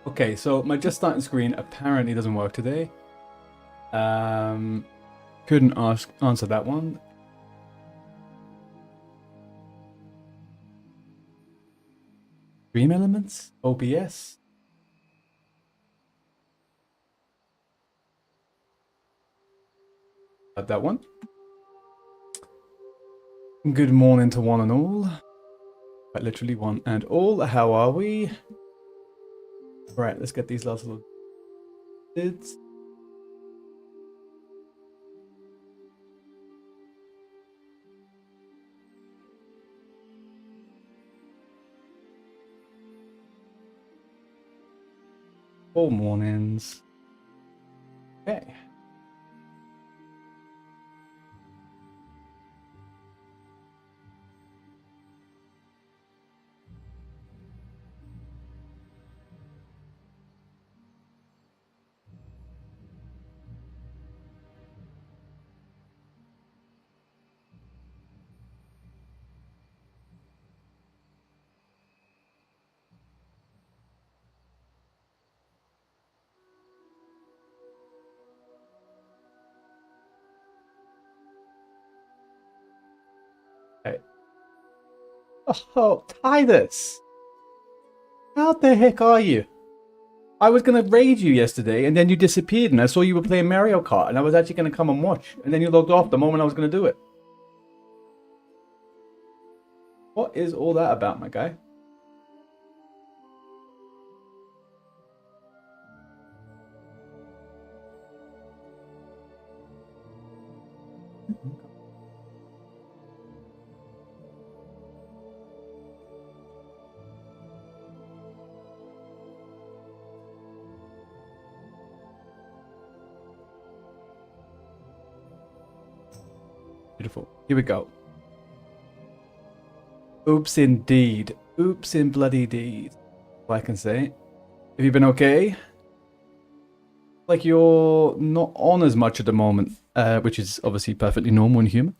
Okay, so my just starting screen apparently doesn't work today. Couldn't answer that one. Stream elements? OBS? Got that one. Good morning to one and all. Quite literally one and all. How are we? Right, let's get these last little bits. All mornings. Okay. Okay. Oh, Titus! How the heck are you? I was gonna raid you yesterday, and then you disappeared, and I saw you were playing Mario Kart, and I was actually gonna come and watch, and then you logged off the moment I was gonna do it. What is all that about, my guy? Beautiful. Here we go. Oops, indeed. Oops, in bloody deed. All I can say. Have you been okay? Like you're not on as much at the moment, which is obviously perfectly normal and human.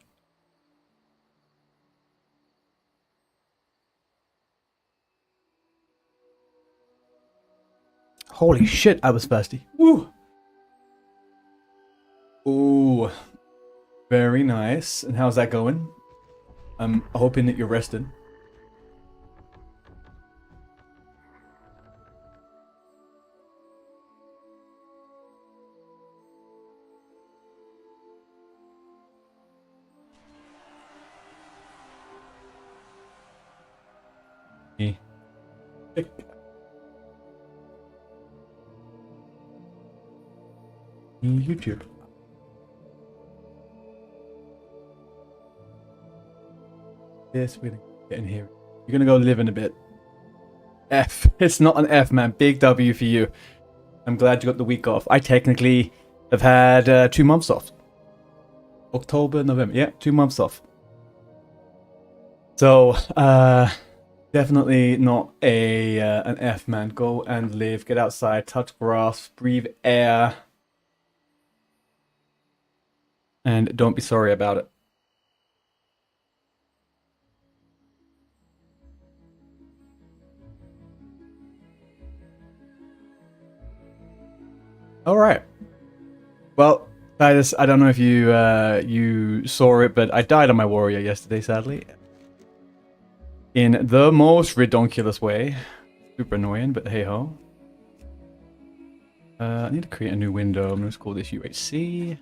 Holy shit, I was thirsty. Woo! Ooh. Very nice. And how's that going? I'm hoping that you're rested. YouTube. Yes, we're gonna get in here. You're gonna go live in a bit. F. It's not an F, man. Big W for you. I'm glad you got the week off. I technically have had 2 months off. October, November. Yeah, 2 months off. So, definitely not an F, man. Go and live. Get outside. Touch grass. Breathe air. And don't be sorry about it. All right. Well, Titus, I don't know if you saw it, but I died on my warrior yesterday, sadly. In the most redonkulous way. Super annoying, but hey ho. I need to create a new window. I'm going to call this UHC.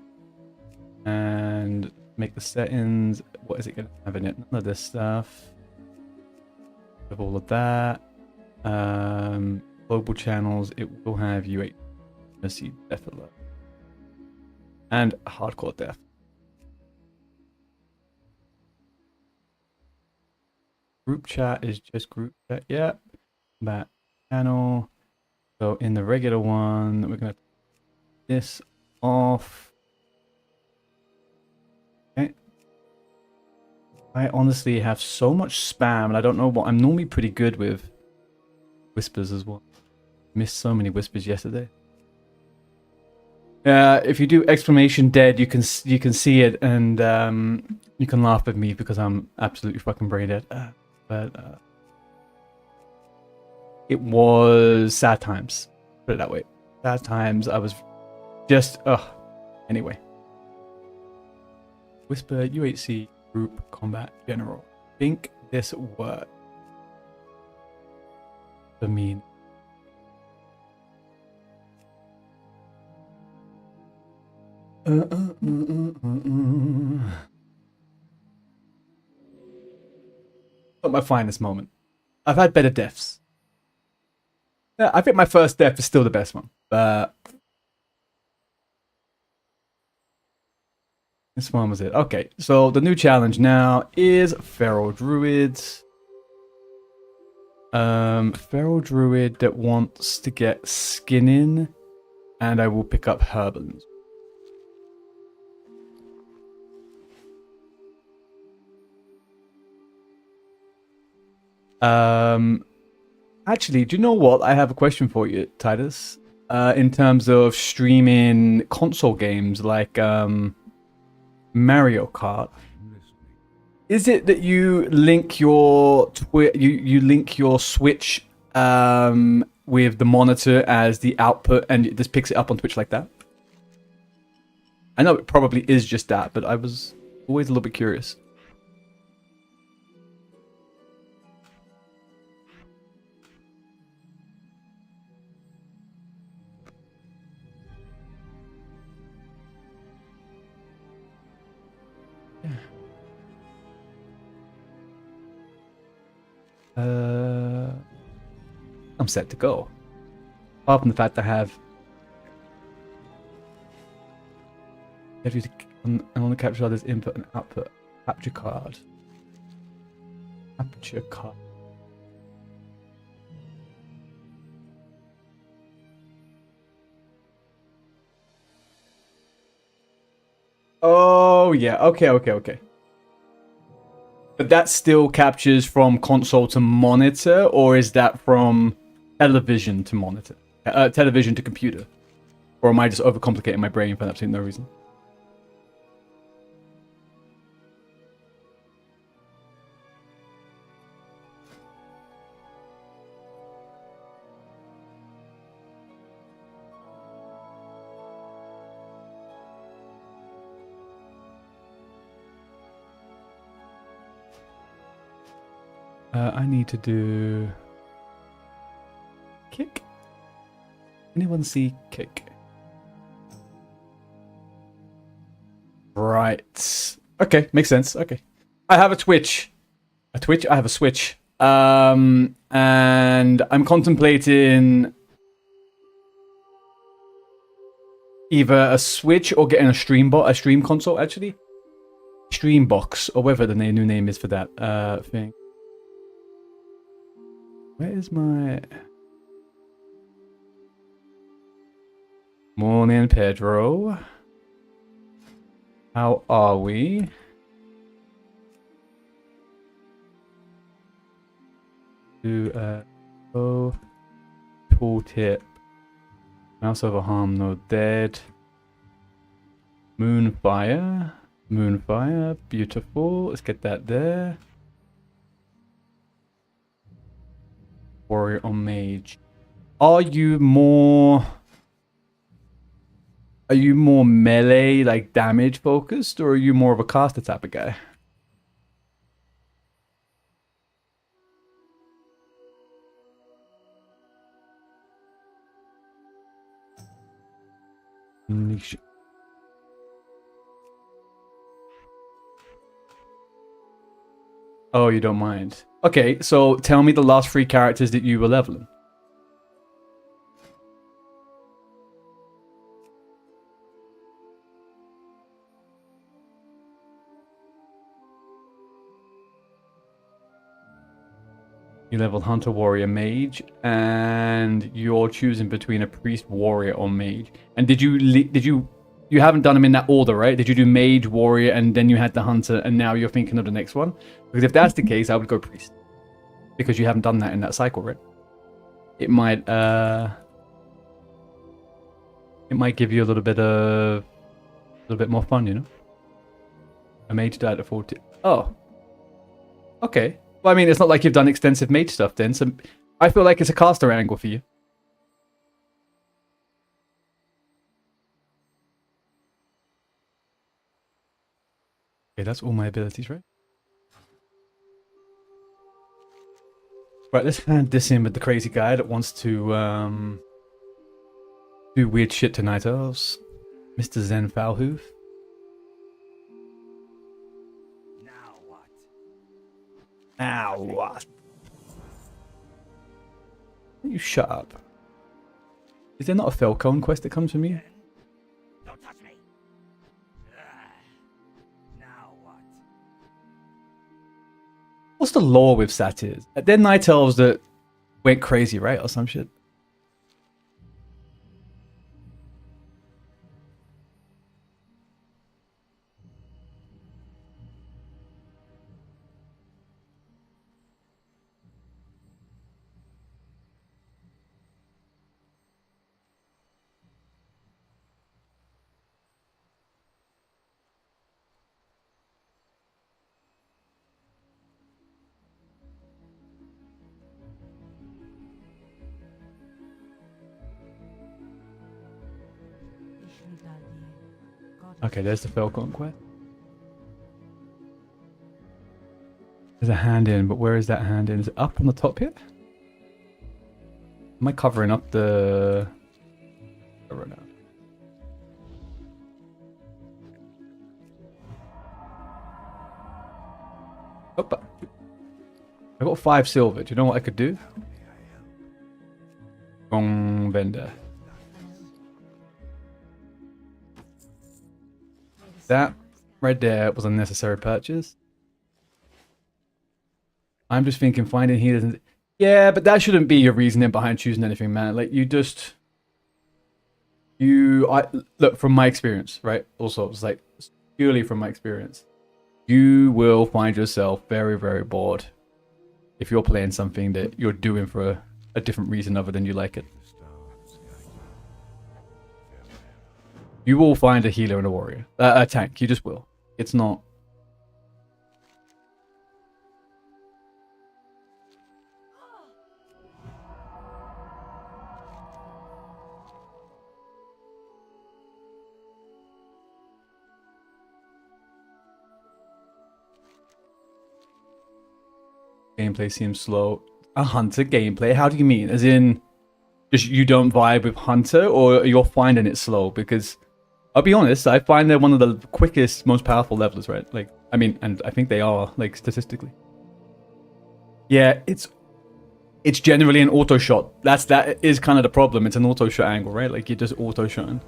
And make the settings. What is it going to have in it? None of this stuff. Of all of that. Global channels. It will have UHC. Death alert. And hardcore death. Group chat is just group chat. Yep. That channel. So in the regular one, we're going to take this off. Okay. I honestly have so much spam, and I don't know what. I'm normally pretty good with whispers as well. Missed so many whispers yesterday. If you do exclamation dead, you can see it, and you can laugh at me because I'm absolutely fucking brain dead. But it was sad times. Put it that way. At times I was just, anyway. Whisper UHC Group Combat General. Think this works. I mean, Not my finest moment. I've had better deaths. Yeah, I think my first death is still the best one, but this one was it. Okay, so the new challenge now is Feral Druids. Feral Druid that wants to get skin in, and I will pick up Herbans. Actually, do you know what? I have a question for you, Titus. In terms of streaming console games like Mario Kart, is it that you link your you link your Switch with the monitor as the output, and it just picks it up on Twitch like that? I know it probably is just that, but I was always a little bit curious. I'm set to go. Apart from the fact I have you only capture others input and output. Capture card. Capture card. Oh yeah, okay. But that still captures from console to monitor, or is that from television to monitor? Television to computer? Or am I just overcomplicating my brain for absolutely no reason? I need to do kick. Anyone see kick? Right. Okay, makes sense. Okay. I have a Twitch. I have a Switch. And I'm contemplating either a Switch or getting a stream console, actually. Streambox, or whatever the new name is for that thing. Where is my... Morning, Pedro. How are we? Do tooltip. Mouse over harm, no dead. Moonfire. Moonfire, beautiful. Let's get that there. Warrior or mage. Are you more melee, like damage focused, or are you more of a caster type of guy? Oh, you don't mind. Okay, so tell me the last 3 characters that you were leveling. You leveled Hunter, Warrior, Mage, and you're choosing between a Priest, Warrior, or Mage. And did you haven't done them in that order, right? Did you do Mage, Warrior, and then you had the Hunter, and now you're thinking of the next one? Because if that's the case, I would go Priest. Because you haven't done that in that cycle, right? It might give you a little bit more fun, you know? A Mage died at 40. Oh. Okay. Well, I mean, it's not like you've done extensive mage stuff then, so I feel like it's a caster angle for you. Okay, that's all my abilities, right? Right, let's hand this in with the crazy guy that wants to do weird shit tonight. Mr. Zen Foulhoof. Now what? Now what? You shut up. Is there not a Falcon quest that comes from you? Don't touch me. Now what? What's the lore with satyrs? They're night elves that went crazy, right? Or some shit. Okay, there's the Falcon quest. There's a hand in, but where is that hand in? Is it up on the top here? Am I covering up the... I run out. Oh, I got 5 silver. Do you know what I could do? Wrong vendor. That right there was a necessary purchase. I'm just thinking finding healers and... Yeah, but that shouldn't be your reasoning behind choosing anything, man. Like, you just... Look, from my experience, right? Also, it's like, purely from my experience. You will find yourself very, very bored if you're playing something that you're doing for a different reason other than you like it. You will find a healer and a warrior. A tank, you just will. It's not... Gameplay seems slow. A hunter gameplay? How do you mean? As in, just you don't vibe with hunter, or you're finding it slow? Because I'll be honest, I find they're one of the quickest, most powerful levelers, right? Like, I mean, and I think they are, like, statistically. Yeah, it's generally an auto shot. That is kind of the problem. It's an auto shot angle, right? Like, you're just auto shotting.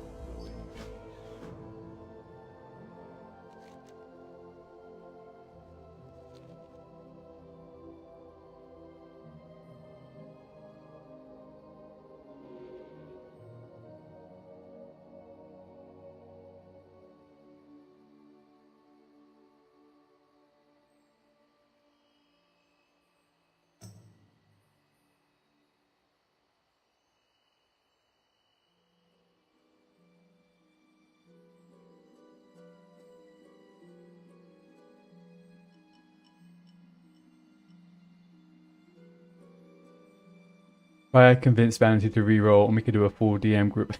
I convinced Vanity to reroll and we could do a full DM group.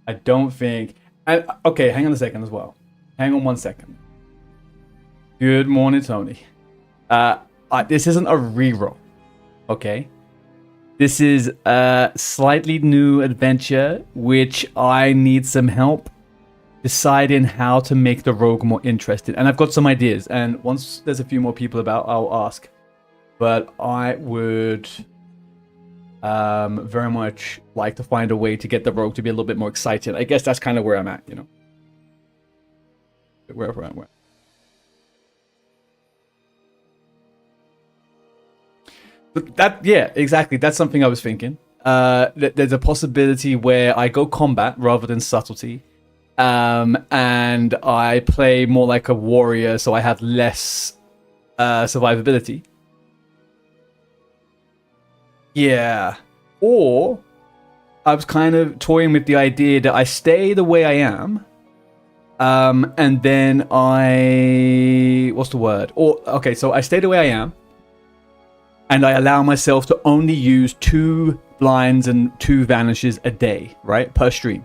I don't think... okay, hang on a second as well. Hang on 1 second. Good morning, Tony. This isn't a reroll, okay? This is a slightly new adventure, which I need some help deciding how to make the rogue more interesting. And I've got some ideas, and once there's a few more people about, I'll ask. But I would... very much like to find a way to get the rogue to be a little bit more exciting. I guess that's kind of where I'm at, you know. Wherever I'm at. But that, yeah, exactly. That's something I was thinking. There's a possibility where I go combat rather than subtlety. And I play more like a warrior, so I have less survivability. Yeah. Or I was kind of toying with the idea that I stay the way I am. And then what's the word? Okay, so I stay the way I am. And I allow myself to only use 2 blinds and 2 vanishes a day, right? Per stream.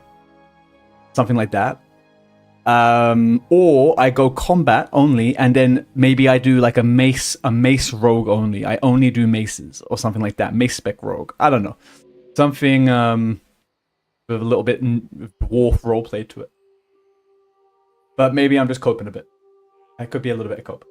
Something like that. Or I go combat only, and then maybe I do like a mace rogue only. I only do maces or something like that. Mace spec rogue. I don't know. Something with a little bit dwarf roleplay to it. But maybe I'm just coping a bit. I could be a little bit of cope.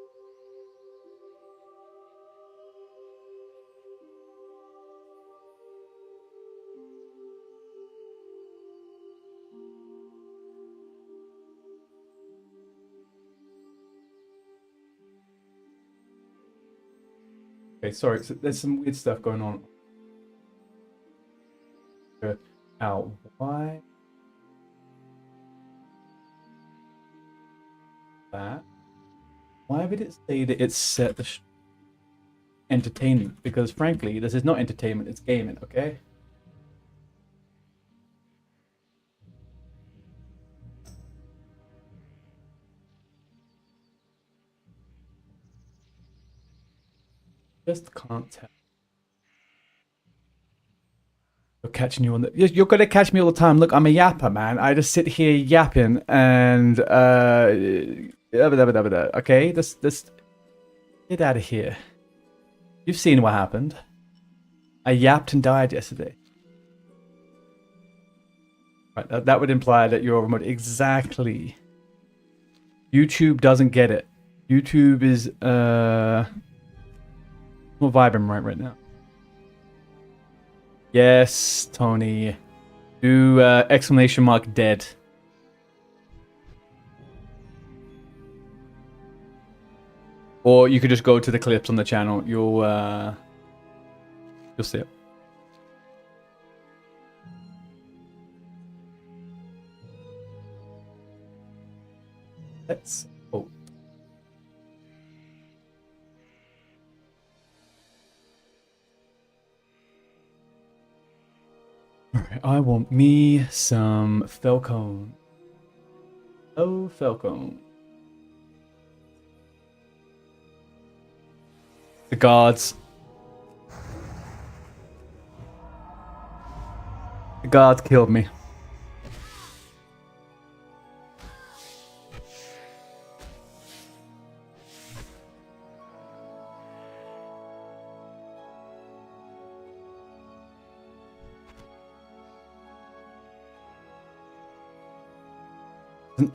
Okay, sorry. So there's some weird stuff going on. Ow, why? That? Why would it say that it's set the entertainment? Because frankly, this is not entertainment, it's gaming, okay? Just can't tell. You're catching you on the. You're gonna catch me all the time. Look, I'm a yapper, man. I just sit here yapping and okay, this. Get out of here. You've seen what happened. I yapped and died yesterday. Right, that would imply that you're remote. Exactly. YouTube doesn't get it. YouTube is not vibing right now. Yes, Tony. Do exclamation mark dead. Or you could just go to the clips on the channel. You'll see it. Let's hope. Alright, I want me some Falcon. Oh, Falcon. The guards. The guards killed me.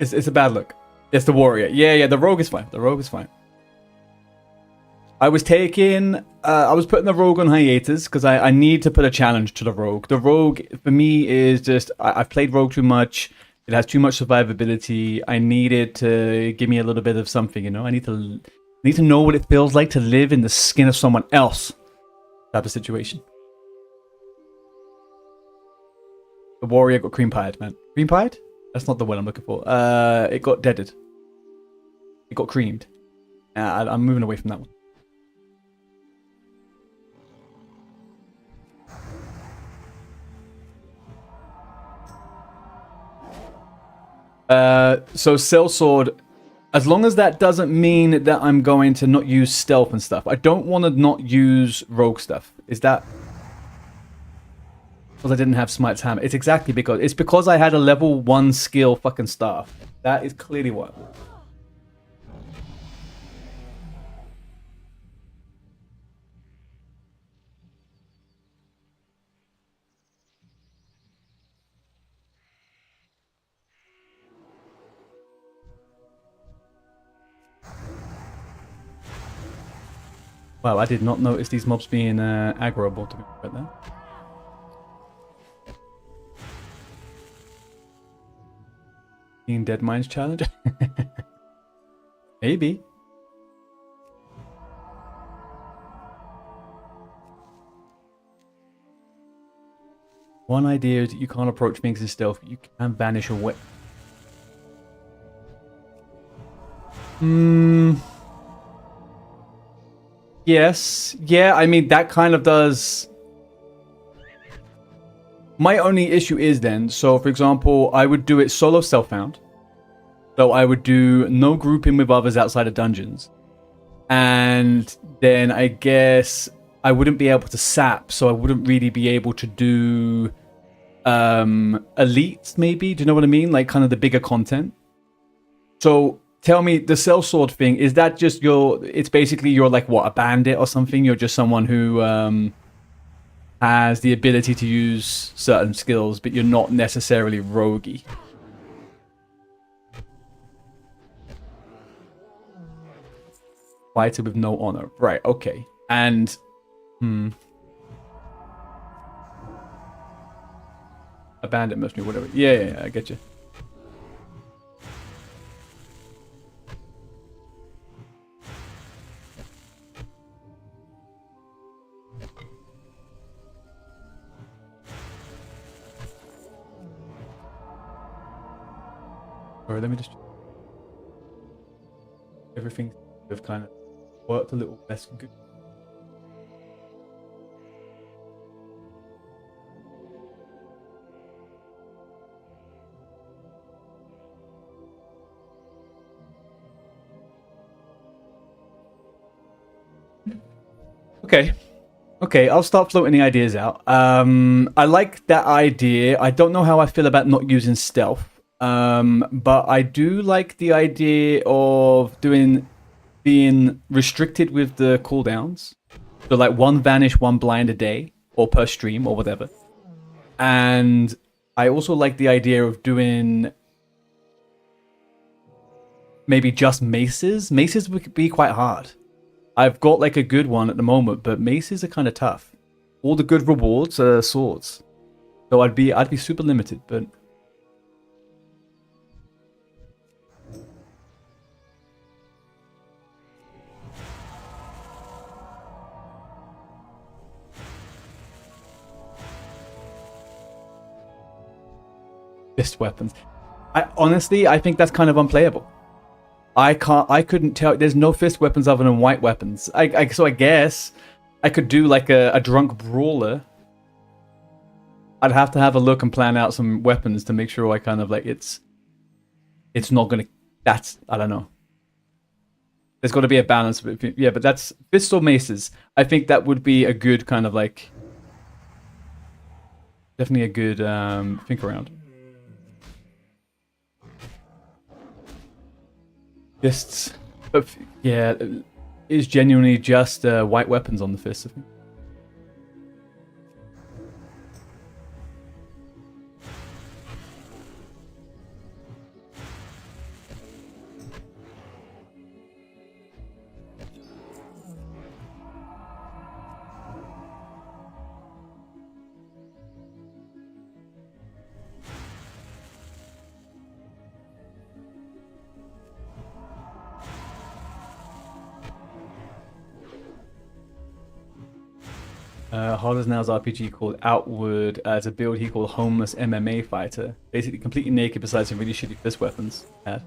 It's a bad look. It's the warrior. Yeah, the rogue is fine. The rogue is fine. I was putting the rogue on hiatus because I need to put a challenge to the rogue. The rogue, for me, is just, I've played rogue too much. It has too much survivability. I need it to give me a little bit of something, you know? I need to know what it feels like to live in the skin of someone else. Type of situation. The warrior got cream pied, man. Cream pied? That's not the word I'm looking for. It got deaded. It got creamed. I'm moving away from that one. So sellsword, as long as that doesn't mean that I'm going to not use stealth and stuff. I don't want to not use rogue stuff. Is that because I didn't have Smite's hammer? It's exactly because I had a level 1 skill fucking staff. That is clearly what. Wow, I did not notice these mobs being aggroable to be right there. Being Dead Mines challenge? Maybe. One idea is that you can't approach things in stealth, you can vanish away. Yes. Yeah, I mean, that kind of does. My only issue is then, so for example, I would do it solo self-found. So I would do no grouping with others outside of dungeons. And then I guess I wouldn't be able to sap, so I wouldn't really be able to do elites, maybe. Do you know what I mean? Like kind of the bigger content. So tell me, the sellsword thing, is that just it's basically you're like what, a bandit or something? You're just someone who has the ability to use certain skills, but you're not necessarily roguey. Fighter with no honor. Right, okay. And a bandit must be whatever. Yeah, I get you. Alright, let me just... Everything have kind of worked a little less good. Okay, I'll start floating the ideas out. I like that idea. I don't know how I feel about not using stealth. But I do like the idea of being restricted with the cooldowns. So like one vanish, one blind a day, or per stream, or whatever. And I also like the idea of doing maybe just maces. Maces would be quite hard. I've got like a good one at the moment, but maces are kind of tough. All the good rewards are swords. So I'd be super limited, but fist weapons. I think that's kind of unplayable. I couldn't tell. There's no fist weapons other than white weapons. So I guess I could do like a drunk brawler. I'd have to have a look and plan out some weapons to make sure I kind of like it's not gonna. I don't know. There's got to be a balance. Yeah, but that's fists or maces. I think that would be a good kind of like definitely a good think around. Fists, but yeah, is genuinely just white weapons on the fists, I think. Hard as Nails RPG called Outward as a build he called Homeless MMA Fighter. Basically completely naked besides some really shitty fist weapons. I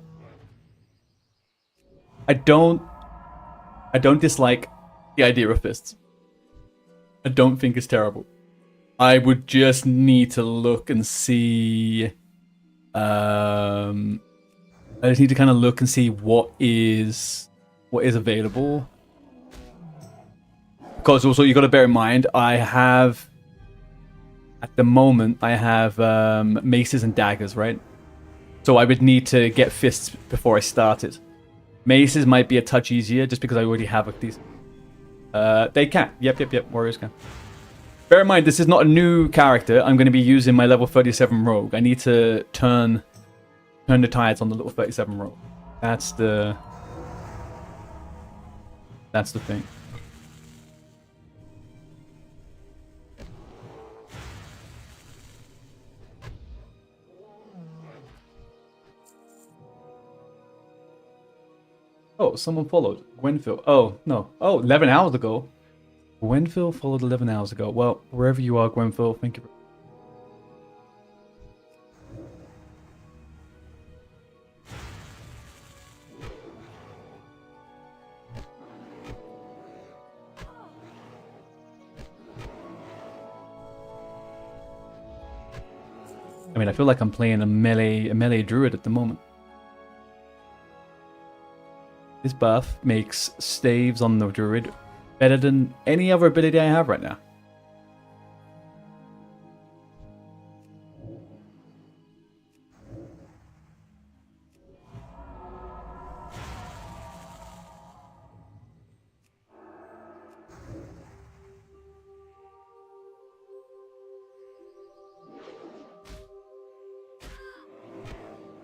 don't dislike the idea of fists. I don't think it's terrible. I would just need to look and see. I just need to kind of look and see what is available. Because also you got to bear in mind, at the moment I have maces and daggers, right? So I would need to get fists before I started. Maces might be a touch easier just because I already have these. They can. Yep. Warriors can. Bear in mind, this is not a new character. I'm going to be using my level 37 rogue. I need to turn the tides on the level 37 rogue. That's the thing. Oh, someone followed. Gwenville. Oh, no. Oh, 11 hours ago. Gwenville followed 11 hours ago. Well, wherever you are, Gwenville, thank you. I mean, I feel like I'm playing a melee druid at the moment. This buff makes staves on the druid better than any other ability I have right now.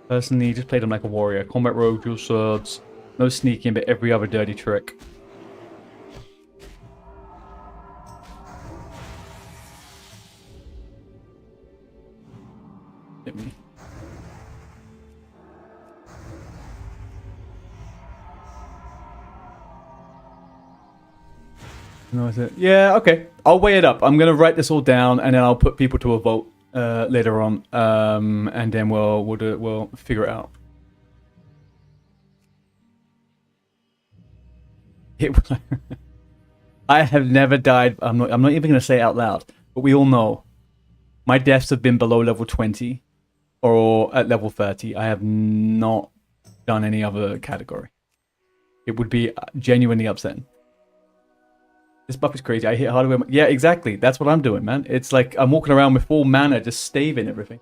Personally, just played him like a warrior. Combat rogue, dual swords. No sneaking, but every other dirty trick. Hit me. No, is it? Yeah, okay. I'll weigh it up. I'm gonna write this all down, and then I'll put people to a vote later on, and then we'll figure it out. I have never died. I'm not even gonna say it out loud, but we all know my deaths have been below level 20 or at level 30. I have not done any other category. It would be genuinely upsetting. This buff is crazy. I hit harder. Yeah, exactly. That's what I'm doing, man. It's like I'm walking around with full mana, just staving everything.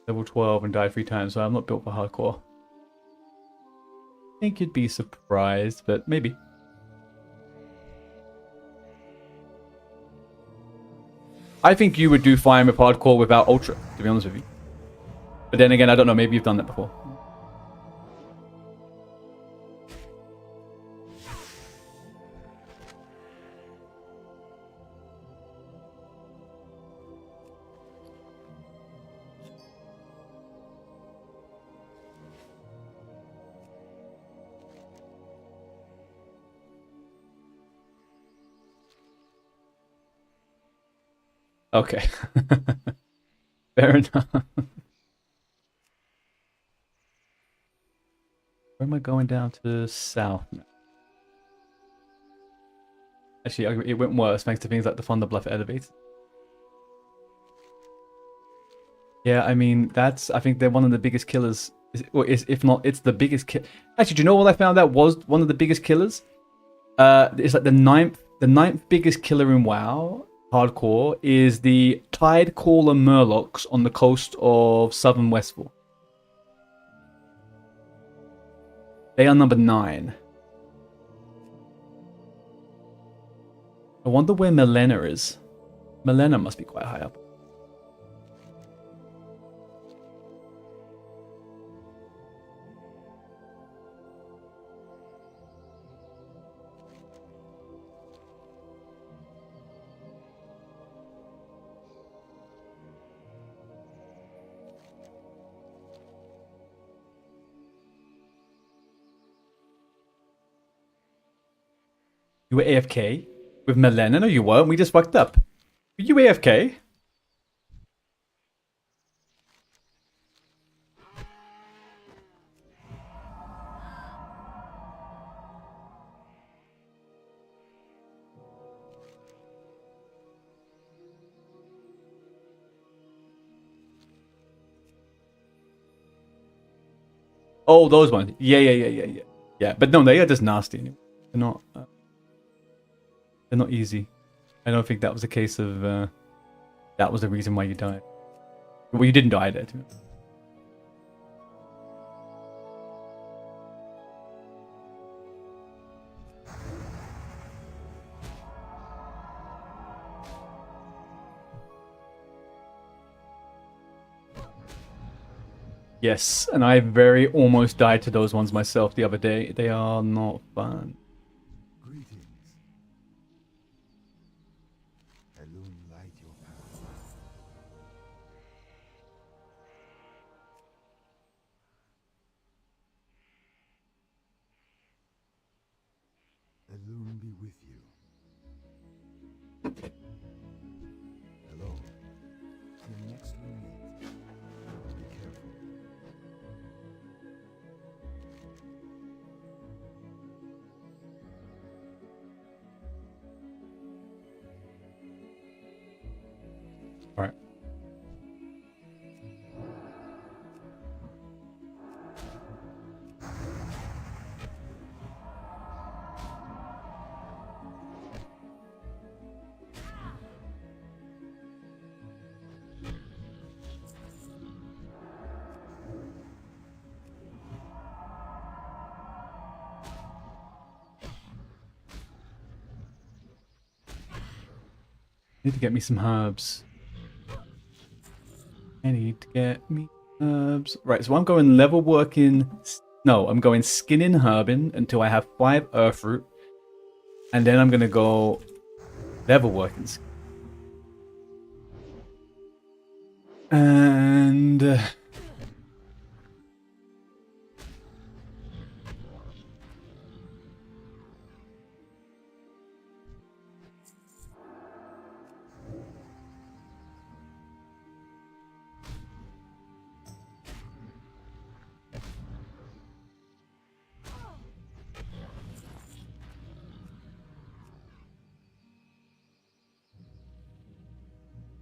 Level 12 and died 3 times, so I'm not built for hardcore. I think you'd be surprised, but maybe. I think you would do fine with hardcore without ultra, to be honest with you. But then again, I don't know, maybe you've done that before. Okay. Fair enough. Where am I going down to south now? Actually, it went worse thanks to things like the Thunder Bluff elevator. Yeah, I mean, I think they're one of the biggest killers. If not, it's the biggest kill. Actually, do you know what I found out was one of the biggest killers? It's like the ninth biggest killer in WoW hardcore is the Tidecaller Murlocs on the coast of southern Westfall. They are number 9. I wonder where Milena is. Milena must be quite high up. You were AFK with Milena? No, you weren't. We just fucked up. Were you AFK? Oh, those ones. Yeah. Yeah, but no, they are just nasty. Anyway. They're not easy. I don't think that was a case of that was the reason why you died. Well, you didn't die there. To me. Yes, and I very almost died to those ones myself the other day. They are not fun. Greetings. Elune, light your path. Elune be with you. Hello. Till next we meet. Be careful. All right. Need to get me some herbs. I need to get me herbs. Right, so I'm going level working. No, I'm going skinning herbing until I have 5 earth root. And then I'm going to go level working. And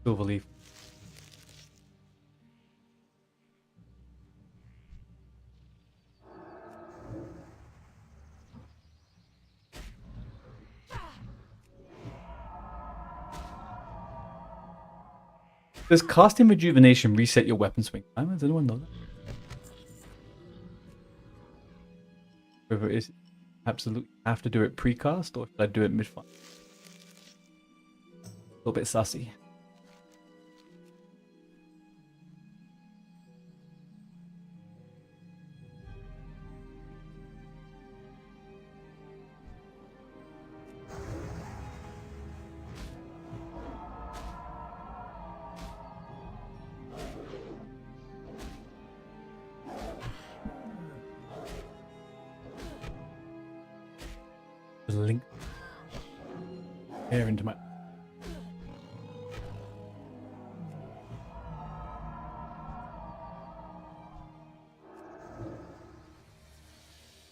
silver leaf. Does casting rejuvenation reset your weapon swing time? Does anyone know that? Whether it is absolutely have to do it pre-cast or should I do it mid-fight? A little bit sassy. Link hair into my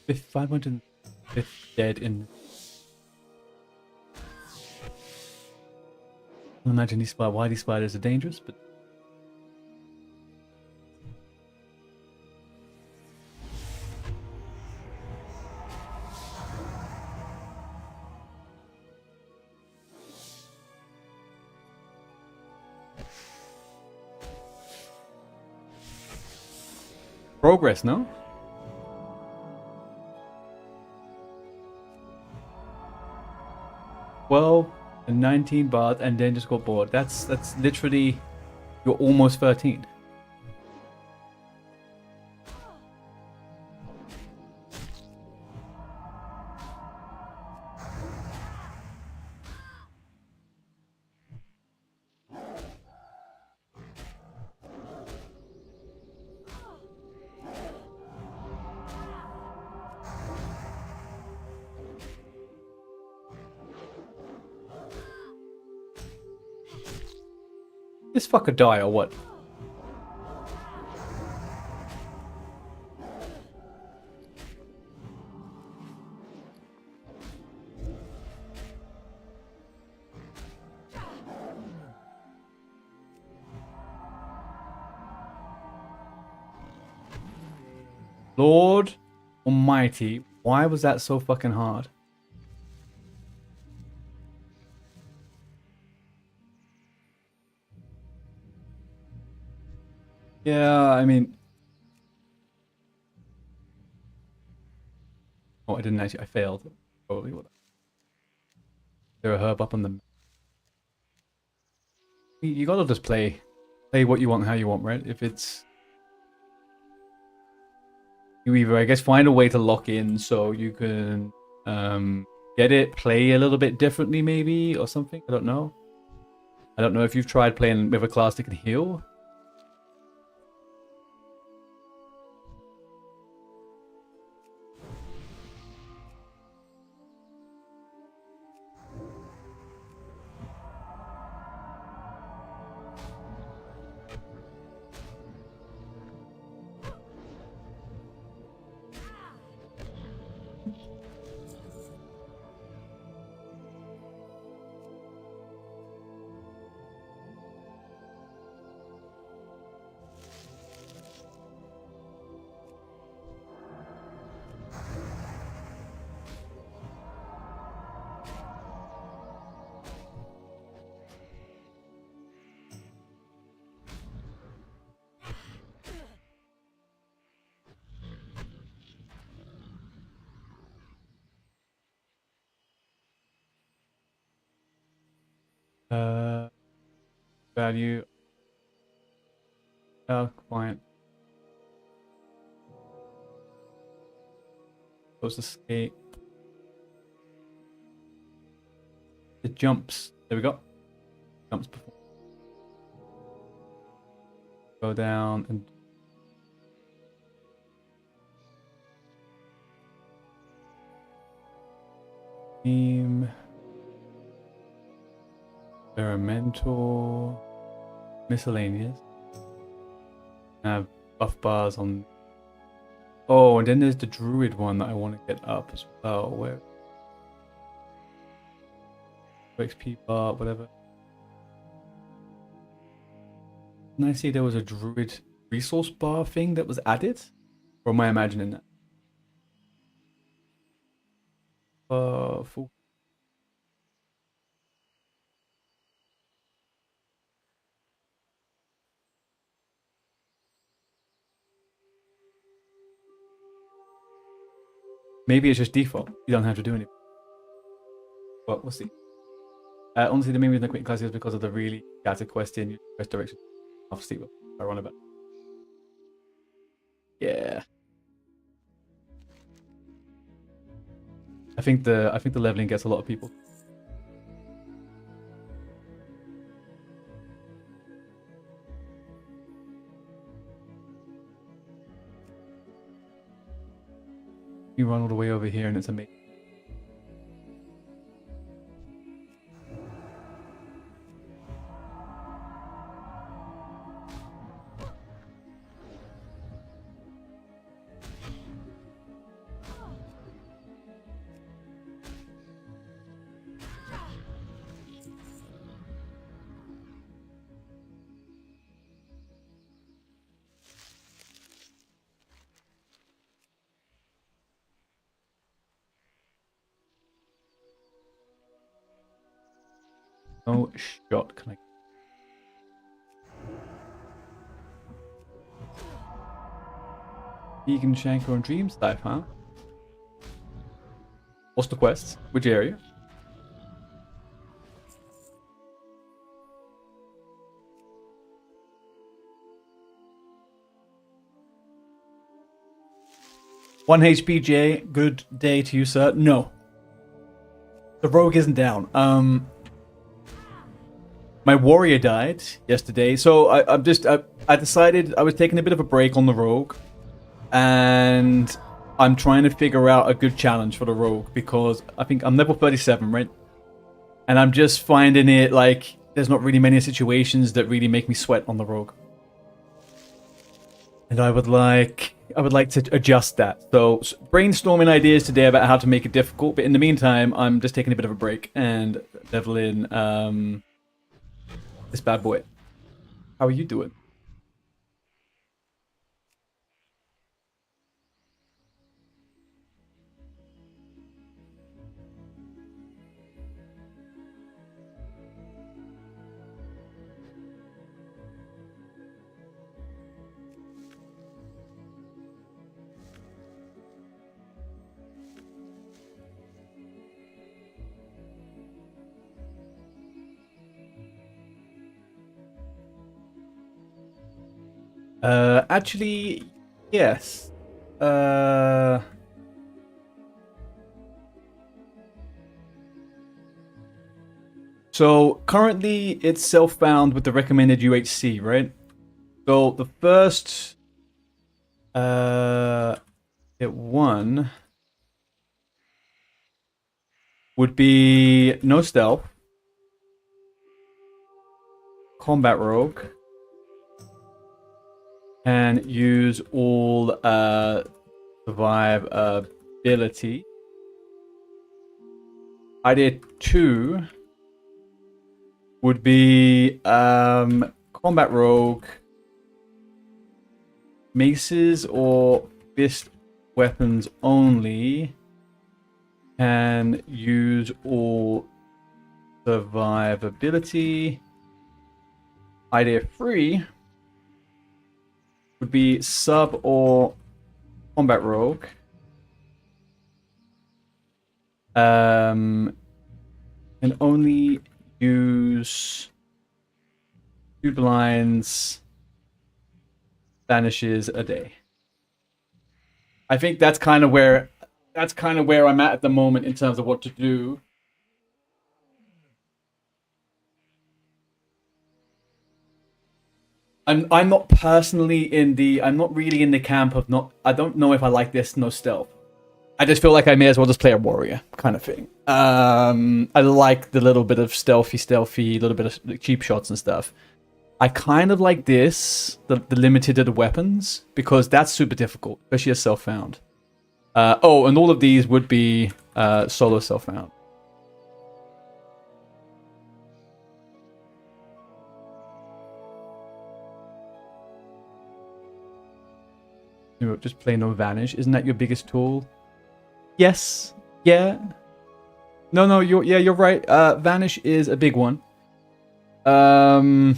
fifth 505th dead in. I imagine why these spiders are dangerous, but progress, no? Well, and 19 bars, and then just got bored. That's literally you're almost 13. This fucker die or what? Lord Almighty, why was that so fucking hard? Yeah, I mean... Oh, I didn't actually... I failed. Probably. What? There a herb up on the... You gotta just play what you want, how you want, right? If it's... You either, I guess, find a way to lock in so you can get it, play a little bit differently maybe, or something. I don't know. I don't know if you've tried playing with a class that can heal. Value. Client. Close escape. The jumps. There we go. Jumps before. Go down and team. Experimental. Miscellaneous. Have buff bars on. Oh, and then there's the druid one that I want to get up as well. Where? XP bar, whatever. Didn't I see there was a druid resource bar thing that was added? Or am I imagining that? Full. Maybe it's just default. You don't have to do anything. But we'll see. Honestly, the main reason I quit class is because of the really scattered question. Quest direction. I'll see what I run about. Yeah. I think the leveling gets a lot of people. You run all the way over here and it's amazing. No shot can I? Vegan Shanko and Dreams dive, huh? What's the quest? Which area? One HP, Jay. Good day to you, sir. No. The rogue isn't down. My warrior died yesterday, so I decided I was taking a bit of a break on the rogue, and I'm trying to figure out a good challenge for the rogue because I think I'm level 37, right? And I'm just finding it like there's not really many situations that really make me sweat on the rogue, and I would like to adjust that. So brainstorming ideas today about how to make it difficult, but in the meantime, I'm just taking a bit of a break and leveling this bad boy. How are you doing? Actually, yes. So currently it's self-bound with the recommended UHC, right? So the first it one would be no stealth, combat rogue, and use all survive ability. Idea 2 would be combat rogue, maces or fist weapons only, and use all survivability. Idea 3 would be sub or combat rogue, and only use 2 blinds, vanishes a day. I think that's kind of where I'm at the moment in terms of what to do. I'm not personally I'm not really in the camp of not. I don't know if I like this no stealth. I just feel like I may as well just play a warrior kind of thing. I like the little bit of stealthy, little bit of cheap shots and stuff. I kind of like this, the limited of the weapons, because that's super difficult, especially as self-found. Oh, and all of these would be solo self-found. Just play no vanish. Isn't that your biggest tool? Yes. Yeah. No, you're right. Vanish is a big one. Vanish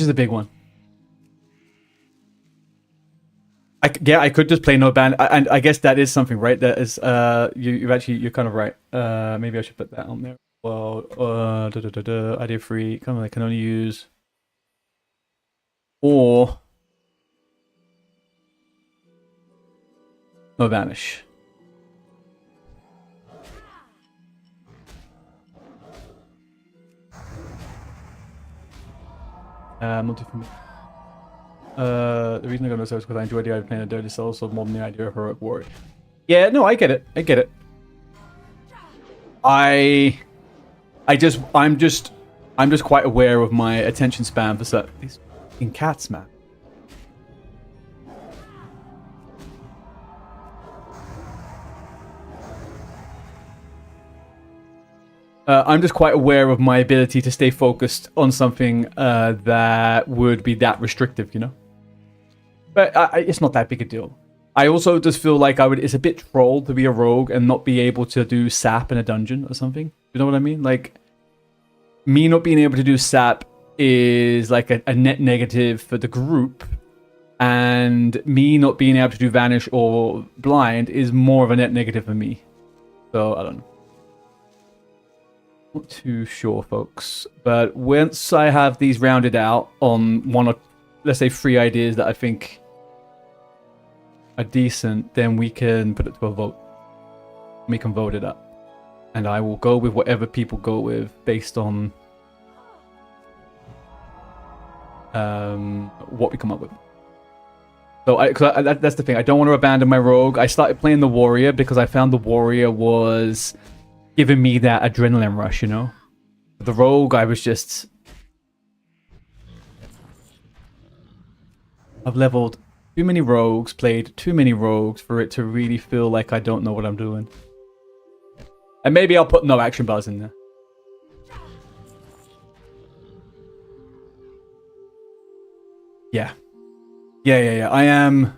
is a big one. I could just play no ban, and I guess that is something, right? That is, you're kind of right. Maybe I should put that on there. Well, idea free. Come on, I can only use, or no vanish. Not too familiar. The reason I got no service is because I enjoy the idea of playing a dirty soul, so more than the idea of heroic warrior. Yeah, no, I get it. I'm just quite aware of my attention span for these fucking cats, man. I'm just quite aware of my ability to stay focused on something that would be that restrictive, you know? But it's not that big a deal. I also just feel like it's a bit troll to be a rogue and not be able to do sap in a dungeon or something. You know what I mean? Like, me not being able to do sap is like a net negative for the group, and me not being able to do vanish or blind is more of a net negative for me. So, I don't know. Not too sure, folks. But once I have these rounded out on one or, let's say, 3 ideas that I think are decent, then we can put it to a vote. We can vote it up. And I will go with whatever people go with based on what we come up with. So that's the thing. I don't want to abandon my rogue. I started playing the warrior because I found the warrior was giving me that adrenaline rush, you know? The rogue, I was just... I've leveled too many rogues, played too many rogues for it to really feel like I don't know what I'm doing. And maybe I'll put no action bars in there. Yeah. I am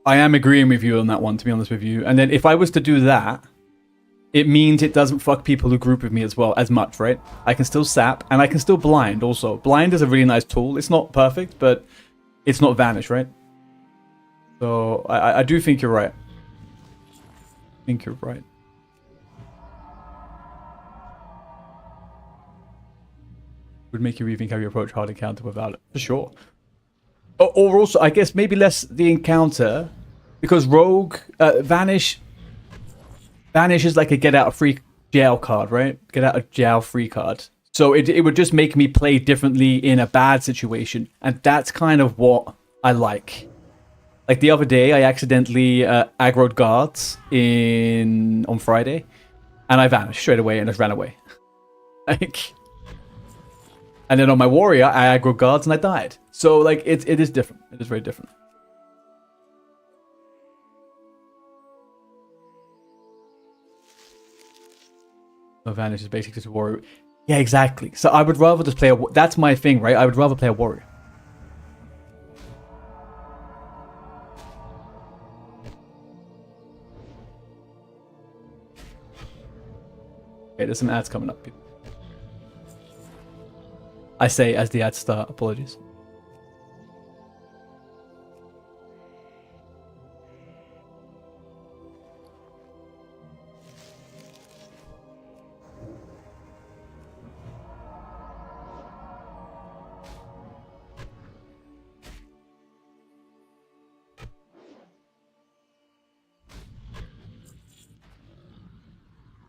agreeing with you on that one, to be honest with you. And then if I was to do that, it means it doesn't fuck people who group with me as well as much, right? I can still sap, and I can still blind also. Blind is a really nice tool. It's not perfect, but it's not vanish, right? So I do think you're right. I think you're right. Would make you rethink how you approach hard encounter without it, for sure. Or also, I guess maybe less the encounter, because rogue, vanish is like a get out of free jail card, right? Get out of jail free card. So it would just make me play differently in a bad situation, and that's kind of what I like. Like the other day, I accidentally aggroed guards on Friday, and I vanished straight away and just ran away. Like, and then on my warrior, I aggroed guards and I died. So like, it is different. It is very different. So vanish is basically just a warrior. Yeah, exactly. So I would rather just play that's my thing, right? I would rather play a warrior. Okay, there's some ads coming up. I say as the ads start. Apologies.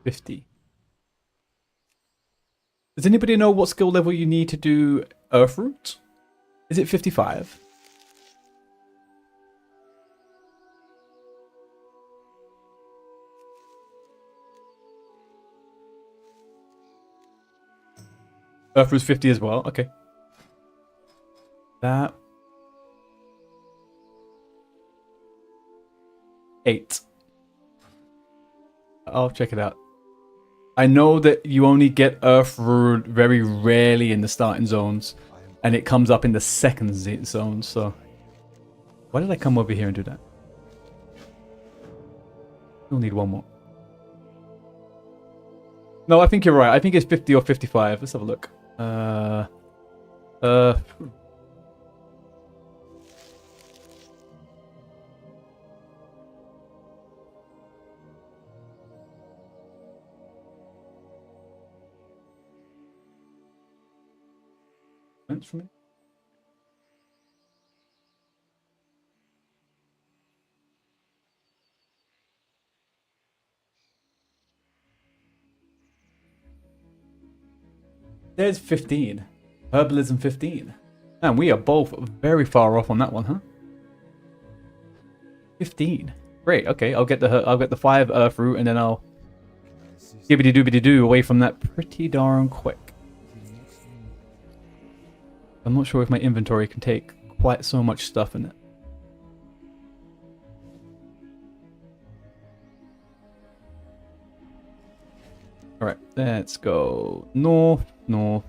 50. Does anybody know what skill level you need to do Earth Root? Is it 55? Earth Root's 50 as well. Okay. That. 8. I'll check it out. I know that you only get Earth Root very rarely in the starting zones, and it comes up in the second zone, so... Why did I come over here and do that? We'll need one more. No, I think you're right. I think it's 50 or 55. Let's have a look. From it. There's 15. Herbalism 15. Man, we are both very far off on that one, huh? 15. Great. Okay, I'll get the 5 Earth Root, and then I'll gibbity doobity doo away from that pretty darn quick. I'm not sure if my inventory can take quite so much stuff in it. Alright, let's go north, north.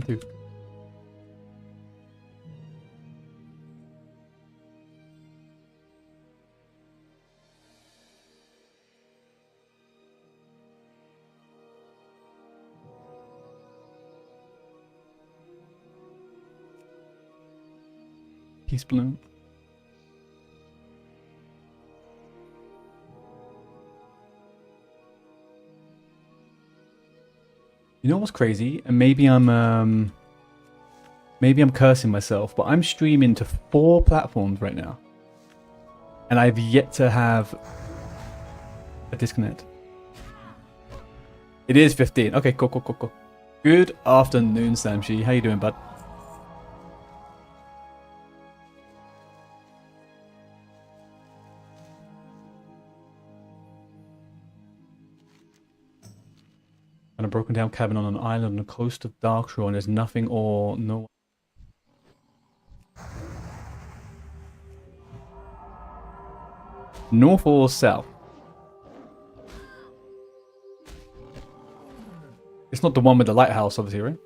Through. Peace balloon. You know what's crazy? And maybe I'm cursing myself, but I'm streaming to 4 platforms right now. And I've yet to have a disconnect. It is 15. Okay, cool, cool, cool, cool. Good afternoon, Samshi. How you doing, bud? And a broken down cabin on an island on the coast of Darkshore, and there's nothing or no. North or south? It's not the one with the lighthouse, obviously, right?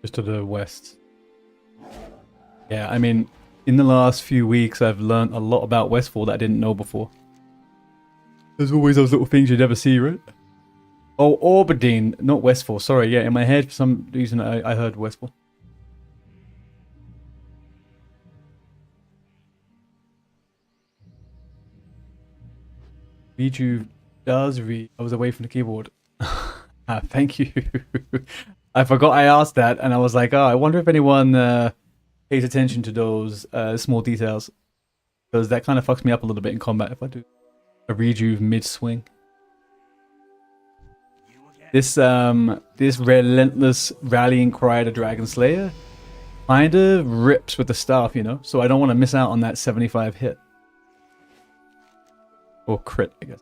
Just to the west. Yeah, I mean, in the last few weeks, I've learned a lot about Westfall that I didn't know before. There's always those little things you never see, right? Oh, Aberdeen, not Westfall. Sorry, yeah, in my head, for some reason, I heard Westfall. Rejuve does read. I was away from the keyboard. Thank you. I forgot I asked that, and I was like, oh, I wonder if anyone pays attention to those small details, because that kind of fucks me up a little bit in combat if I do a rejuve mid-swing. This relentless rallying cry to Dragon Slayer kind of rips with the staff, you know? So I don't want to miss out on that 75 hit. Or crit, I guess.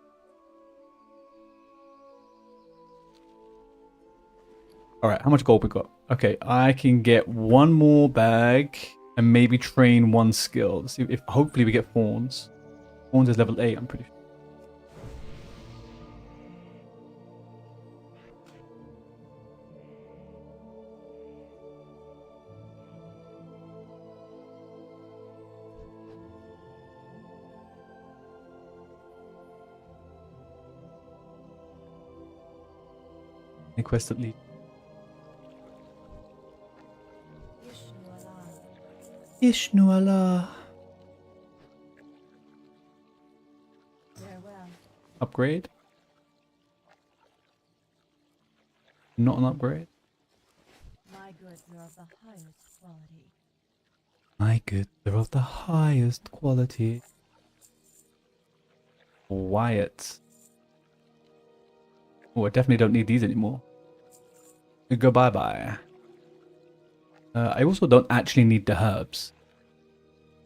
Alright, how much gold we got? Okay, I can get one more bag and maybe train one skill. Let's see if hopefully we get Fawns. Fawns is level 8, I'm pretty sure. Any quest that lead? Ishnu Allah. Upgrade? Not an upgrade. My goods are of the highest quality. My goods are of the highest quality. Wyatt. Oh, I definitely don't need these anymore. Go bye-bye. I also don't actually need the herbs.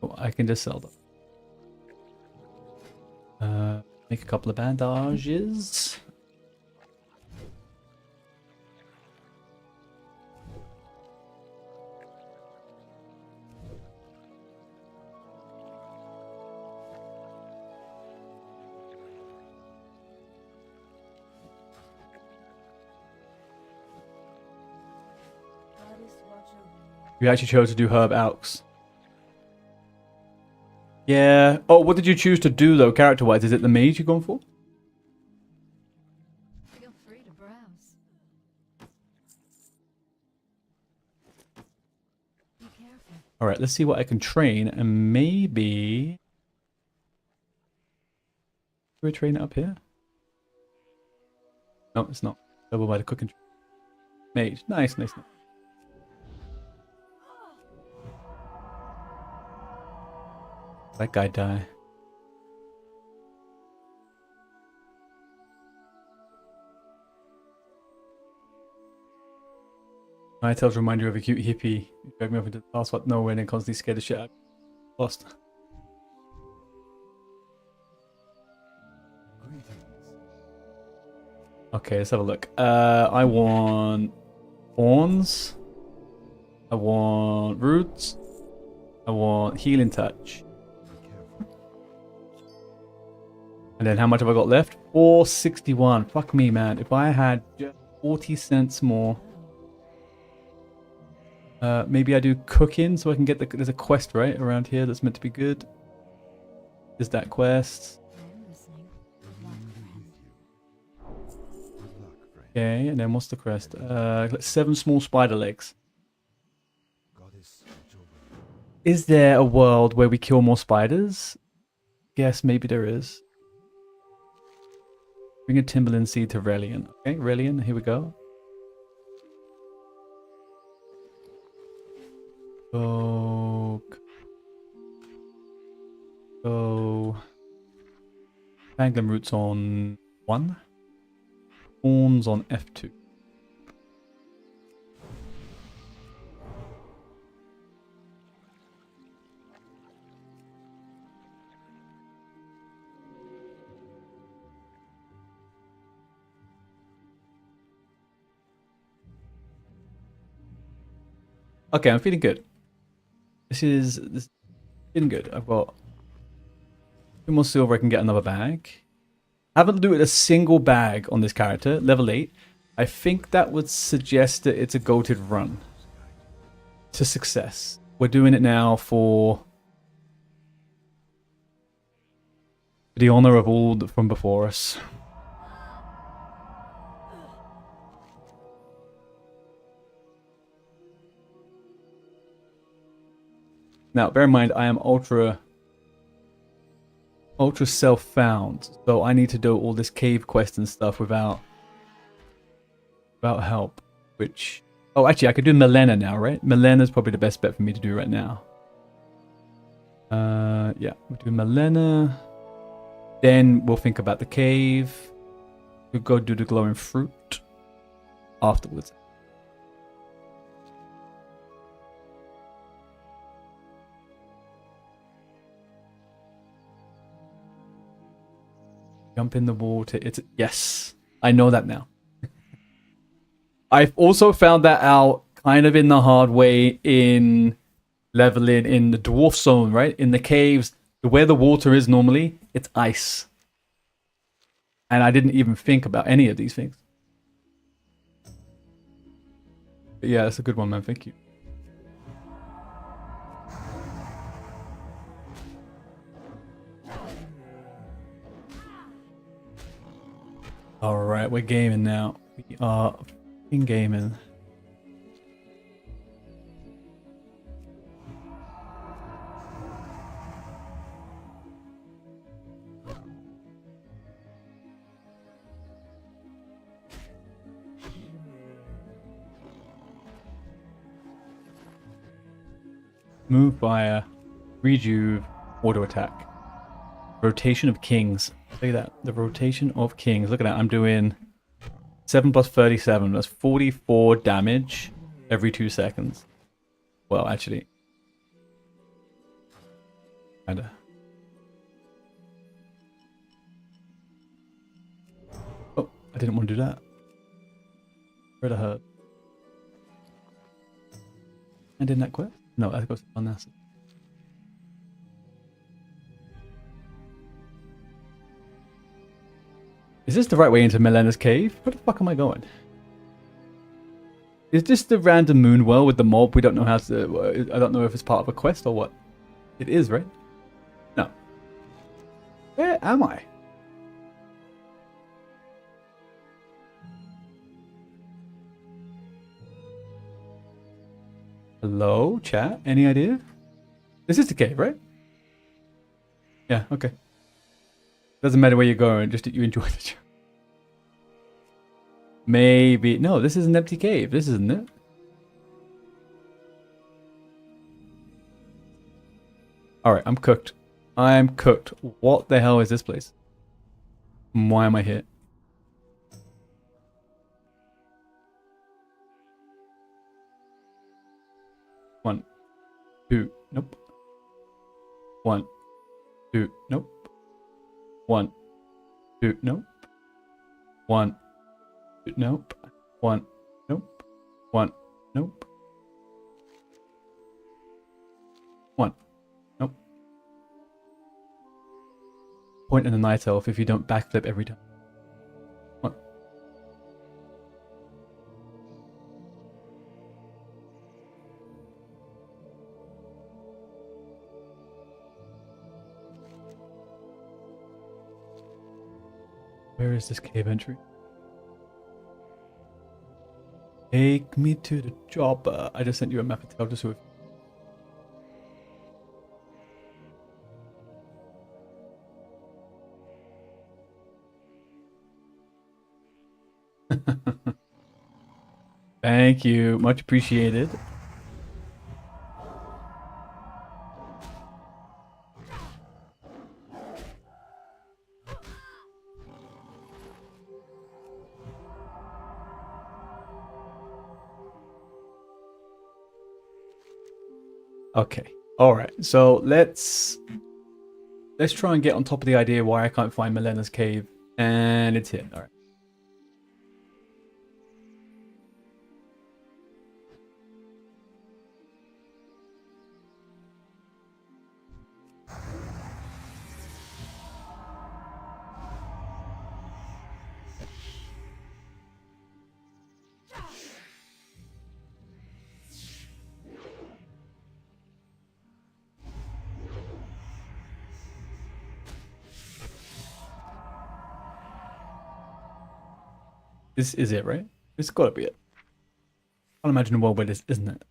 Oh, I can just sell them. Make a couple of bandages. You actually chose to do herb alks. Yeah. Oh, what did you choose to do though, character-wise? Is it the mage you're going for? Feel free to browse. Be careful. All right, let's see what I can train, and maybe do we train it up here? No, it's not. Double by the cooking. Mage, nice, nice, nice. That guy die. My tales remind you of a cute hippie who dragged me off into the past what nowhere and then constantly scared the shit out. Lost. Okay, let's have a look. I want horns. I want roots. I want healing touch. And then how much have I got left? 461. Fuck me, man. If I had just 40 cents more. Maybe I do cooking so I can get there's a quest right around here that's meant to be good. Is that quest? Okay, and then what's the quest? 7 small spider legs. Is there a world where we kill more spiders? Yes, maybe there is. Bring a Timberland seed to Relian. Okay, Relian, here we go. Go. Pangolin roots on 1. Horns on F2. Okay, I'm feeling good. This is feeling good. I've got 2 more silver. I can get another bag. I haven't looted a single bag on this character. Level 8. I think that would suggest that it's a goated run to success. We're doing it now for the honor of all from before us. Now, bear in mind, I am ultra self-found, so I need to do all this cave quest and stuff without help. Which, oh, actually, I could do Milena now, right? Milena's probably the best bet for me to do right now. Yeah, we'll do Milena. Then we'll think about the cave. We'll go do the glowing fruit afterwards. Jump in the water. It's yes. I know that now. I've also found that out kind of in the hard way in leveling in the dwarf zone, right? In the caves, where the water is normally, it's ice. And I didn't even think about any of these things. But yeah, that's a good one, man. Thank you. Alright, we're gaming now. We are in gaming. Move fire, rejuve, auto attack. Rotation of kings. Look at that. The rotation of kings. Look at that. I'm doing 7 plus 37. That's 44 damage every 2 seconds. Well, actually. Kinda. Oh, I didn't want to do that. Where'd I hurt? And in that quest? No, I got on that. Is this the right way into Melena's cave? Where the fuck am I going? Is this the random moon well with the mob? We don't know how to... I don't know if it's part of a quest or what. It is, right? No. Where am I? Hello, chat? Any idea? This is the cave, right? Yeah, okay. Doesn't matter where you're going, just that you enjoy the chat. Maybe... No, this is an empty cave. This isn't it. Alright, I'm cooked. I'm cooked. What the hell is this place? And why am I here? One, two, nope. One, two, nope. One, two, nope. One, two, nope. One, nope. One, nope. One, nope. Point in the night elf if you don't backflip every time. One. Where is this cave entry? Take me to the chopper. I just sent you a map of Telder Swift. Thank you. Much appreciated. Okay. All right. So let's try and get on top of the idea why I can't find Melena's cave, and it's here. All right. This is it, right? It's gotta be it. I can't imagine a world where this isn't it.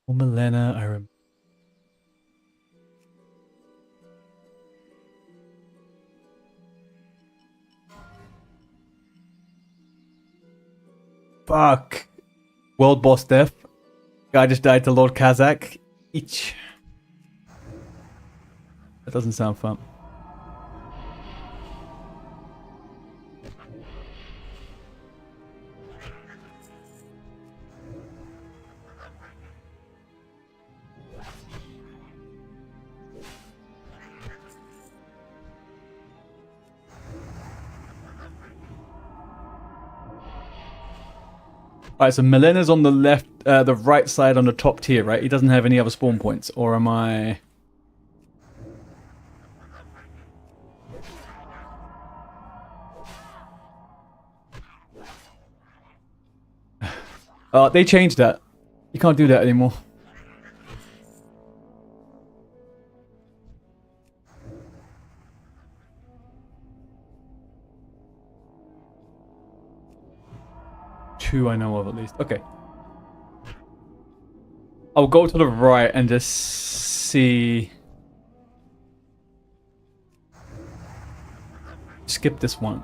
Oh, Melena, I remember. Fuck. World boss death. Guy just died to Lord Kazakh. Each. That doesn't sound fun. Alright, so Melena's on the left, the right side on the top tier, right? He doesn't have any other spawn points, or am I... They changed that. You can't do that anymore. Two I know of at least. Okay. I'll go to the right and just see. Skip this one.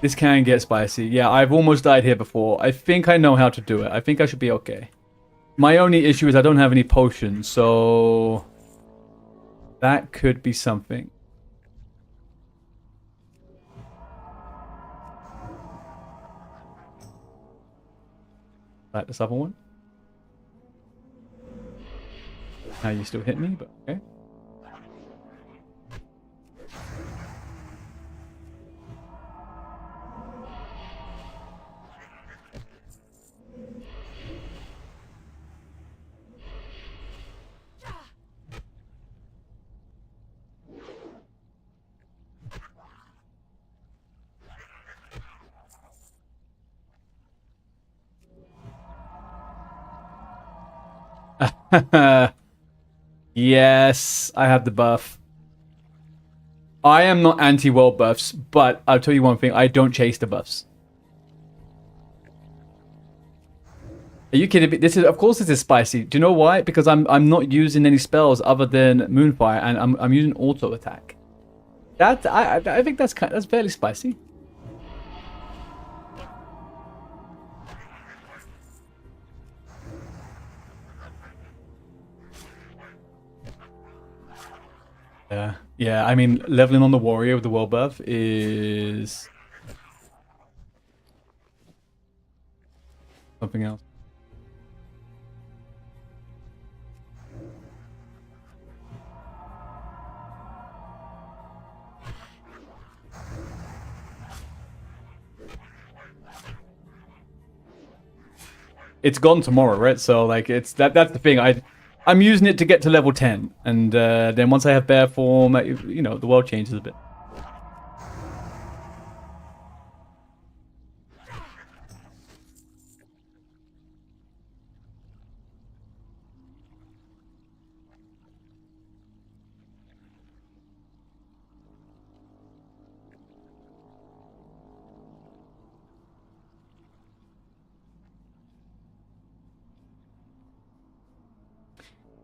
This can get spicy. Yeah, I've almost died here before. I think I know how to do it. I think I should be okay. My only issue is I don't have any potions, so that could be something. Like this other one. Now you still hit me, but okay. Yes, I have the buff. I am not anti-world buffs, but I'll tell you one thing, I don't chase the buffs. Are you kidding me? This is, of course this is spicy. Do you know why? Because I'm not using any spells other than Moonfire, and I'm using auto attack. That I think that's fairly spicy. Yeah, I mean, leveling on the warrior with the world buff is something else. It's gone tomorrow, right? So like, it's that's the thing. I'm using it to get to level 10, and then once I have bear form, you know, the world changes a bit.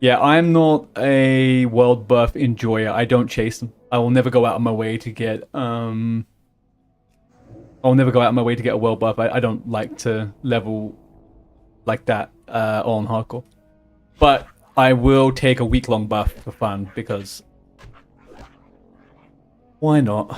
Yeah, I'm not a world buff enjoyer. I don't chase them. I will never go out of my way to get I'll never go out of my way to get a world buff. I don't like to level like that on hardcore. But I will take a week-long buff for fun, because why not?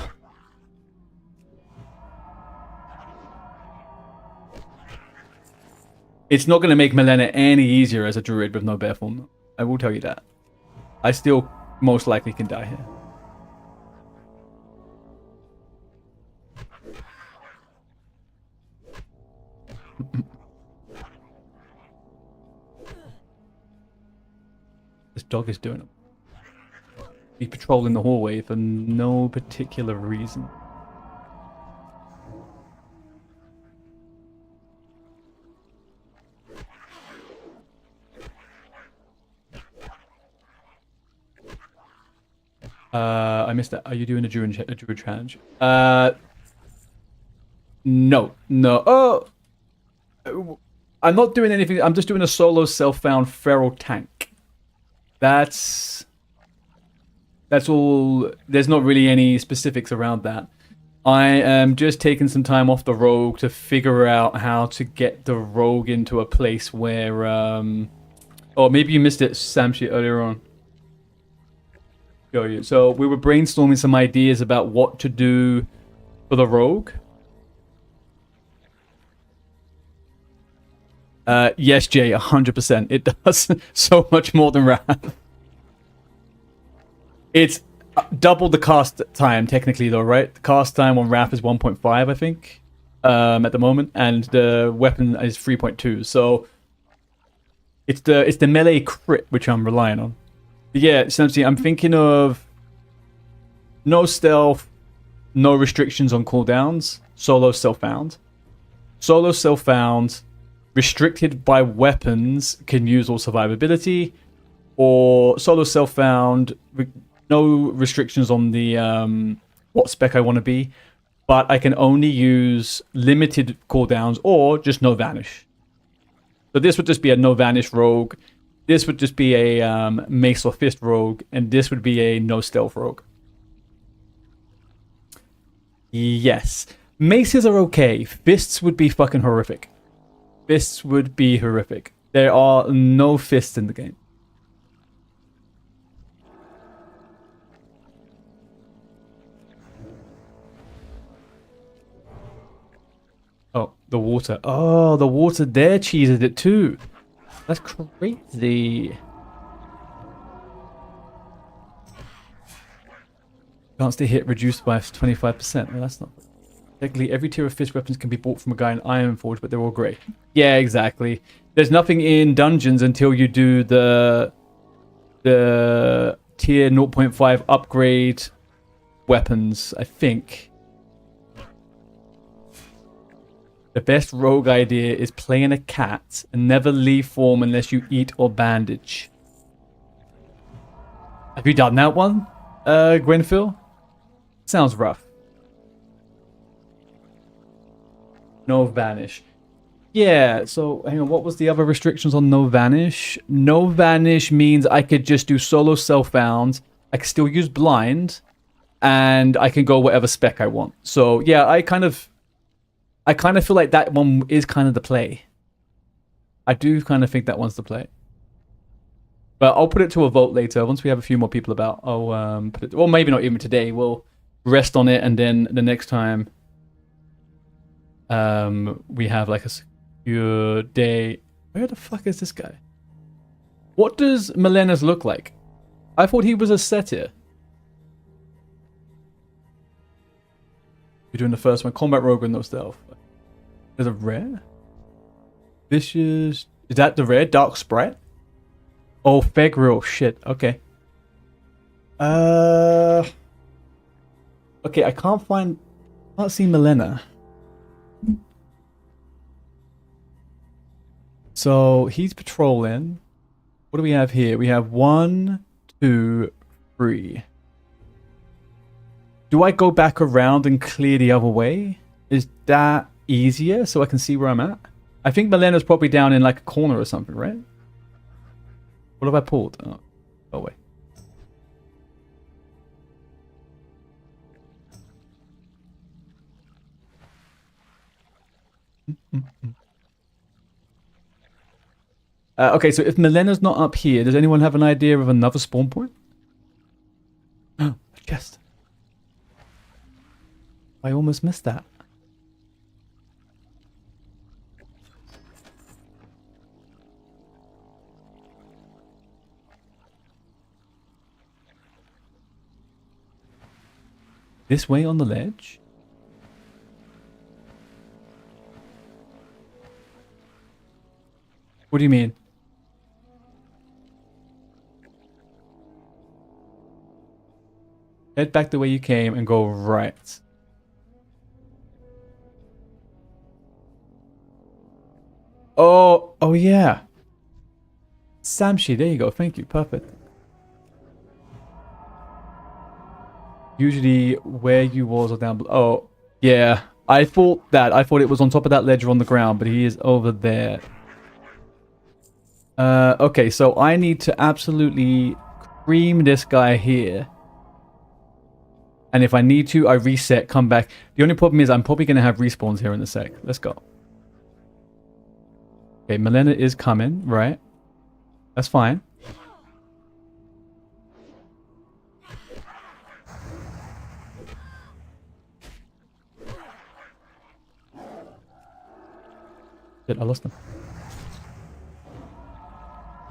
It's not going to make Milena any easier as a druid with no bear form. I will tell you that. I still most likely can die here. This dog is doing it. He's patrolling the hallway for no particular reason. I missed that. Are you doing a druid challenge? No. Oh, I'm not doing anything. I'm just doing a solo self-found feral tank. That's all. There's not really any specifics around that. I am just taking some time off the rogue to figure out how to get the rogue into a place where oh, maybe you missed it, Samshi, earlier on. So we were brainstorming some ideas about what to do for the rogue. Yes, Jay, 100%. It does so much more than Wrath. It's double the cast time, technically, though, right? The cast time on Wrath is 1.5, I think. at the moment, and the weapon is 3.2. So it's the melee crit which I'm relying on. But yeah, essentially, I'm thinking of no stealth, no restrictions on cooldowns, solo self-found. Solo self-found, restricted by weapons, can use all survivability, or solo self-found, no restrictions on the what spec I want to be, but I can only use limited cooldowns or just no vanish. So this would just be a no vanish rogue, this would just be a mace or fist rogue, and this would be a no stealth rogue. Yes. Maces are okay. Fists would be fucking horrific. Fists would be horrific. There are no fists in the game. Oh, the water. Oh, the water there cheeses it too. That's crazy. Chance to hit reduced by 25%. Well, that's not... Technically, every tier of fist weapons can be bought from a guy in Ironforge, but they're all grey. Yeah, exactly. There's nothing in dungeons until you do the tier 0.5 upgrade weapons, I think. The best rogue idea is playing a cat and never leave form unless you eat or bandage. Have you done that one, Gwenphil? Sounds rough. No vanish. Yeah, so hang on, what was the other restrictions on no vanish? No vanish means I could just do solo self-found, I can still use blind, and I can go whatever spec I want. So yeah, I kind of feel like that one is kind of the play. I do kind of think that one's the play. But I'll put it to a vote later. Once we have a few more people about, I'll put it... Well, maybe not even today. We'll rest on it, and then the next time we have like a secure day. Where the fuck is this guy? What does Melenas look like? I thought he was a satyr. You're doing the first one. Combat rogue with no stealth. There's a rare? Vicious... Is that the rare? Dark Sprite? Oh, Fegrill. Shit. Okay. Okay, I can't see Melena. So, he's patrolling. What do we have here? We have 1, 2, 3. Do I go back around and clear the other way? Is that easier so I can see where I'm at? I think Melena's probably down in like a corner or something, right? What have I pulled? Oh wait. Okay, so if Melena's not up here, does anyone have an idea of another spawn point? Oh, a chest. I almost missed that. This way on the ledge? What do you mean? Head back the way you came and go right. Oh yeah. Samshi, there you go. Thank you. Perfect. Usually where you was or down below. Oh, yeah. I thought it was on top of that ledge or on the ground, but he is over there. Okay, so I need to absolutely cream this guy here. And if I need to, I reset, come back. The only problem is I'm probably going to have respawns here in a sec. Let's go. Okay, Melena is coming, right? That's fine. Shit, I lost them.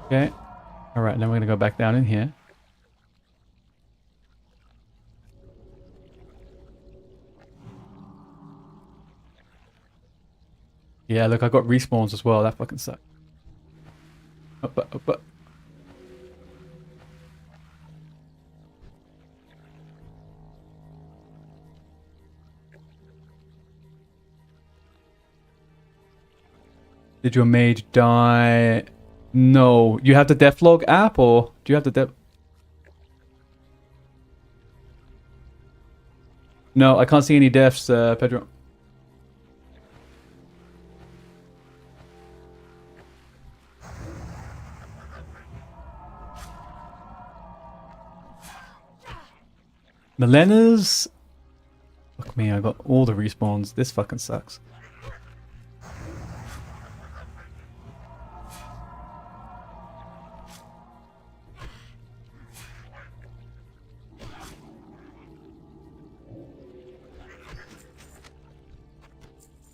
Okay. Alright, then we're going to go back down in here. Yeah, look, I got respawns as well. That fucking sucks. Up. Did your mage die? No. You have the Deathlog app, or do you have the Death? No, I can't see any deaths, Pedro. Milena's? Fuck me, I got all the respawns. This fucking sucks.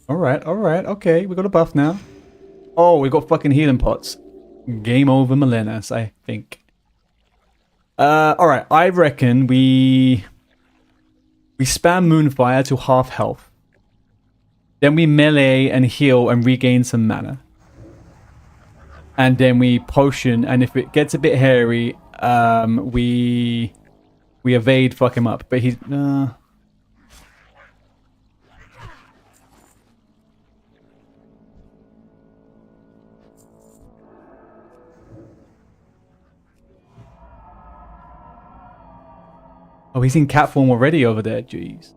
Alright, okay, we got a buff now. Oh, we got fucking healing pots. Game over, Milenas, I think. Alright, I reckon we spam Moonfire to half health. Then we melee and heal and regain some mana. And then we potion, and if it gets a bit hairy, we evade, fuck him up. But he's oh, he's in cat form already over there. Jeez.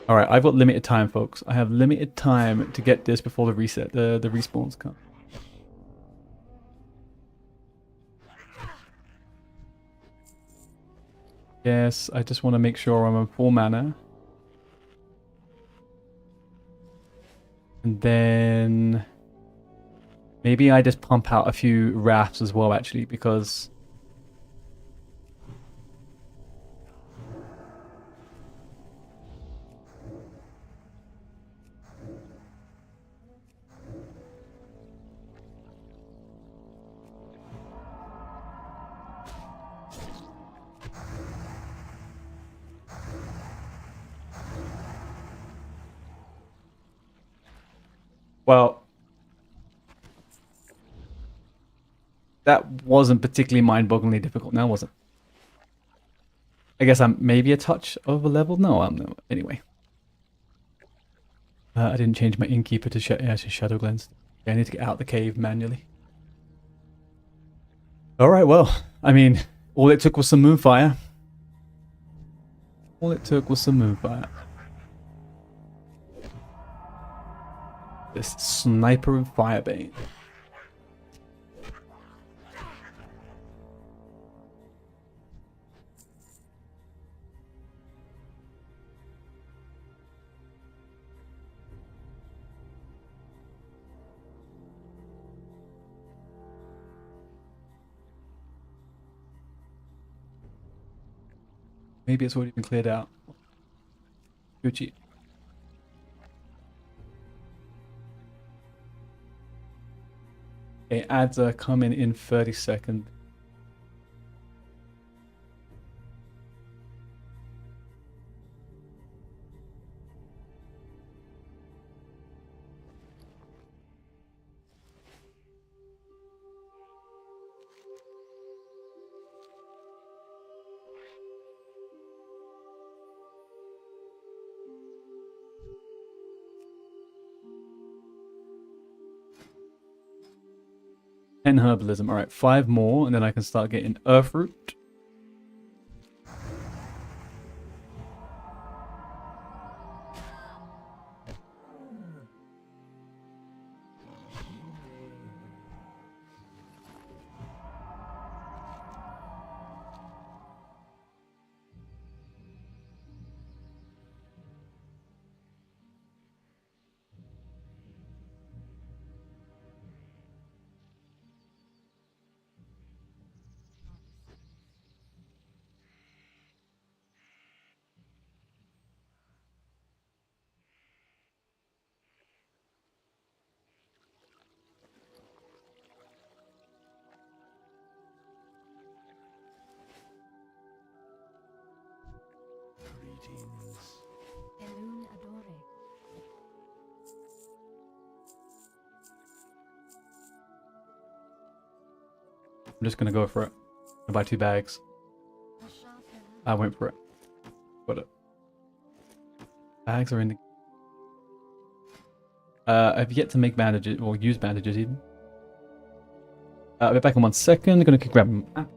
All right, I've got limited time, folks. I have limited time to get this before the reset, the respawns come. Yes, I just want to make sure I'm on full mana. And then maybe I just pump out a few rafts as well, actually, because well, that wasn't particularly mind-bogglingly difficult now, was it? I guess I'm maybe a touch over leveled. No, I'm no. Anyway, I didn't change my innkeeper to shadow glens. Yeah, I need to get out the cave manually. All right, well, I mean, all it took was some moonfire. All it took was some moonfire. This sniper and firebane. Maybe it's already been cleared out. Gucci. Okay, ads are coming in 30 seconds. And herbalism. All right, 5 more, and then I can start getting earth root. Greetings. Elun Adore. I'm just gonna go for it. I'll buy 2 bags. A sharper. I went for it. Got it. Bags are in the... I've yet to make bandages, or use bandages even. I'll be back in 1 second. Gonna grab them.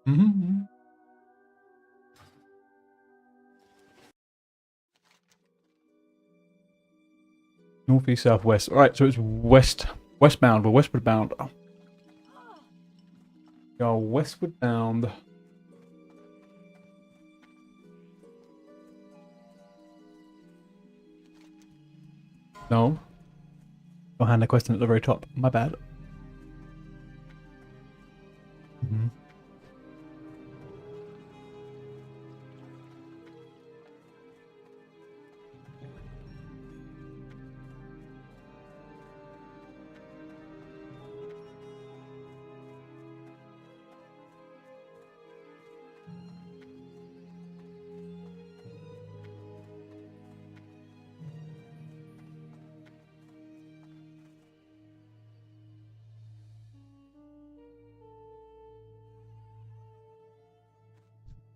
Mm-hmm. Northeast, southwest. Alright, so it's westbound. We're westward bound. Oh. We are westward bound. No. I'll hand the question at the very top. My bad. Mm-hmm.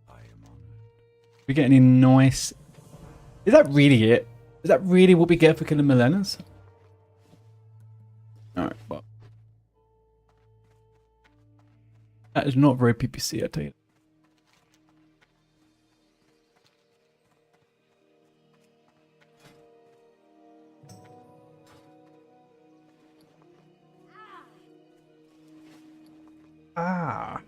I am honored. We get any nice... Is that really it? Is that really what we get for killing Milenas? Alright, well. That is not very PPC, I tell you. Ah.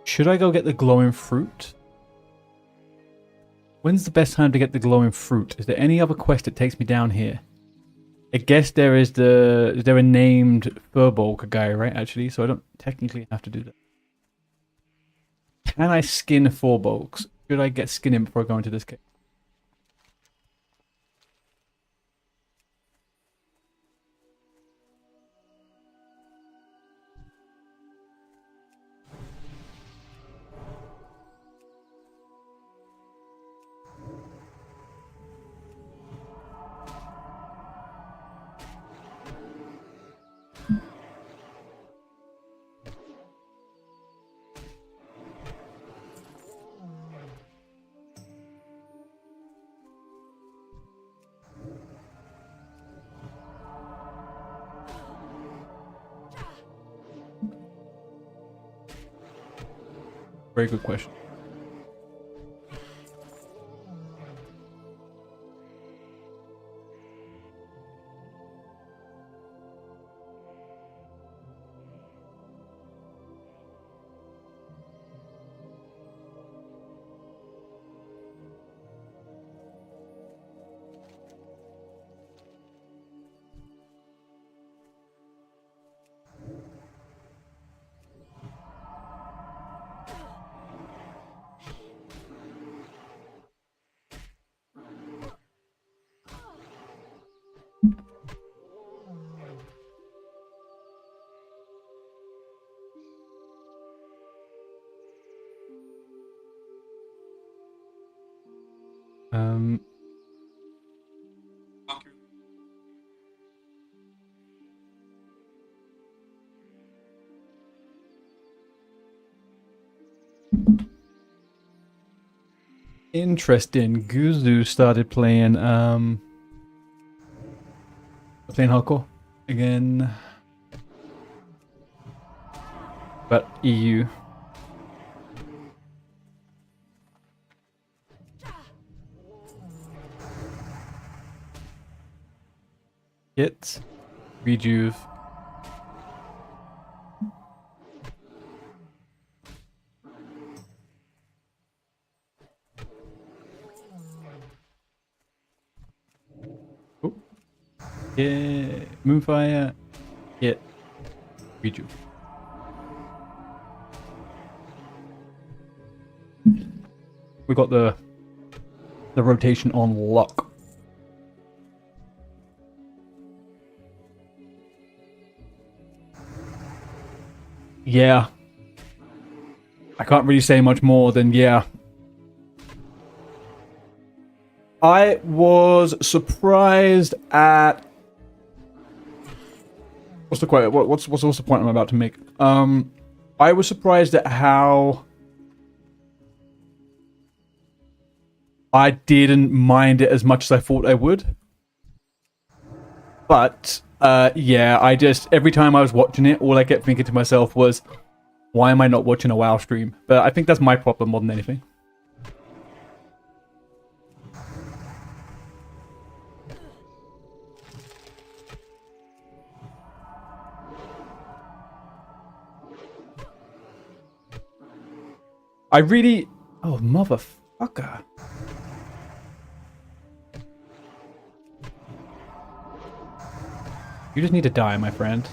Should I go get the glowing fruit? When's the best time to get the glowing fruit? Is there any other quest that takes me down here? I guess there is is there a named Furbolg guy, right, actually? So I don't technically have to do that. Can I skin Furbolgs? Should I get skinning before I go into this cave? Very good question. Um, Interesting. Guzu started playing hardcore again. But EU. Hit. Rejuve. Oh. Yeah. Moonfire. Hit. Rejuve. We got the rotation on lock. Yeah. I can't really say much more than yeah. I was surprised at what's the quote? What's the point I'm about to make? I was surprised at how I didn't mind it as much as I thought I would. But yeah, I just every time I was watching it, all I kept thinking to myself was, why am I not watching a WoW stream? But I think that's my problem more than anything. I really... Oh, motherfucker. You just need to die, my friend.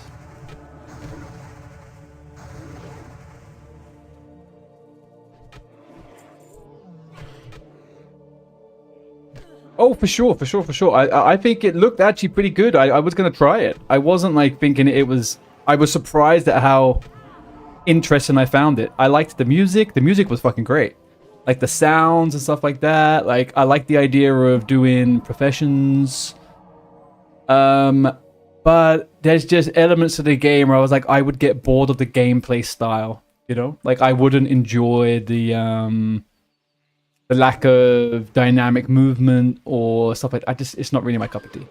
Oh, for sure, for sure, for sure. I think it looked actually pretty good. I was going to try it. I wasn't like thinking it was... I was surprised at how interesting I found it. I liked the music. The music was fucking great. Like the sounds and stuff like that. Like I like the idea of doing professions. But there's just elements of the game where I was like, I would get bored of the gameplay style, you know? Like I wouldn't enjoy the lack of dynamic movement or stuff like that. It's not really my cup of tea.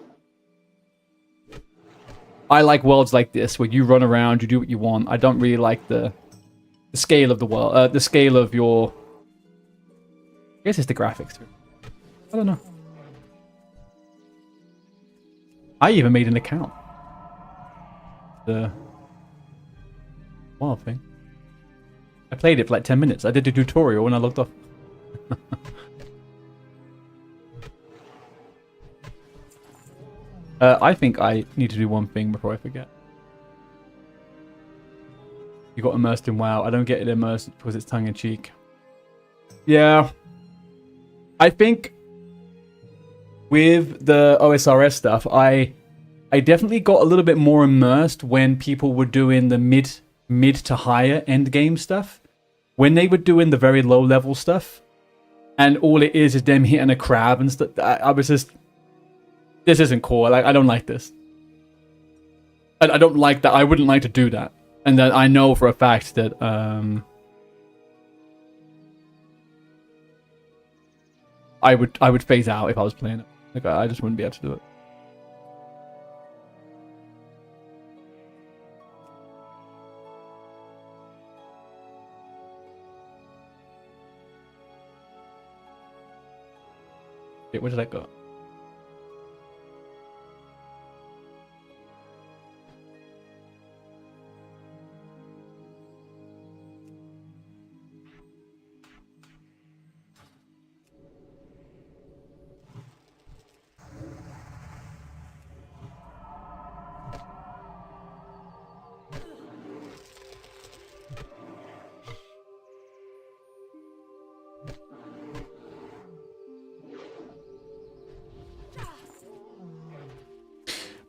I like worlds like this where you run around, you do what you want. I don't really like the scale of the world, the scale of your... I guess it's the graphics too. I don't know. I even made an account. The wild thing. I played it for like 10 minutes. I did a tutorial and I logged off. I think I need to do one thing before I forget. You got immersed in WoW. I don't get it immersed because it's tongue-in-cheek. Yeah. I think with the OSRS stuff, I definitely got a little bit more immersed when people were doing the mid to higher end game stuff. When they were doing the very low level stuff, and all it is them hitting a crab and stuff. I was just, this isn't cool. Like I don't like this. I don't like that. I wouldn't like to do that. And that I know for a fact that I would phase out if I was playing it. Like I just wouldn't be able to do it. Wait, where did that go?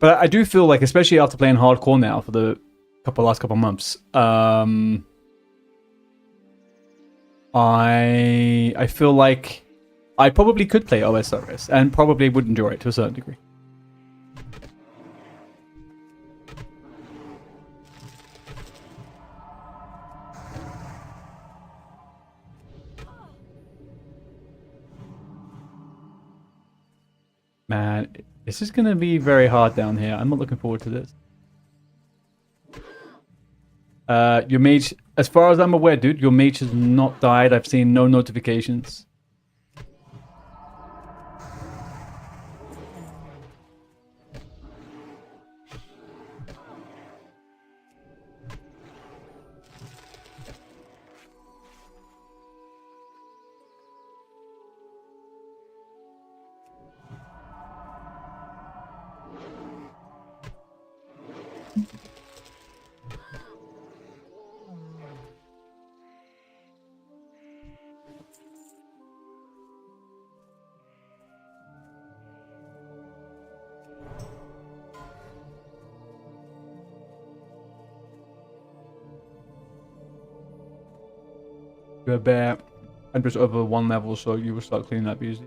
But I do feel like, especially after playing hardcore now for the last couple months, I feel like I probably could play OSRS and probably would enjoy it to a certain degree. Man, this is going to be very hard down here. I'm not looking forward to this. Your mage, as far as I'm aware, dude, your mage has not died. I've seen no notifications. You're a bear. I'm just over 1 level, so you will start cleaning up easily.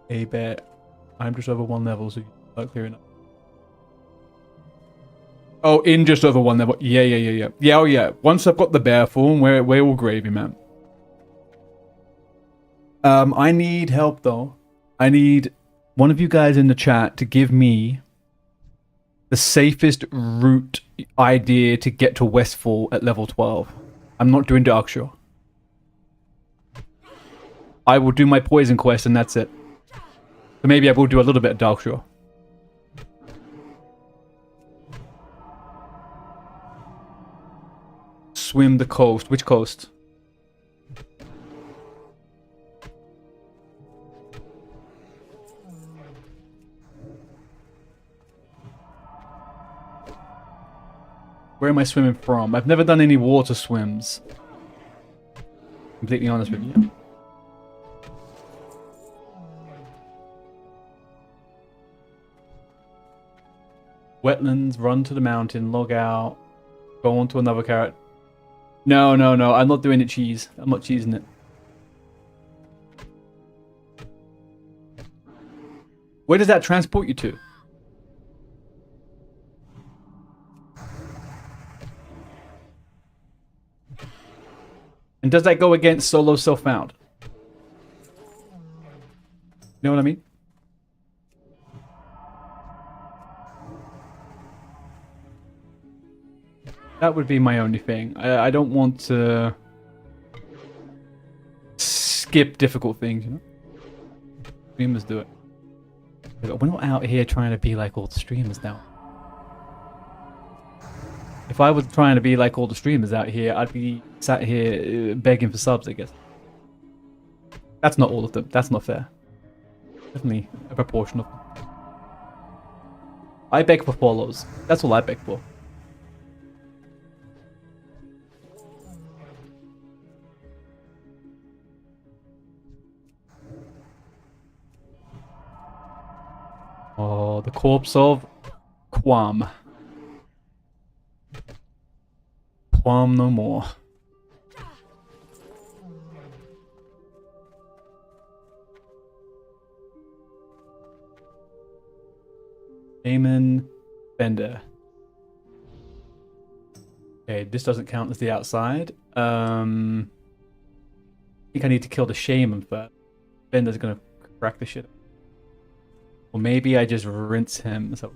A bear. I'm just over 1 level, so you start clearing up. Oh, in just over 1 level. Yeah. Yeah, oh yeah. Once I've got the bear form, we're all gravy, man. I need help, though. I need one of you guys in the chat to give me the safest route idea to get to Westfall at level 12. I'm not doing Darkshore. I will do my poison quest and that's it. So maybe I will do a little bit of Darkshore. Swim the coast. Which coast? Where am I swimming from? I've never done any water swims. Completely honest with you. Wetlands, run to the mountain, log out, go on to another carrot. No, I'm not doing it cheese. I'm not cheesing it. Where does that transport you to? And does that go against solo self-found? You know what I mean? That would be my only thing. I don't want to skip difficult things, you know? Streamers do it. We're not out here trying to be like all the streamers now. If I was trying to be like all the streamers out here, I'd be sat here begging for subs, I guess. That's not all of them. That's not fair. Definitely a proportion of them. I beg for follows. That's all I beg for. Oh, the corpse of Quam. Quam no more. Damon Bender. Okay, this doesn't count as the outside. I think I need to kill the shaman first. Bender's gonna crack the shit. Or maybe I just rinse him. So.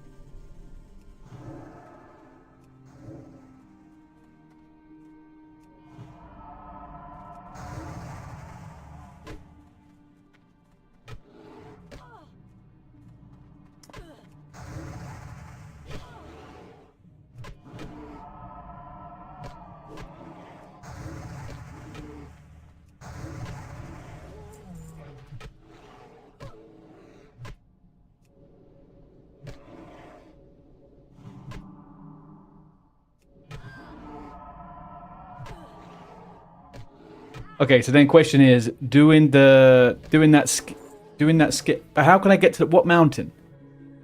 Okay, so then question is doing that skip. How can I get to what mountain?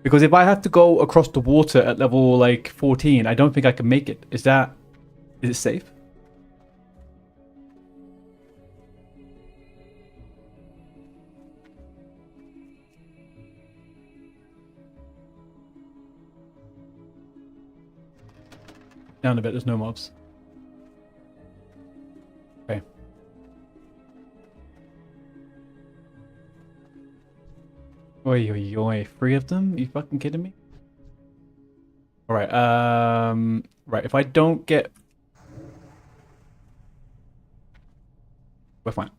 Because if I have to go across the water at level like 14, I don't think I can make it. Is it safe? down a bit. There's no mobs. Okay. Oi, oi, oi. 3 of them? Are you fucking kidding me? Alright, right, if I don't get... We're fine.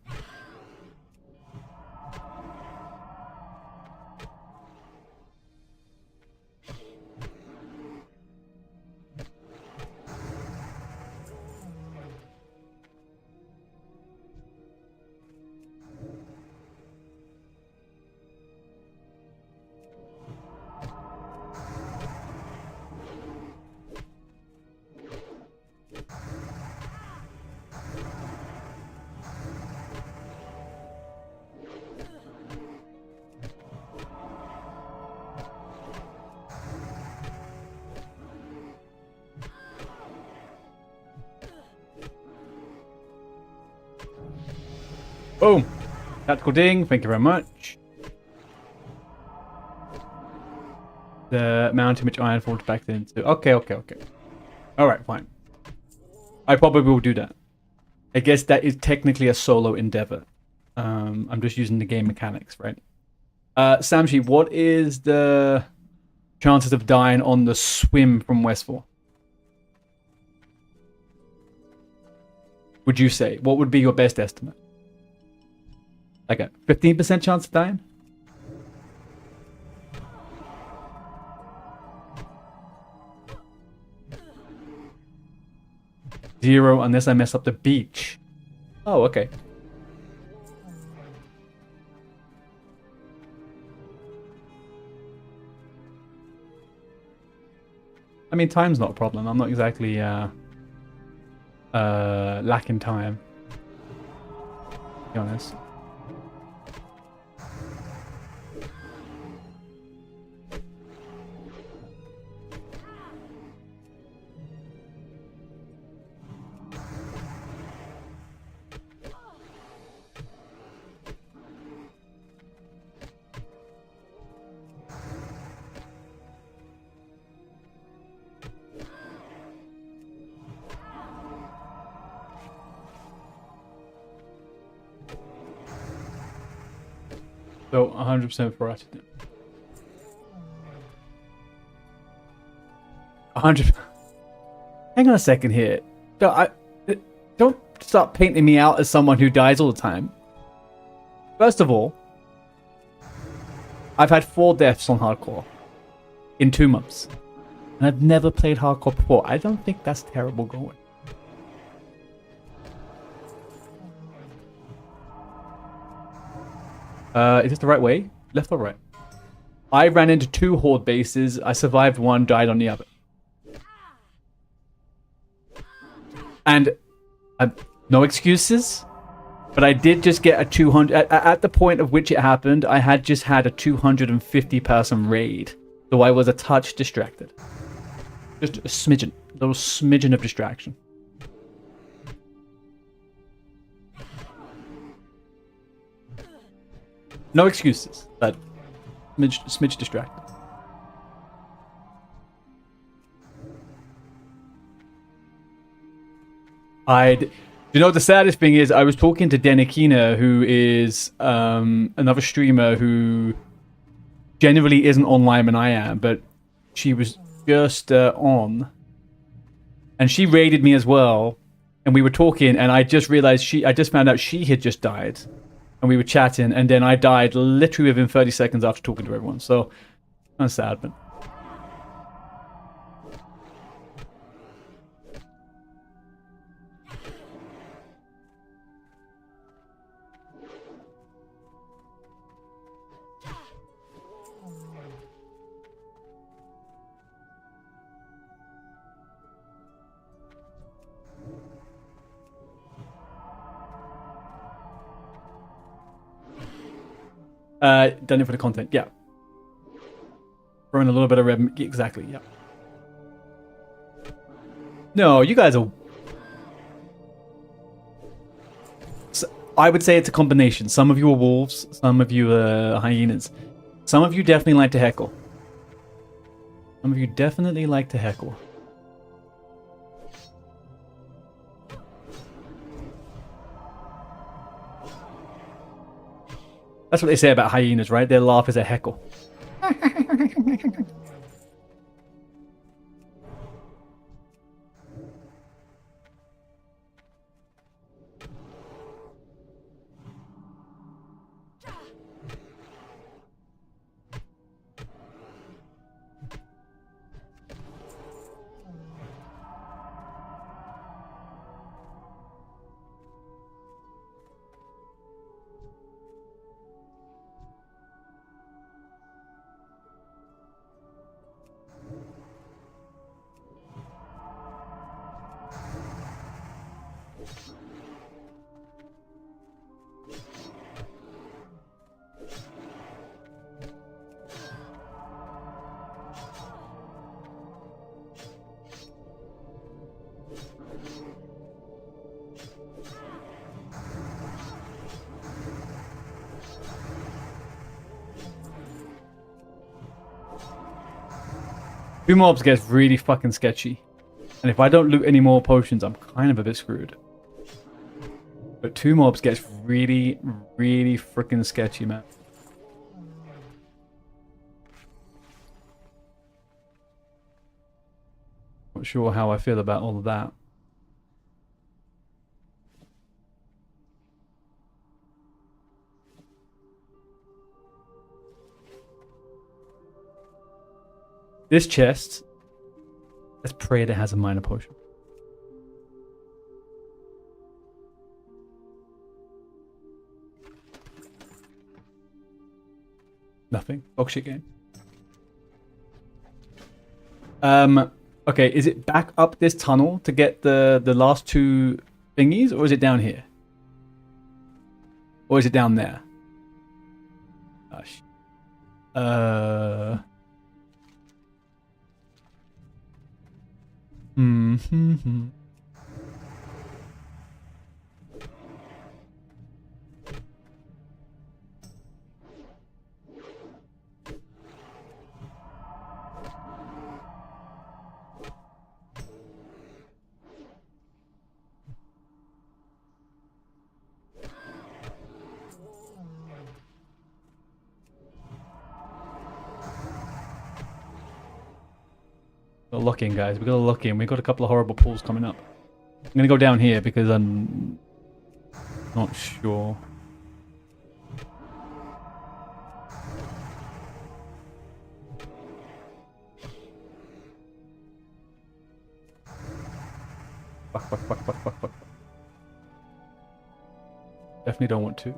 Boom! Tactical ding, thank you very much. The mountain which Iron falls back into. Okay. Alright, fine. I probably will do that. I guess that is technically a solo endeavor. I'm just using the game mechanics, right? Samshi, what is the chances of dying on the swim from Westfall? Would you say? What would be your best estimate? Like a 15% chance of dying? Zero unless I mess up the beach. Oh, okay. I mean, time's not a problem. I'm not exactly lacking time, to be honest. So 100% for us. 100. Hang on a second here. Don't start painting me out as someone who dies all the time. First of all, I've had 4 deaths on hardcore in 2 months, and I've never played hardcore before. I don't think that's terrible going. Is this the right way? Left or right? I ran into 2 horde bases. I survived 1, died on the other. And no excuses, but I did just get a 200... At the point of which it happened, I had just had a 250-person raid. So I was a touch distracted. Just a smidgen. A little smidgen of distraction. No excuses, but smidge distracted. You know, the saddest thing is I was talking to Denikina, who is another streamer who generally isn't online when I am, but she was just on, and she raided me as well, and we were talking, and I just realized I just found out she had just died. And we were chatting, and then I died literally within 30 seconds after talking to everyone. So, kind of sad, but... done it for the content, yeah. Throwing a little bit of red, exactly, yeah. No, you guys are... I would say it's a combination. Some of you are wolves, some of you are hyenas. Some of you definitely like to heckle. Some of you definitely like to heckle. That's what they say about hyenas, right? Their laugh is a heckle. Two mobs gets really fucking sketchy. And if I don't loot any more potions, I'm kind of a bit screwed. But two mobs gets really, really freaking sketchy, man. Not sure how I feel about all of that. This chest, let's pray that it has a minor potion. Nothing. Dog shit game. Okay, is it back up this tunnel to get the last two thingies, or is it down here? Or is it down there? Gosh. Hmm. Gotta lock in, guys. We gotta lock in. We got a couple of horrible pulls coming up. I'm gonna go down here because I'm not sure. Fuck. Definitely don't want to.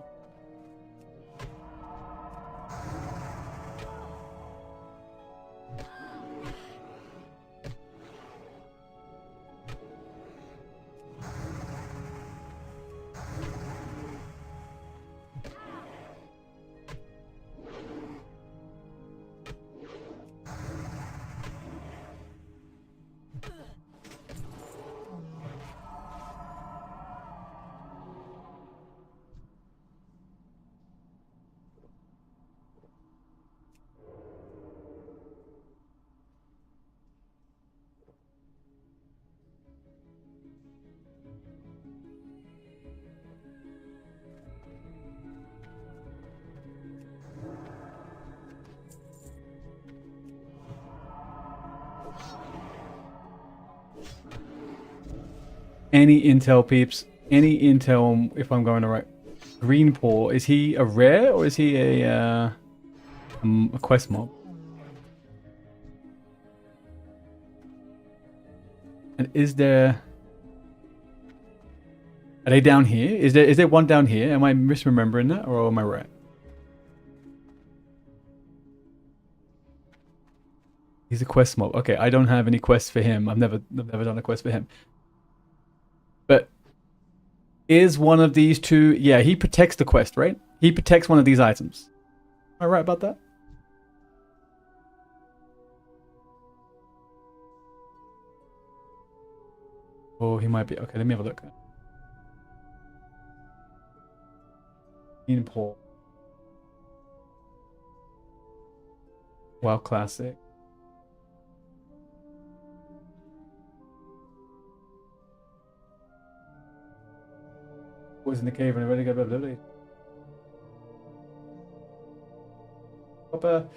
Any intel, peeps? Any intel on if I'm going to right? Green Paw, is he a rare or is he a quest mob? And is there... Are they down here? Is there one down here? Am I misremembering that or am I right? He's a quest mob. Okay, I don't have any quests for him. I've never done a quest for him. But is one of these two... Yeah, he protects the quest, right? He protects one of these items. Am I right about that? Oh, he might be. Okay, let me have a look. Import. WoW Classic. Was in the cave and I ready to go. Proper.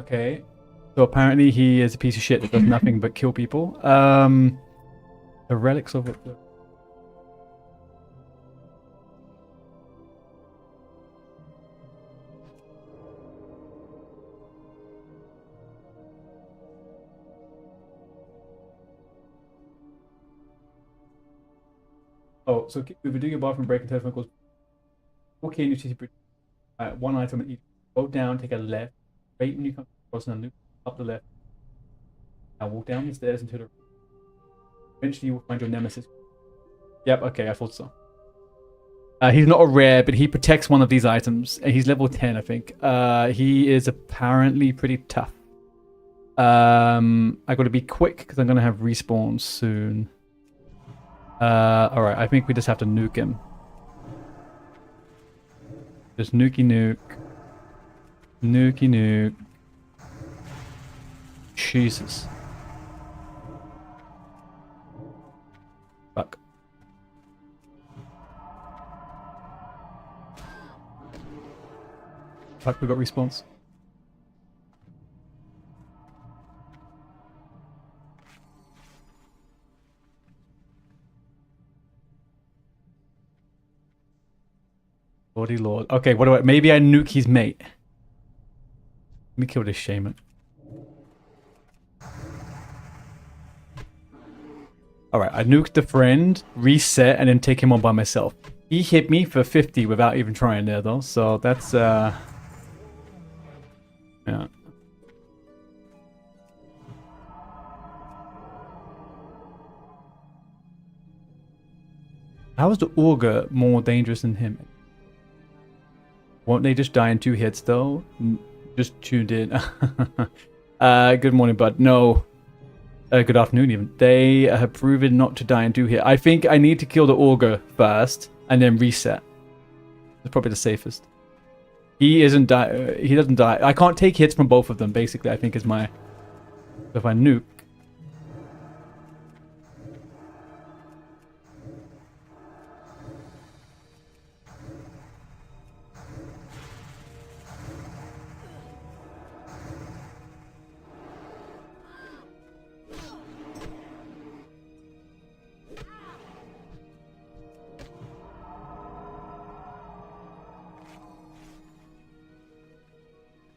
Okay. So apparently he is a piece of shit that does nothing but kill people. The relics of it. Oh, so if you're doing your bathroom break and telephone calls, okay, you see one item at each. Go down, take a left, right when you come across and then loop up the left. Now walk down the stairs into the. Eventually, you will find your nemesis. Yep. Okay, I thought so. He's not a rare, but he protects one of these items. He's level 10, I think. He is apparently pretty tough. I got to be quick because I'm gonna have respawns soon. Alright, I think we just have to nuke him. Just nukey nuke. Nukey nuke. Jesus. Fuck. Fuck, we got respawns. Lordy Lord. Okay, what do I... Maybe I nuke his mate. Let me kill this shaman. Alright, I nuked the friend, reset, and then take him on by myself. He hit me for 50 without even trying there, though. So that's, yeah. How is the Augur more dangerous than him? Won't they just die in 2 hits, though? Just tuned in. Good morning, bud. No. Good afternoon, even. They have proven not to die in 2 hits. I think I need to kill the Augur first, and then reset. It's probably the safest. He isn't die. He doesn't die. I can't take hits from both of them, basically, I think is my... If I nuke...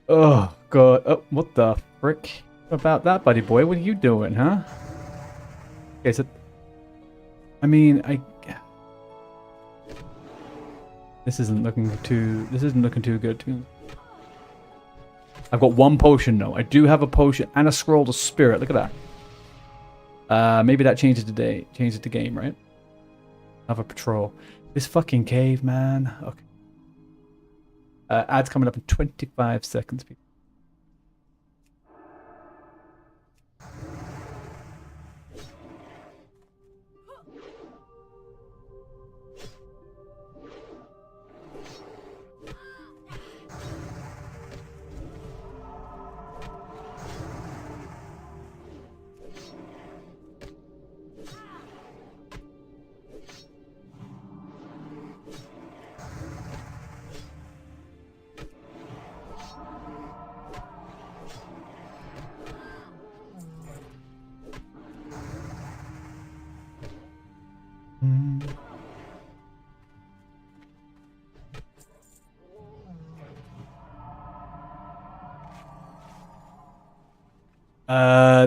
Oh, God. Oh, what the frick? About that, buddy boy? What are you doing, huh? Okay, so... I mean, This isn't looking too good. I've got 1 potion, though. I do have a potion and a scroll of spirit. Look at that. Maybe that changes the game, right? Have a patrol. This fucking cave, man. Okay. Ad's coming up in 25 seconds, people.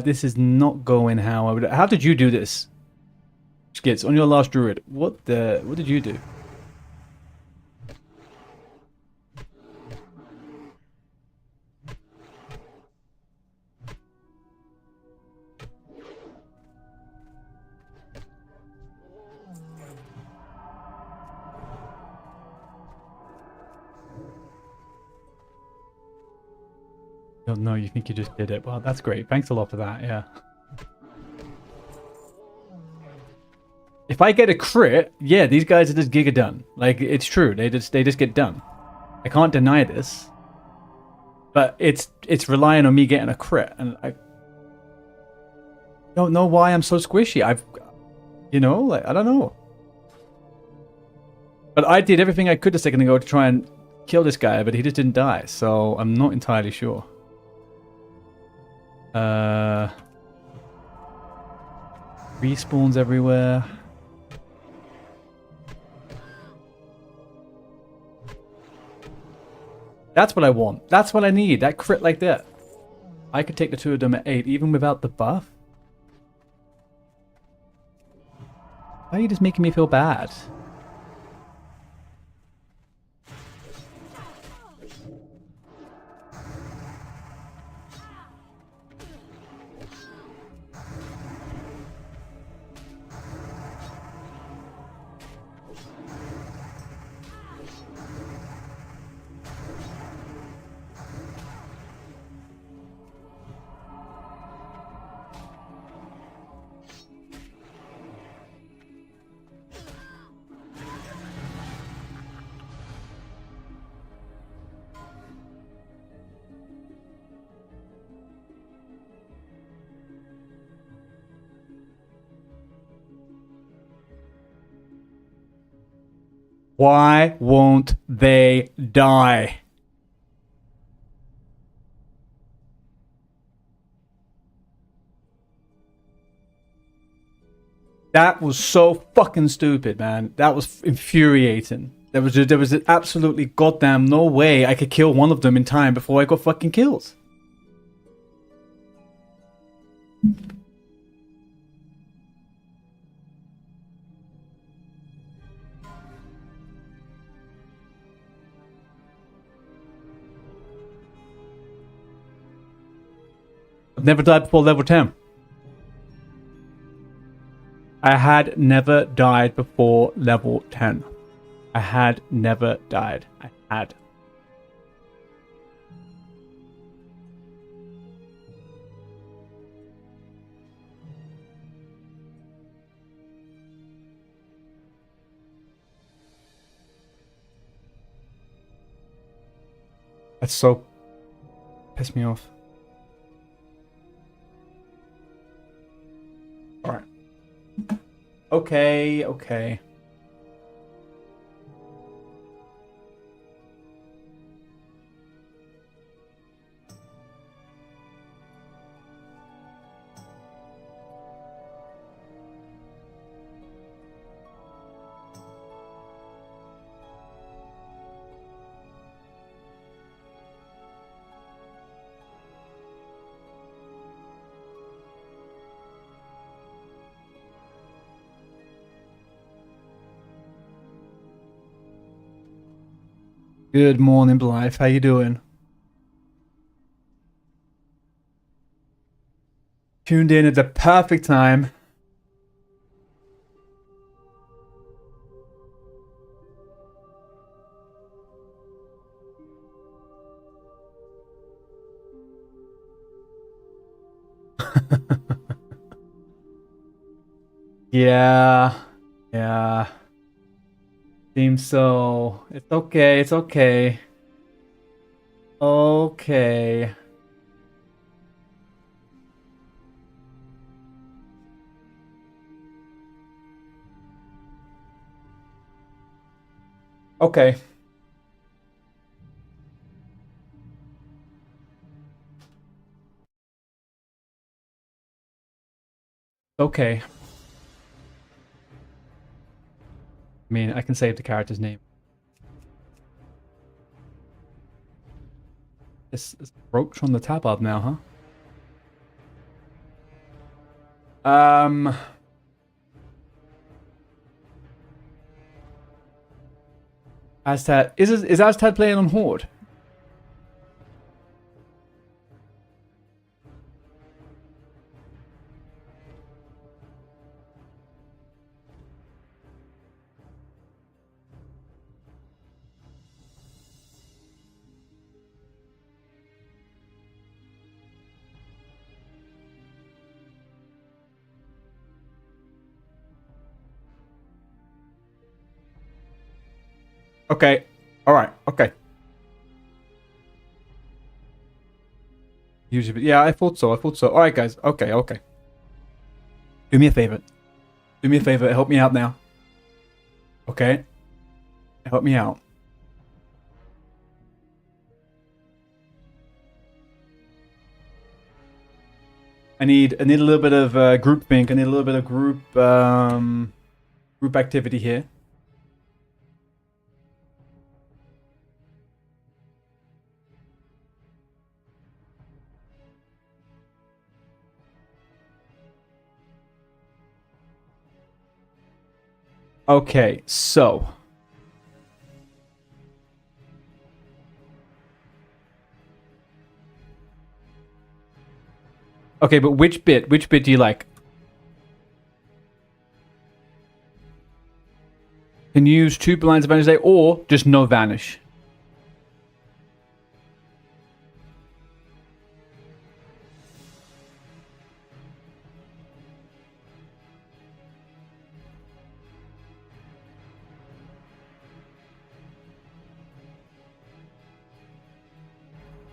This is not going how I would... How did you do this? Skids, on your last druid. What did you do? Oh, no, you think you just did it. Well, that's great. Thanks a lot for that, yeah. If I get a crit, yeah, these guys are just giga done. Like, it's true. They just get done. I can't deny this. But it's relying on me getting a crit. And I don't know why I'm so squishy. You know, like, I don't know. But I did everything I could a second ago to try and kill this guy, but he just didn't die, so I'm not entirely sure. Respawns everywhere. That's what I want. That's what I need. That crit like that. I could take the two of them at 8, even without the buff. Why are you just making me feel bad? Why won't they die? That was so fucking stupid, man. That was infuriating. There was absolutely goddamn no way I could kill one of them in time before I got fucking killed. I've never died before level 10. I had never died before level 10. I had never died. I had. That's so pissed me off. Alright. Okay, okay. Good morning, Blythe. How you doing? Tuned in at the perfect time. Yeah. Yeah. Seems so. It's okay. It's okay. Okay. Okay. Okay. I mean, I can save the character's name. It's Roach on the tabard now, huh? Aztad is Aztad playing on Horde? Okay. All right. Okay. Usually, yeah, I thought so. I thought so. All right, guys. Okay. Okay. Do me a favor. Do me a favor. Help me out now. Okay. Help me out. I need a little bit of group think. I need a little bit of group activity here. Okay, so okay, but which bit do you like? Can you use 2 blinds of vanish day or just no vanish?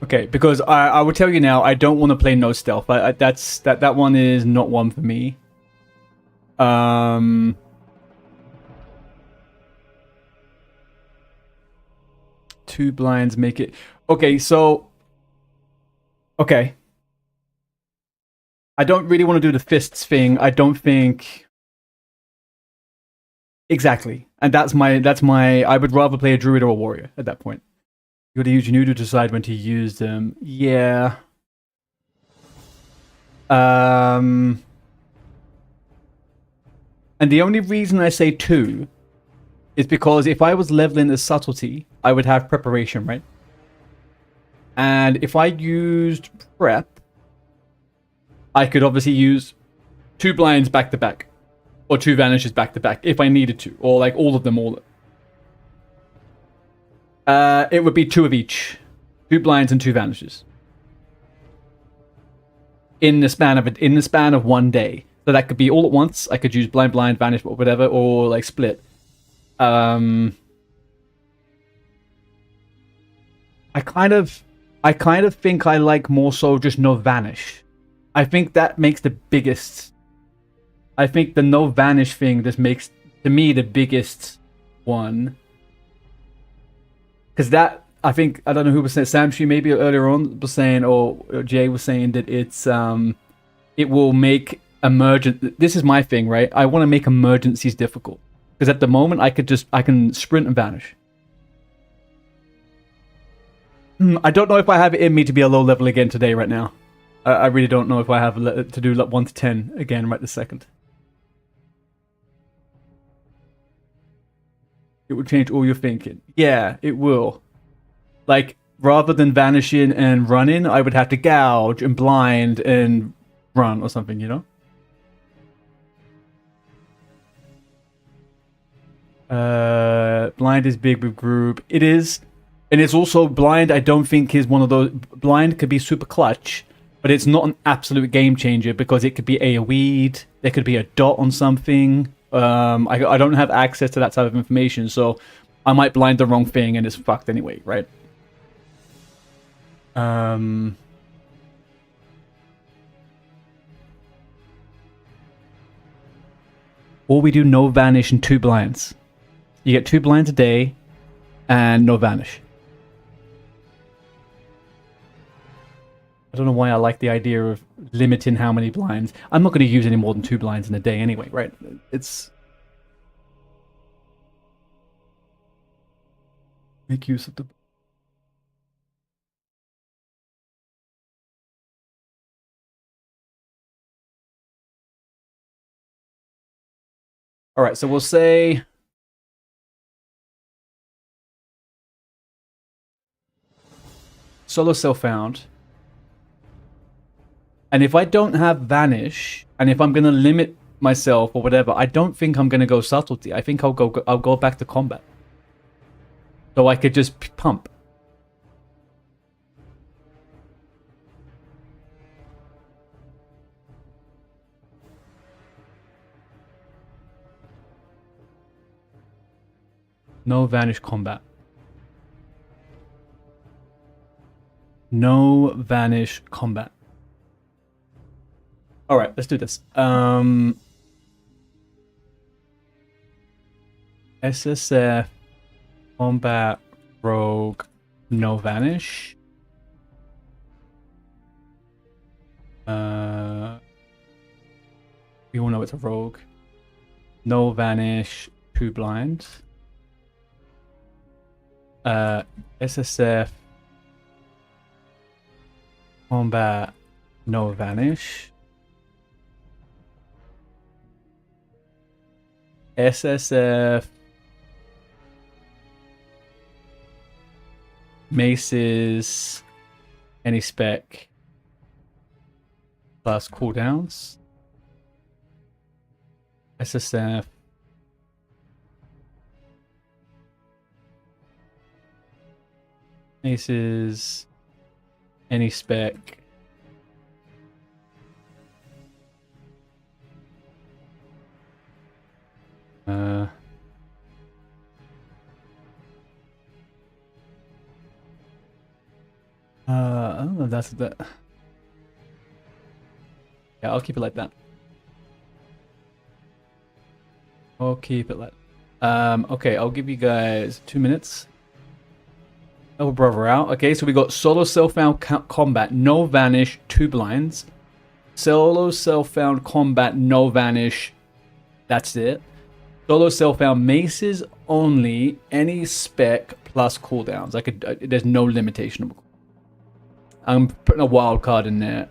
Okay, because I will tell you now, I don't want to play no stealth. That one is not one for me. 2 blinds make it. Okay, so okay. I don't really want to do the fists thing. I don't think exactly, and that's my. I would rather play a druid or a warrior at that point. You gotta use your new to decide when to use them. Yeah. And the only reason I say 2 is because if I was leveling the subtlety, I would have preparation, right? And if I used prep, I could obviously use 2 blinds back to back, or 2 vanishes back to back if I needed to, or like all of them all. It would be 2 of each, 2 blinds and 2 vanishes in the span of 1 day. So that could be all at once. I could use blind, vanish, or whatever, or like split. I kind of think I like more so just no vanish. I think that makes the biggest. I think the no vanish thing just makes to me the biggest one. Because that, I think, I don't know who was saying, Samshi maybe earlier on was saying, or Jay was saying that it's it will make emergent. This is my thing, right? I want to make emergencies difficult. Because at the moment, I can sprint and vanish. I don't know if I have it in me to be a low level again today, right now. I really don't know if I have to do 1 to 10 again right this second. It will change all your thinking. Yeah, it will. Like, rather than vanishing and running, I would have to gouge and blind and run or something, you know? Blind is big with group. It is. And it's also blind, I don't think is one of those. Blind could be super clutch, but it's not an absolute game changer because it could be AoE'd, there could be a dot on something. I don't have access to that type of information, so I might blind the wrong thing and it's fucked anyway, right? Or we do no vanish and 2 blinds. You get 2 blinds a day and no vanish. I don't know why I like the idea of limiting how many blinds. I'm not going to use any more than 2 blinds in a day anyway, right? It's... Make use of the... Alright, so we'll say... Solo self-found. And if I don't have vanish, and if I'm going to limit myself or whatever, I don't think I'm going to go subtlety. I think I'll go back to combat. So I could just pump. No vanish combat. No vanish combat. Alright, let's do this. SSF, combat, rogue, no vanish. We all know it's a rogue. No vanish, 2 blind. SSF. Combat, no vanish. SSF. Maces. Any spec. Plus cooldowns. SSF. Maces. Any spec. I don't know if that's that. Yeah, I'll keep it like that. I'll keep it like okay, I'll give you guys 2 minutes. Oh, brother out. Okay, so we got solo self-found combat, no vanish, 2 blinds. Solo self-found combat, no vanish. That's it. Solo self-found maces only, any spec plus cooldowns. There's no limitation. I'm putting a wild card in there.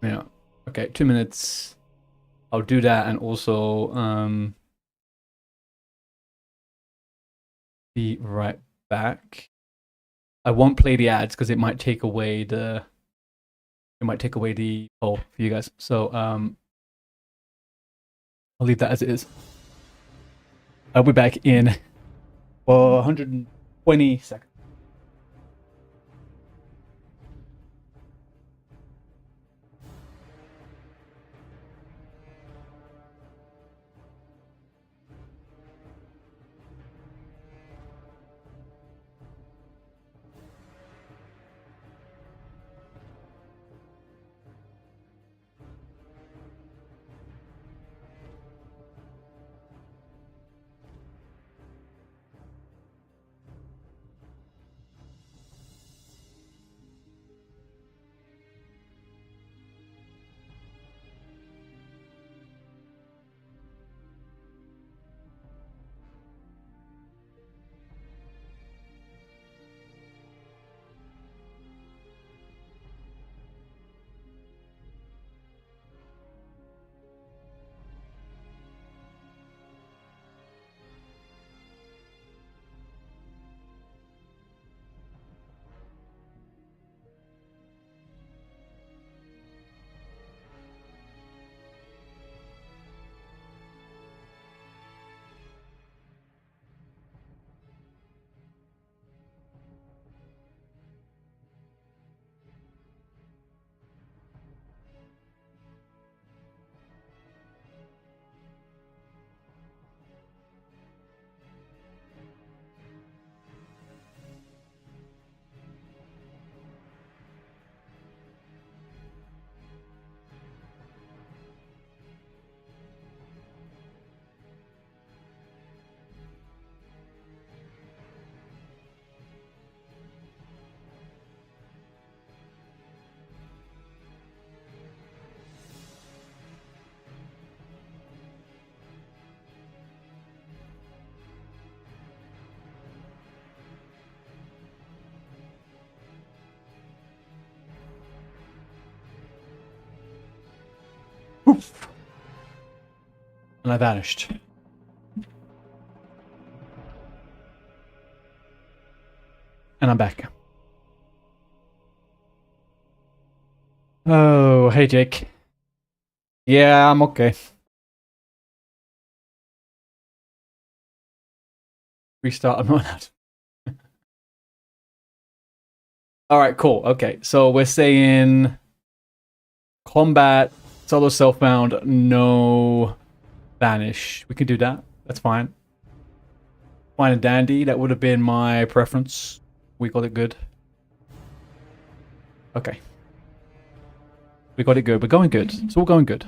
Yeah. Okay, 2 minutes. I'll do that and also be right back. I won't play the ads because it might take away the poll for you guys. So I'll leave that as it is. I'll be back in 120 seconds. Poof. And I vanished. And I'm back. Oh, hey Jake. Yeah, I'm okay. Restart, I'm not allowed. Alright, cool. Okay, so we're saying combat, solo self-bound, no vanish. We can do that. That's fine. Fine and dandy. That would have been my preference. We got it good. Okay. We got it good. We're going good. It's all going good.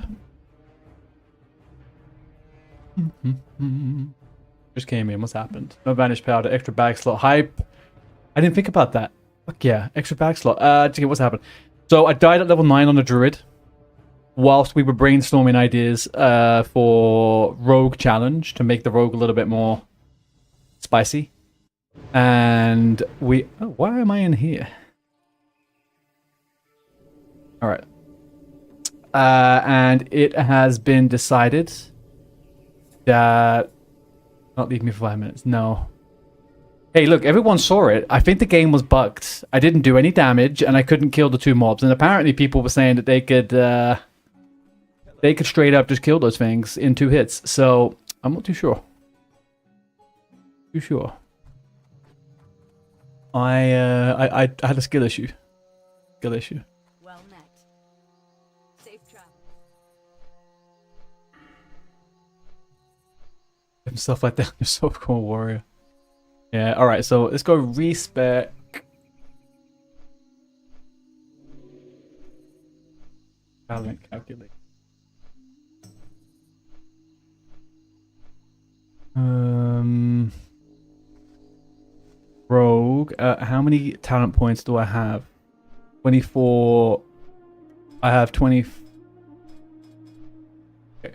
Just came in. What's happened? No vanish powder. Extra bag slot. Hype. I didn't think about that. Fuck yeah. Extra bag slot. Okay, what's happened? So I died at level 9 on a druid whilst we were brainstorming ideas for rogue challenge to make the rogue a little bit more spicy. And we... Oh, why am I in here? Alright. And it has been decided that... Not leave me for 5 minutes. No. Hey, look, everyone saw it. I think the game was bugged. I didn't do any damage, and I couldn't kill the 2 mobs. And apparently people were saying that they could straight up just kill those things in 2 hits. So, I'm not too sure. I had a skill issue. Well met. Safe travel. Stuff like that. You're so cool, warrior. Yeah, alright, so let's go respec. Talent calculate. Rogue. How many talent points do I have? 24. I have 20. Okay.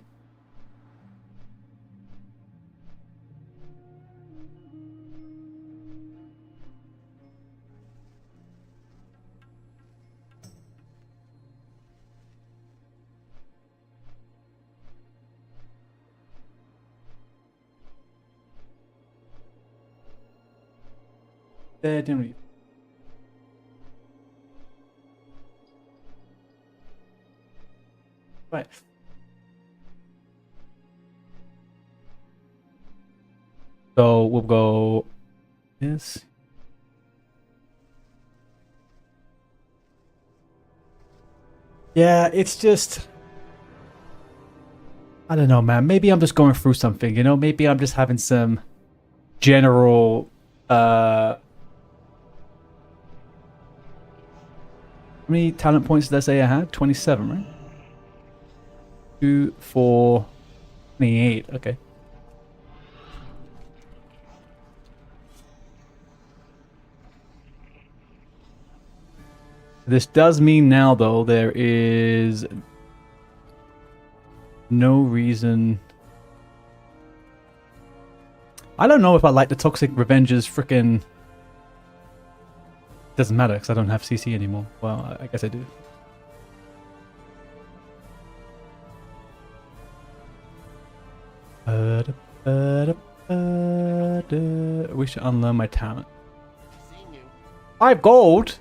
There, didn't we? Right. So we'll go this. Yeah, it's just... I don't know, man. Maybe I'm just going through something, you know? Maybe I'm just having some general... How many talent points did I say I had? 27, right? 2, 4, 28. Okay. This does mean now, though, there is no reason... I don't know if I like the Toxic Revenge's frickin'... Doesn't matter, because I don't have CC anymore. Well, I guess I do. We should unlearn my talent. 5 gold?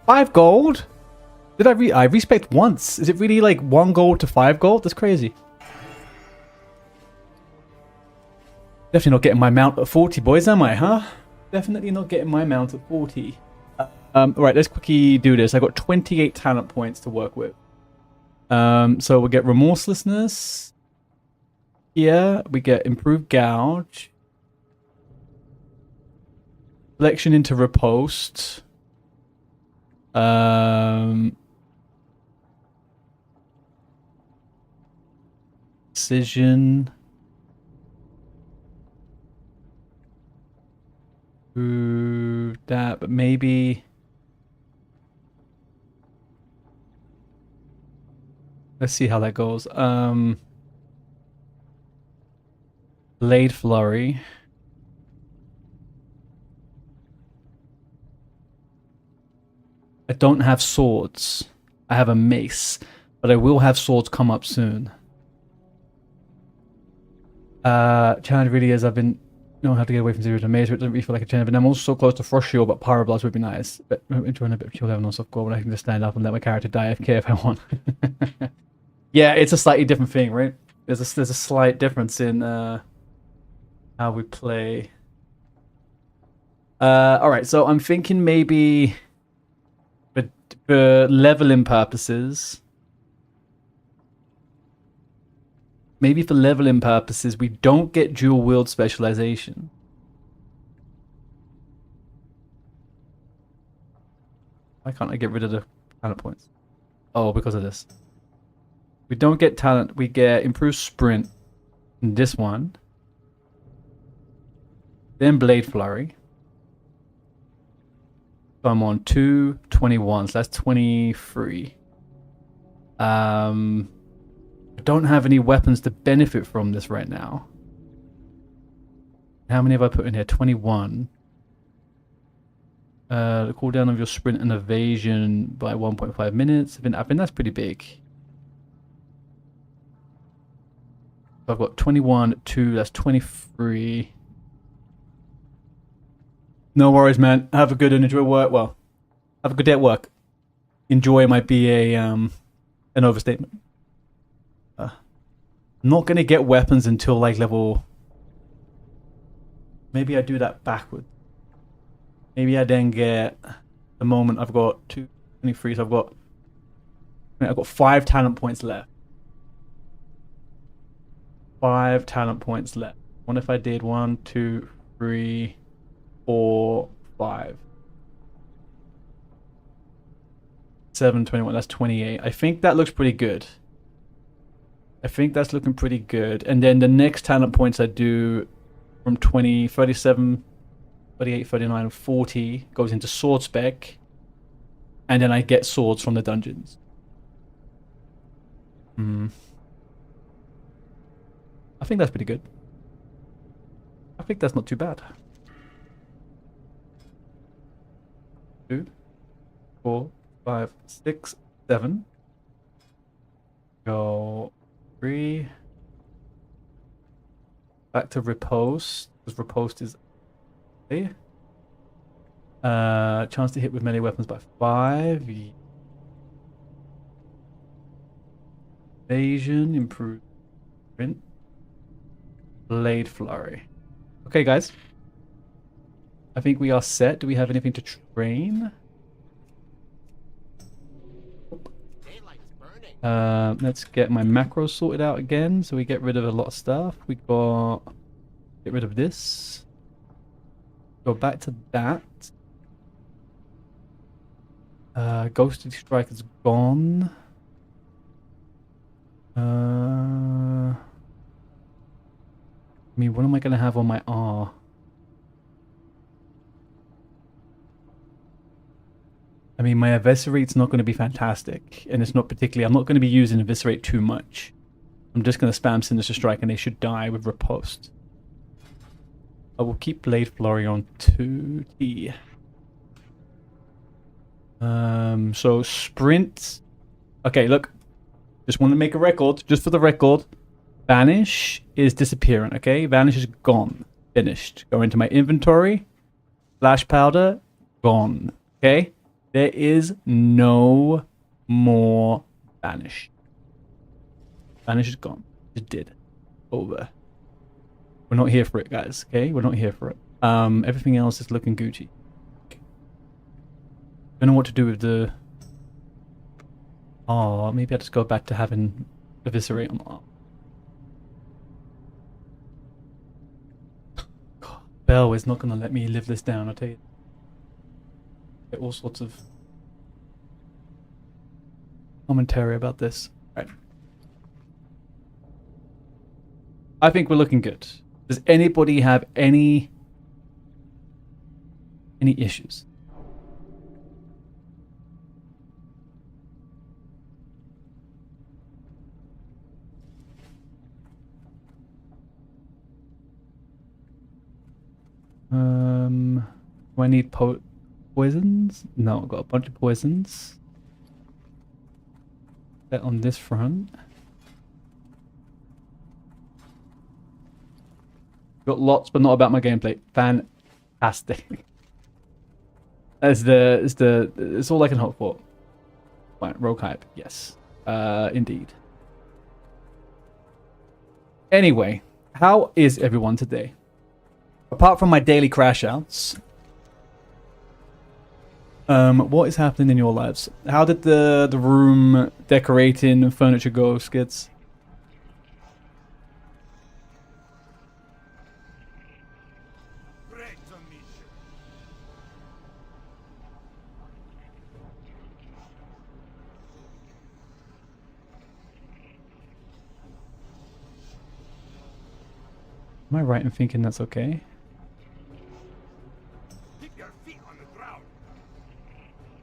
5 gold? Did I respect once? Is it really like 1 gold to 5 gold? That's crazy. Definitely not getting my mount at 40, boys, am I, huh? Definitely not getting my mount at 40. Right, let's quickly do this. I got 28 talent points to work with. So we'll get remorselessness. Here we get improved gouge. Selection into riposte. Precision. Ooh, that, but maybe... Let's see how that goes. Blade Flurry. I don't have swords. I have a mace, but I will have swords come up soon. Challenge really is I've been know how to get away from 0 to maze, but it doesn't really feel like a challenge. And I'm also so close to Frost Shield, but Pyro Blast would be nice. But enjoying a bit of chill level on soft gold, but I can just stand up and let my character die AFK if I want. Yeah, it's a slightly different thing, right? There's a slight difference in how we play. Alright, so I'm thinking maybe for leveling purposes, we don't get dual wield specialization. Why can't I get rid of the talent points? Oh, because of this. We don't get talent, we get improved sprint in this one. Then Blade Flurry. So I'm on 221, so that's 23. I don't have any weapons to benefit from this right now. How many have I put in here? 21. The cooldown of your sprint and evasion by 1.5 minutes. I think that's pretty big. So I've got 21, 2, that's 23. No worries, man. Have a good and enjoy work. Well, have a good day at work. Enjoy might be an overstatement. I'm not gonna get weapons until like level. Maybe I do that backwards. Maybe I then get the moment I've got 223, so I've got 5 talent points left. 5 talent points left. What if I did 1, 2, 3, 4, 5, 7, 21. That's 28. I think that looks pretty good. I think that's looking pretty good. And then the next talent points I do from 20, 37, 38, 39, 40 goes into sword spec. And then I get swords from the dungeons. I think that's pretty good. I think that's not too bad. 2, 4, 5, 6, 7. Go 3. Back to riposte, because riposte is there. Chance to hit with melee weapons by 5. Evasion, improved sprint. Blade flurry. Okay, guys. I think we are set. Do we have anything to train? Let's get my macros sorted out again, so we get rid of a lot of stuff. We got get rid of this. Go back to that. Ghosted strike is gone. I mean, what am I gonna have on my R? I mean, my eviscerate's not going to be fantastic, and it's not particularly. I'm not going to be using eviscerate too much. I'm just going to spam sinister strike, and they should die with riposte. I will keep blade flurry on 2T. So sprint. Okay, look. Just want to make a record, just for the record. Vanish is disappearing. Okay, vanish is gone, finished. Go into my inventory. Flash powder, gone. Okay. There is no more Vanish. Vanish is gone. It did. Over. We're not here for it, guys. Okay? We're not here for it. Everything else is looking Gucci. Okay. Don't know what to do with the... Oh, maybe I'll just go back to having Eviscerate on the arm. God, Bell is not going to let me live this down, I'll tell you. Get all sorts of commentary about this. Right. I think we're looking good. Does anybody have any issues? Do I need poisons? No, I've got a bunch of poisons. That on this front. Got lots, but not about my gameplay. Fantastic. It's all I can hope for. Right, rogue hype, yes. Indeed. Anyway, how is everyone today? Apart from my daily crash outs, what is happening in your lives? How did the room decorating and furniture go, Skids? Am I right in thinking that's okay? Keep your feet on the ground.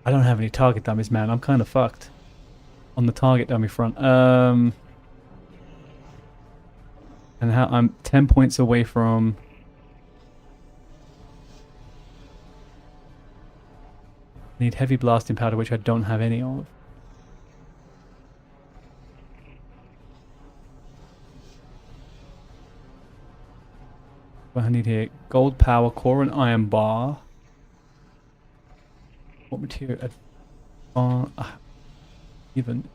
I don't have any target dummies, man. I'm kind of fucked on the target dummy front. And how I'm 10 points away from. Need heavy blasting powder, which I don't have any of. What I need here: gold power core and iron bar. What material? Even.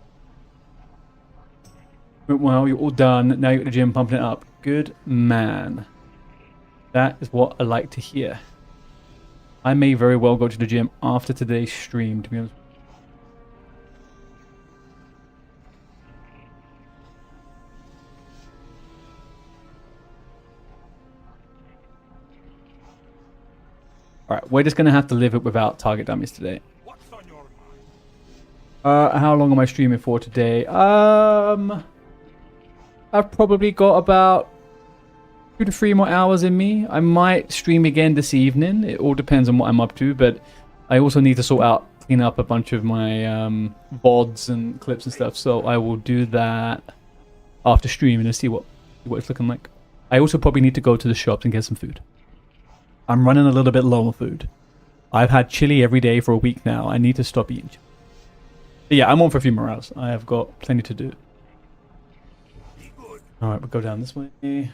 Well, you're all done. Now you're at the gym pumping it up. Good man. That is what I like to hear. I may very well go to the gym after today's stream, to be honest. Alright, we're just going to have to live it without target dummies today. What's on your mind? How long am I streaming for today? I've probably got about 2 to 3 more hours in me. I might stream again this evening. It all depends on what I'm up to, but I also need to clean up a bunch of my VODs and clips and stuff, so I will do that after streaming and see what it's looking like. I also probably need to go to the shops and get some food. I'm running a little bit low on food. I've had chili every day for a week now. I need to stop eating chili. But yeah, I'm on for a few more hours. I have got plenty to do. Alright, we'll go down this way. Yeah.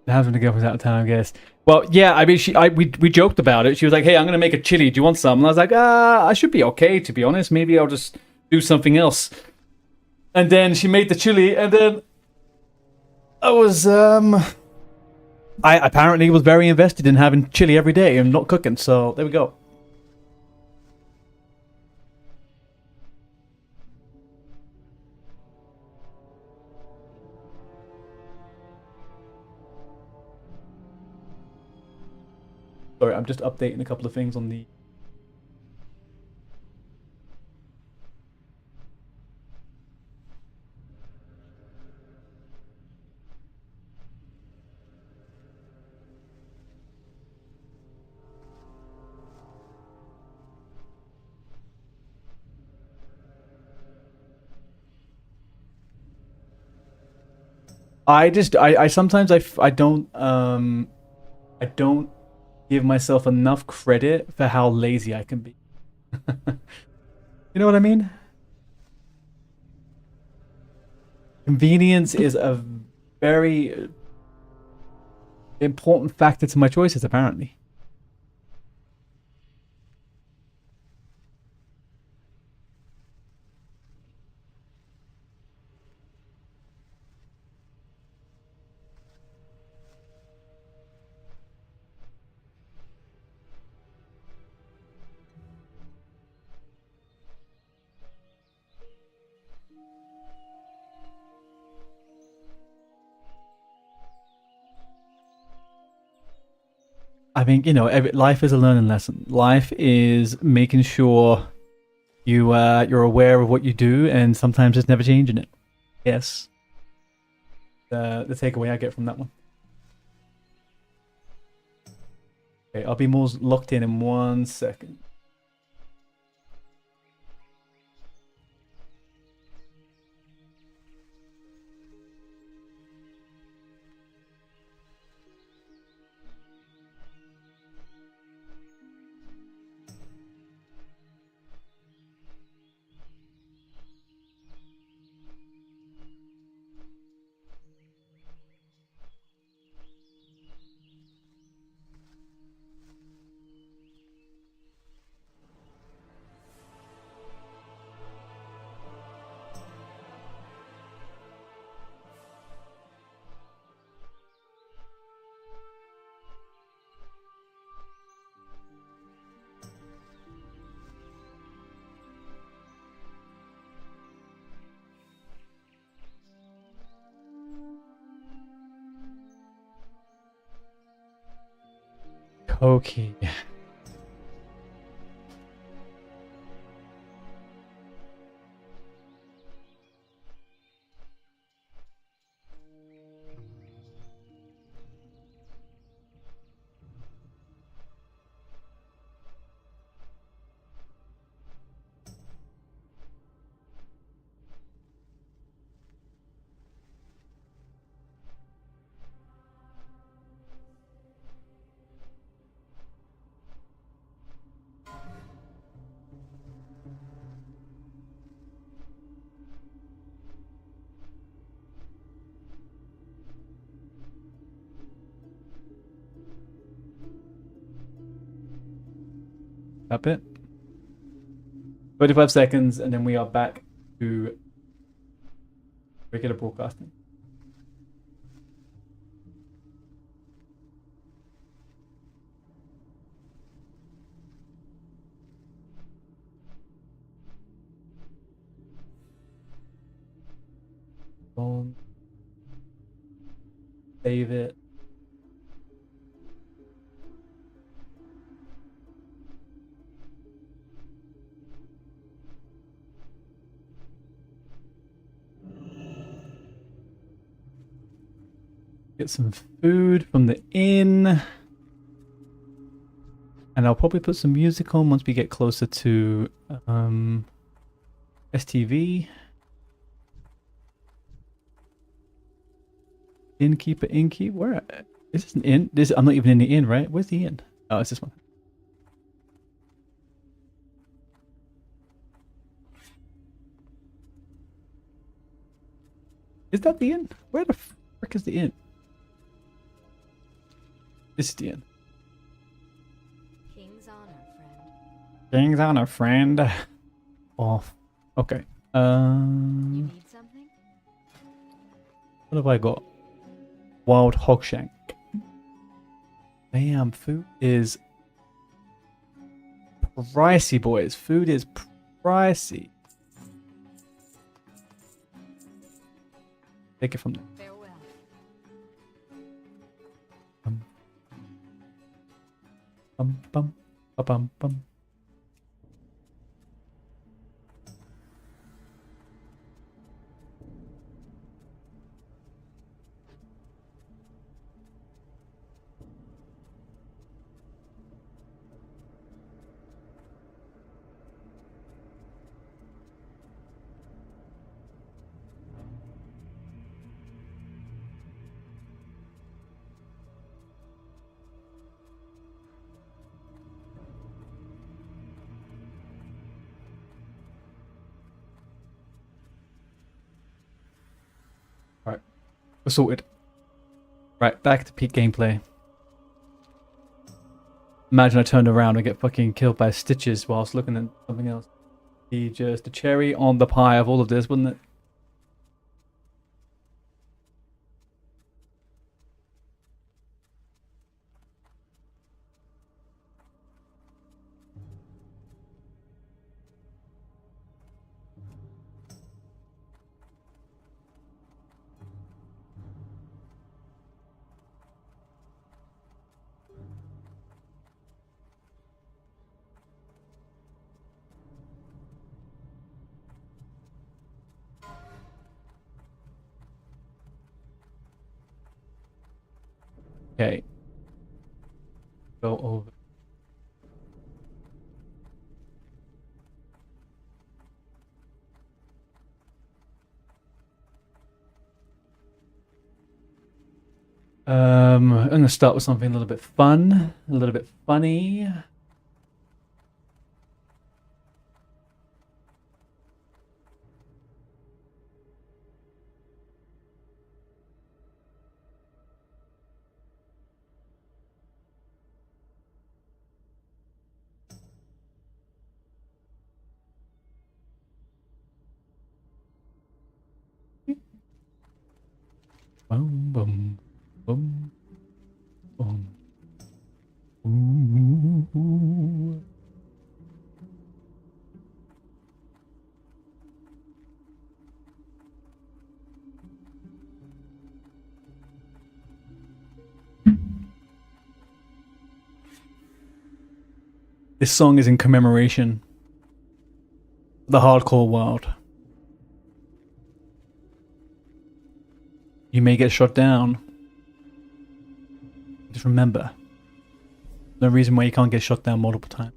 Having to go was out of town, I guess. Well, yeah, I mean, we joked about it. She was like, "Hey, I'm gonna make a chili. Do you want some?" And I was like, I should be okay, to be honest. Maybe I'll just do something else." And then she made the chili, and then I was I apparently was very invested in having chili every day and not cooking. So there we go. Sorry, I'm just updating a couple of things on the. I sometimes I don't give myself enough credit for how lazy I can be. You know what I mean? Convenience is a very important factor to my choices, apparently. I mean, you know, life is a learning lesson. Life is making sure you're aware of what you do, and sometimes it's never changing it. Yes, the takeaway I get from that one. Okay, I'll be more locked in 1 second. Okay. That bit. 25 seconds, and then we are back to regular broadcasting. Boom. Save it. Get some food from the inn. And I'll probably put some music on once we get closer to STV. Innkeeper, innkeep. Where is this an inn? I'm not even in the inn, right? Where's the inn? Oh, it's this one. Is that the inn? Where the frick is the inn? This is the inn. King's honor, friend. King's honor, friend. Off. Okay. You need something? What have I got? Wild hog shank. Damn, food is pricey, boys. Food is pricey. Take it from there. Farewell. Bum bum ba bum bum. We're sorted. Right, back to peak gameplay. Imagine I turned around and get fucking killed by stitches whilst looking at something else. Be just a cherry on the pie of all of this, wouldn't it? Okay. Go over. I'm gonna start with something a little bit fun, a little bit funny. Boom, boom, boom, boom. Ooh. This song is in commemoration of the hardcore world. You may get shot down. Just remember, no reason why you can't get shot down multiple times.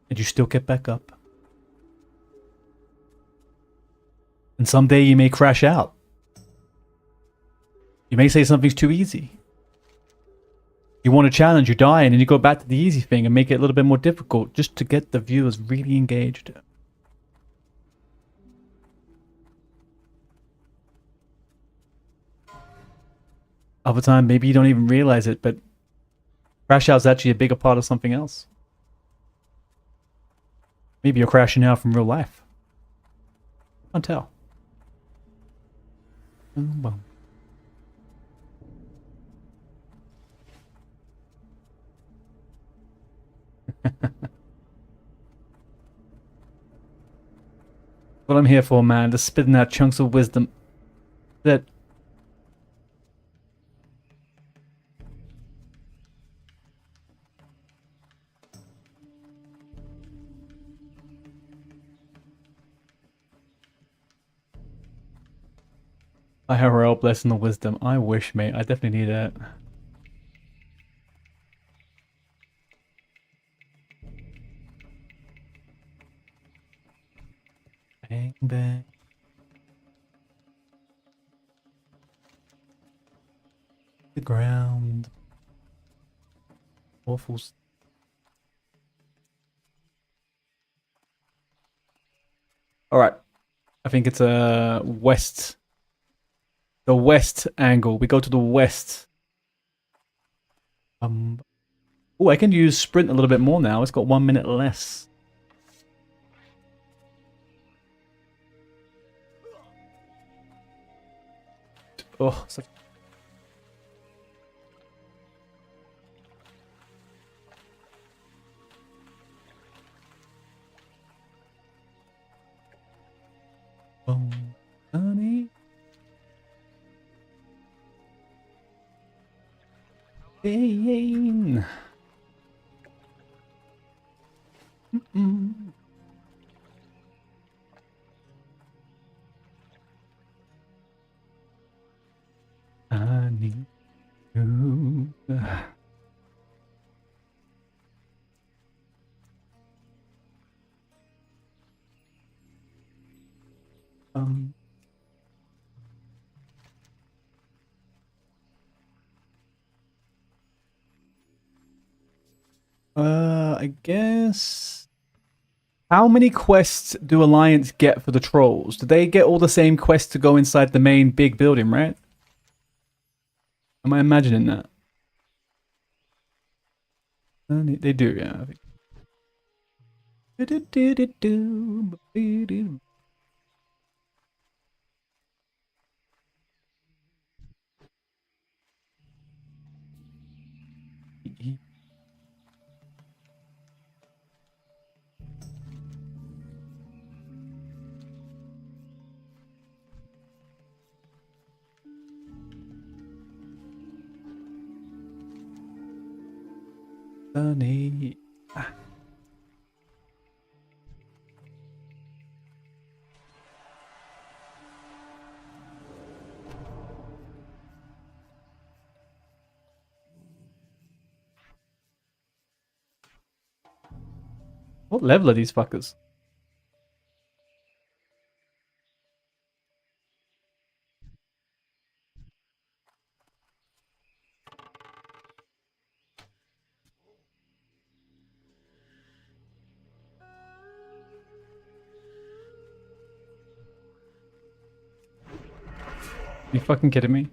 And you still get back up. And someday you may crash out. You may say something's too easy. You want a challenge, you die, and then you go back to the easy thing and make it a little bit more difficult just to get the viewers really engaged. Other time, maybe you don't even realize it, but crash out's actually a bigger part of something else. Maybe you're crashing out from real life. Can't tell. Well. What I'm here for, man, just spitting out chunks of wisdom. That. IRL blessing the wisdom. I wish, mate. I definitely need that. Bang, bang. The ground. Waffles. Alright. I think it's a west. The west angle. We go to the west. Oh, I can use sprint a little bit more now. It's got 1 minute less. Oh, such. Oh, honey. Pain. I need you. I guess. How many quests do Alliance get for the trolls? Do they get all the same quests to go inside the main big building, right? Am I imagining that? They do, yeah. I think. Sunny. What level are these fuckers? You fucking kidding me?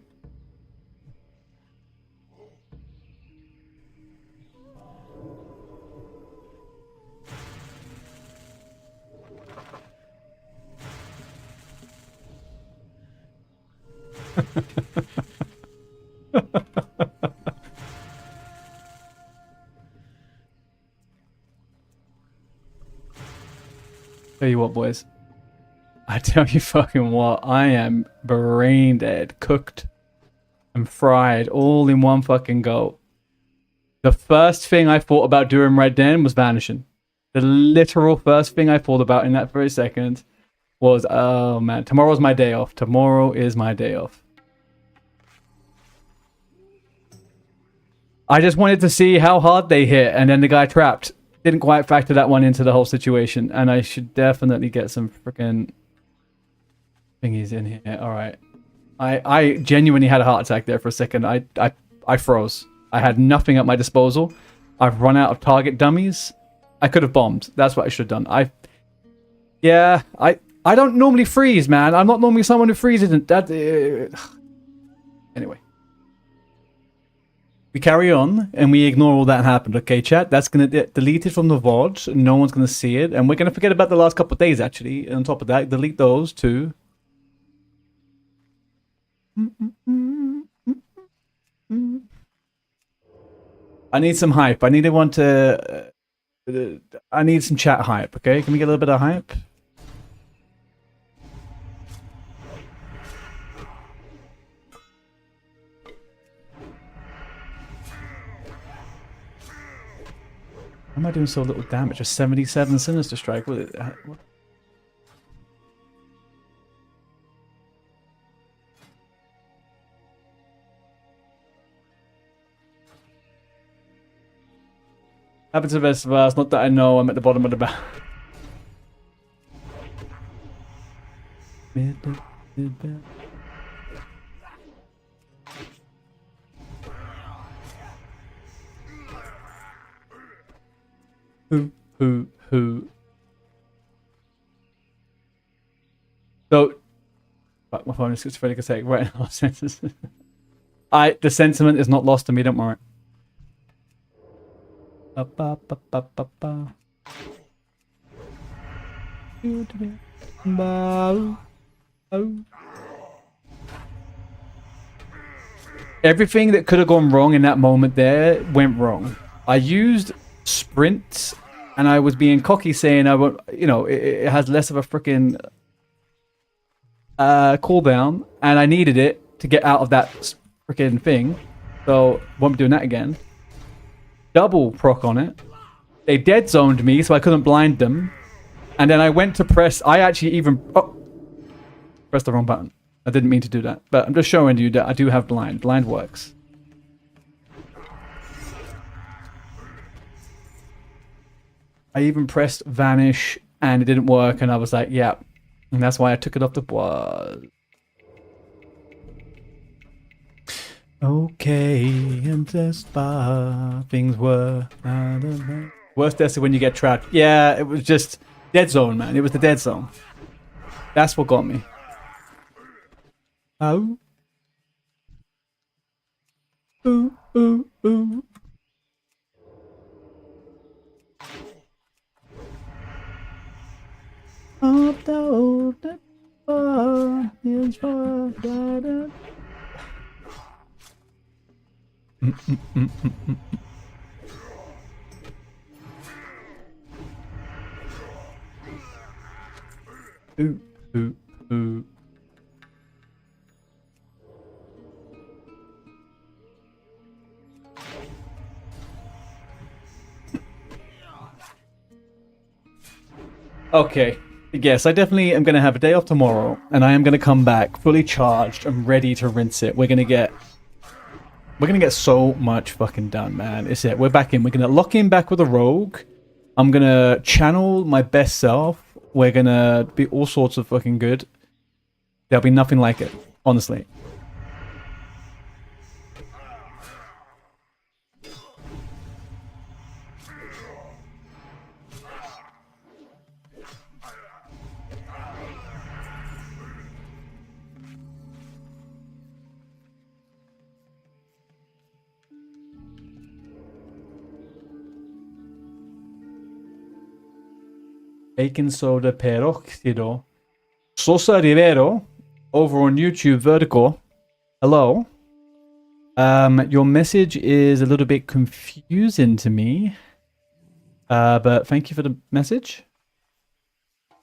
Tell you what, boys. I tell you fucking what, I am brain dead, cooked, and fried all in one fucking go. The first thing I thought about doing right then was vanishing. The literal first thing I thought about in that very second was, oh man, tomorrow's my day off. Tomorrow is my day off. I just wanted to see how hard they hit, and then the guy trapped. Didn't quite factor that one into the whole situation, and I should definitely get some freaking thingies in here. All right, I genuinely had a heart attack there for a second. I froze. I had nothing at my disposal. I've run out of target dummies. I could have bombed. That's what I should have done. I don't normally freeze, man. I'm not normally someone who freezes. Anyway. We carry on, and we ignore all that happened, okay, chat? That's going to get deleted from the VOD. No one's going to see it. And we're going to forget about the last couple of days, actually. And on top of that, delete those, too. I need some hype. I need everyone to... I need some chat hype, okay? Can we get a little bit of hype? Why am I doing so little damage? A 77 Sinister Strike? What? Happens to the best of us. Not that I know. I'm at the bottom of the barrel. Who? So, fuck, my phone is schizophrenic attack right now. The sentiment is not lost to me. Don't worry. Everything that could have gone wrong in that moment there went wrong. I used sprint, and I was being cocky, saying I won't. You know, it has less of a freaking cooldown, and I needed it to get out of that freaking thing. So won't be doing that again. Double proc on it. They dead zoned me, so I couldn't blind them. And then I went to press. I actually even pressed the wrong button. I didn't mean to do that, but I'm just showing you that I do have blind. Blind works. I even pressed vanish, and it didn't work, and I was like, yeah. And that's why I took it off the board. Okay, and just things were. Worst death is when you get trapped. Yeah, it was just dead zone, man. It was the dead zone. That's what got me. Oh. Ooh. Up the old bar is for that. Ooh. Okay. Yes, I definitely am going to have a day off tomorrow, and I am going to come back fully charged and ready to rinse it. We're going to get so much fucking done, man. It's it. We're back in. We're going to lock in back with a rogue. I'm going to channel my best self. We're going to be all sorts of fucking good. There'll be nothing like it, honestly. Baking soda peroxido. Sosa Rivero over on YouTube Vertical. Hello. Your message is a little bit confusing to me. But thank you for the message.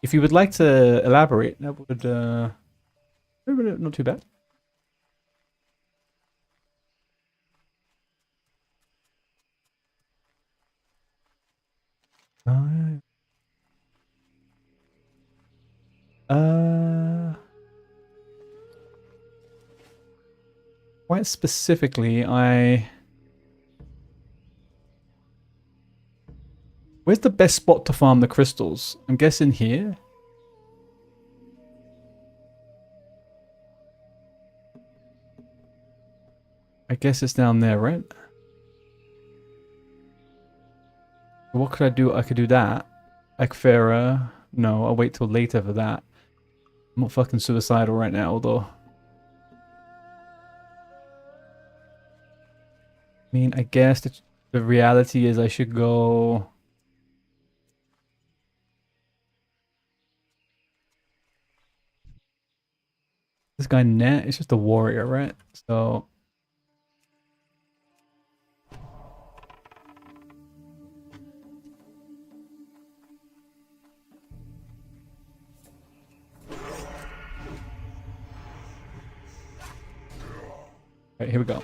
If you would like to elaborate, that would not too bad. Uh, quite specifically, where's the best spot to farm the crystals? I'm guessing here. I guess it's down there, right? What could I do? I could do that. Ekfera. No, I'll wait till later for that. I'm not fucking suicidal right now, though. I mean, I guess the reality is I should go... This guy Net is just a warrior, right? So... Right, here we go.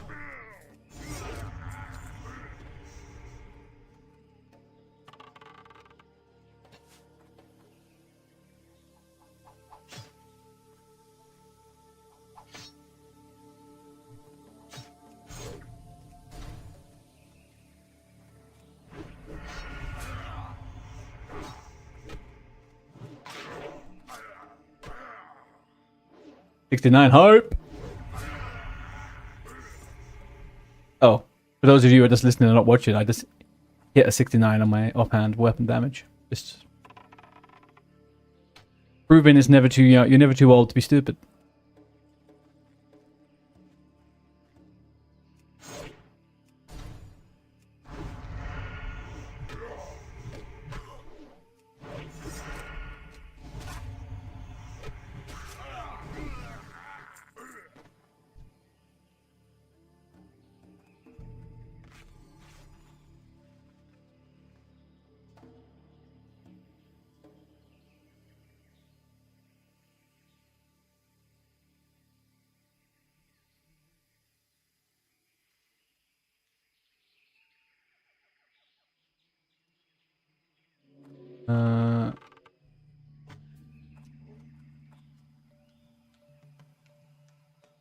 $69 hope. Oh, for those of you who are just listening and not watching, I just hit a 69 on my offhand weapon damage. Just proving it's never too young. You're never too old to be stupid.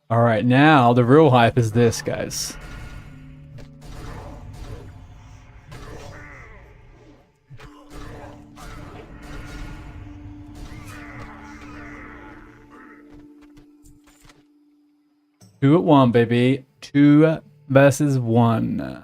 All right, now the real hype is this, guys. Two at one, baby. 2 versus 1.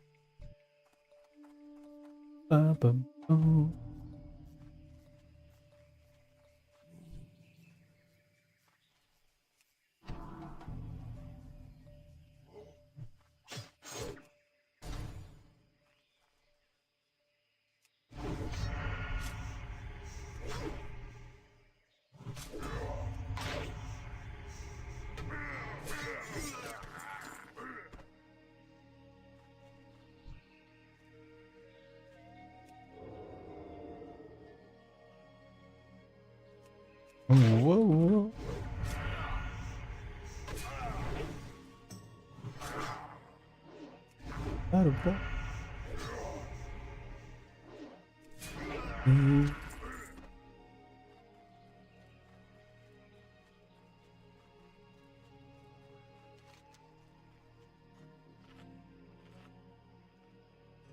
Whoa.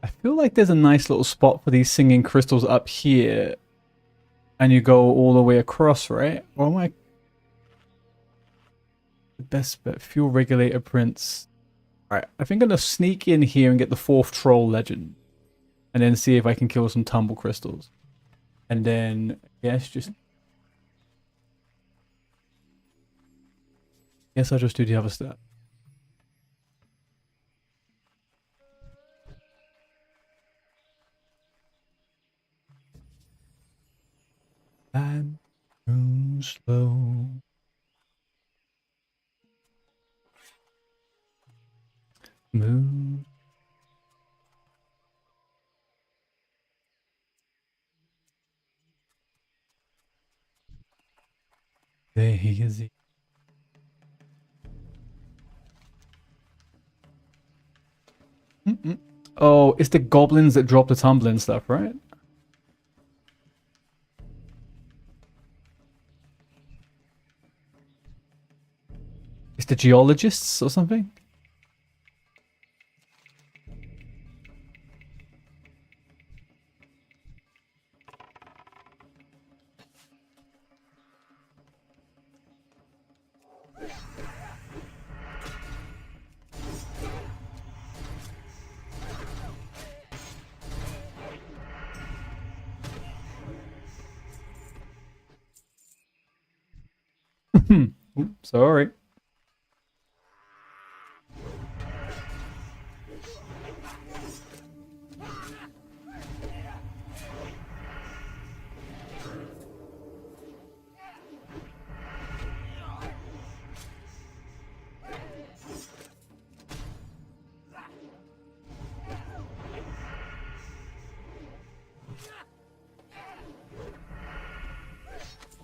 I feel like there's a nice little spot for these singing crystals up here. And you go all the way across, right? Or am I... The best bet. Fuel regulator prints. Alright, I think I'm gonna sneak in here and get the 4th troll legend. And then see if I can kill some tumble crystals. And then, yes, just... Yes, I'll just do the other step. I'm too slow. Move. There he is. Oh, it's the goblins that drop the tumbling stuff, right? the geologists or something? Oops, sorry.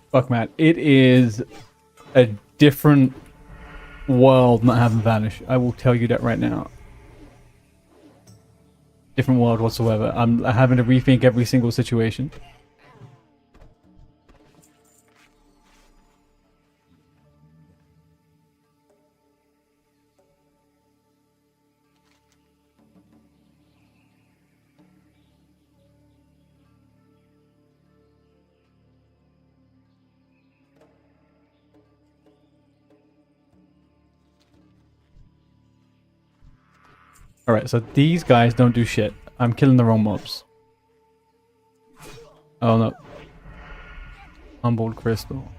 Fuck, man. It is a different world not having Vanish. I will tell you that right now. Different world whatsoever. I'm having to rethink every single situation. Alright, so these guys don't do shit. I'm killing the wrong mobs. Oh no. Humbled crystal.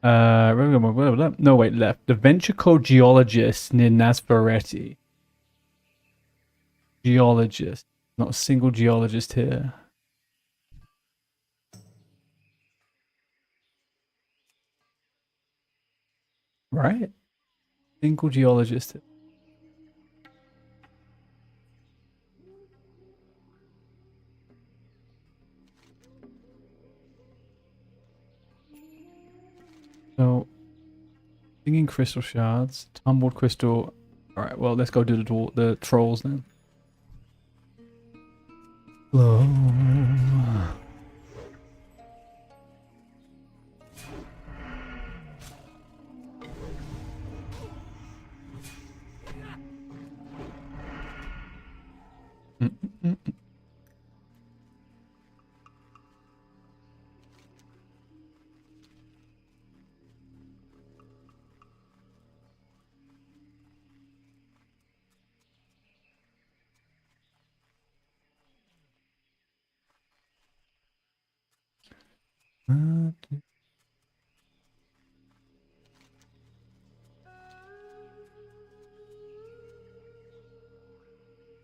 No, wait, left. The venture code geologist near Nasvaretti. Geologist. Not a single geologist here. Right? Single geologist. So, singing crystal shards, tumbled crystal. All right, well, let's go do the trolls then. Glow.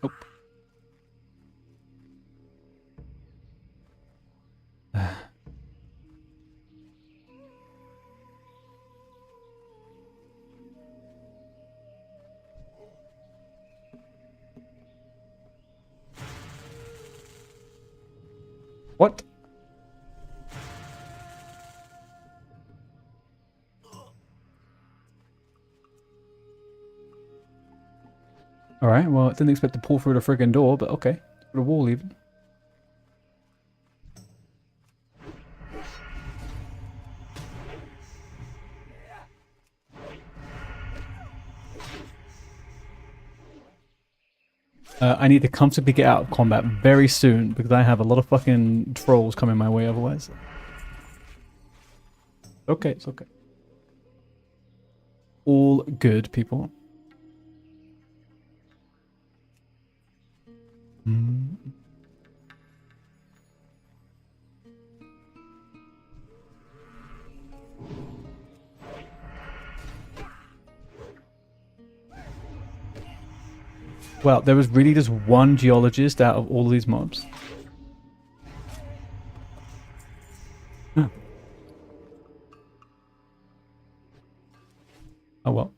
Nope. What? Alright, well, I didn't expect to pull through the friggin' door, but okay. Through the wall, even. I need to comfortably get out of combat very soon, because I have a lot of fucking trolls coming my way otherwise. Okay, it's okay. All good, people. Well, there was really just one geologist out of all these mobs. Huh. Oh well.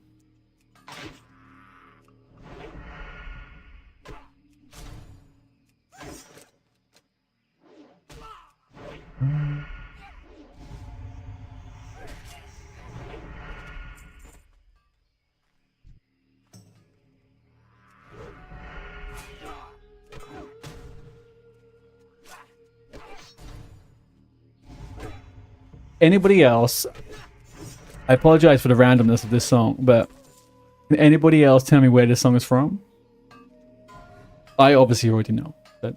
Anybody else? I apologize for the randomness of this song, but can anybody else tell me where this song is from? I obviously already know, but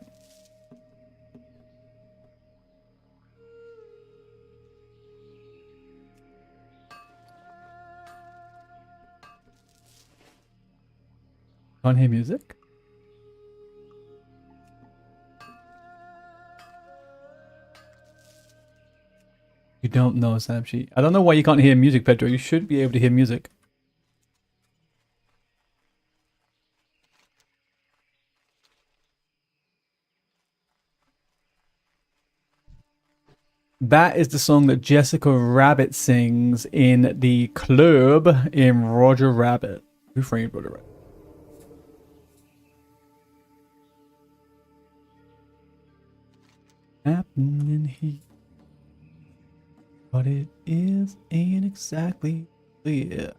can't hear music. You don't know, Samshi. I don't know why you can't hear music, Pedro. You should be able to hear music. That is the song that Jessica Rabbit sings in the club in Roger Rabbit. Who framed Roger Rabbit? Happening here. What it is ain't exactly clear.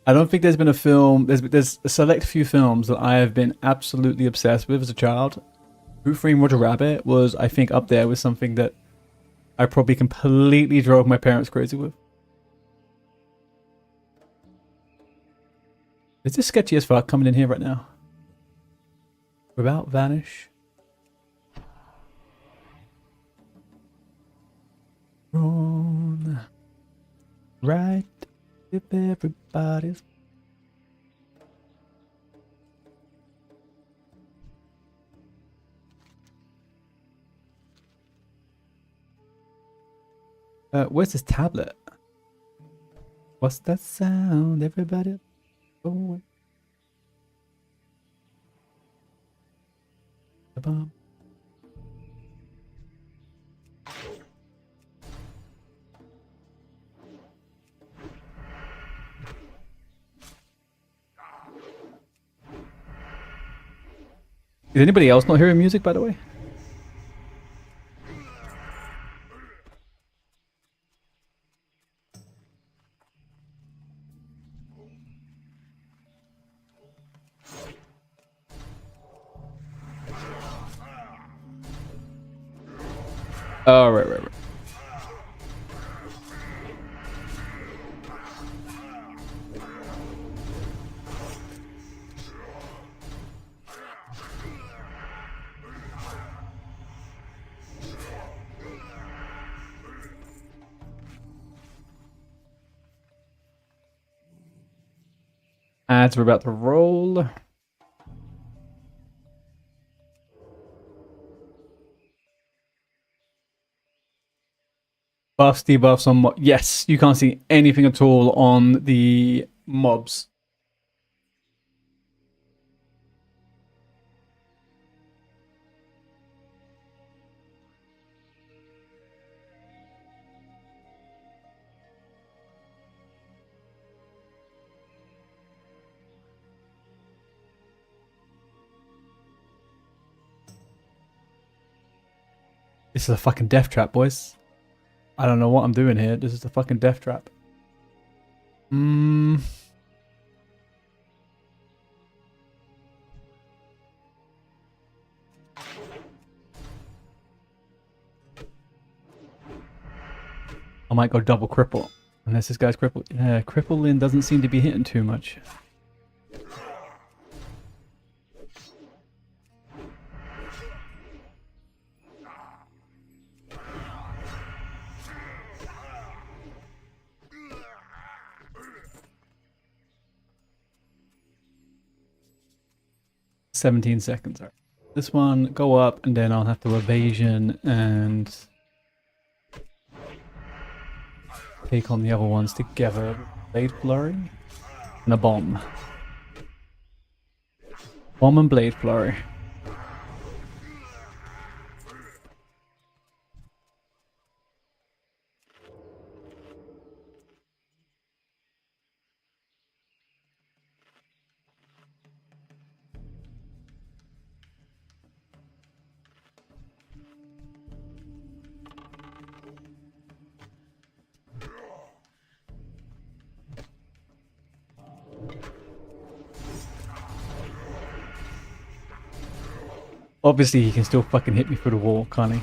I don't think there's been a film. There's a select few films that I have been absolutely obsessed with as a child. Who Framed Roger Rabbit was, I think, up there with something that I probably completely drove my parents crazy with. Is this sketchy as fuck coming in here right now? Without vanish. Wrong. Right. If everybody's. Where's this tablet? What's that sound? Everybody go away. The bomb. Is anybody else not hearing music, by the way? Oh, right. Ads we're about to roll. Buffs, debuffs on mobs. Yes, you can't see anything at all on the mobs. This is a fucking death trap, boys. I don't know what I'm doing here. This is a fucking death trap. I might go double cripple. Unless this guy's crippled. Yeah, crippling doesn't seem to be hitting too much. "17 seconds. All right. This one, go up, and then I'll have to evasion and take on the other ones together. Blade Flurry and a bomb. Bomb and Blade Flurry. Obviously, he can still fucking hit me through the wall, can't he?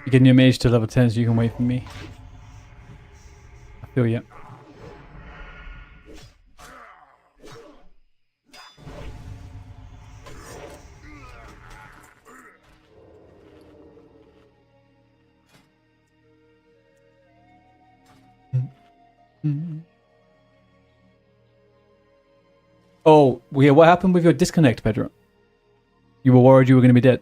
You're getting your mage to level 10 so you can wait for me. I feel ya. Oh, yeah, what happened with your disconnect, Pedro? You were worried you were going to be dead.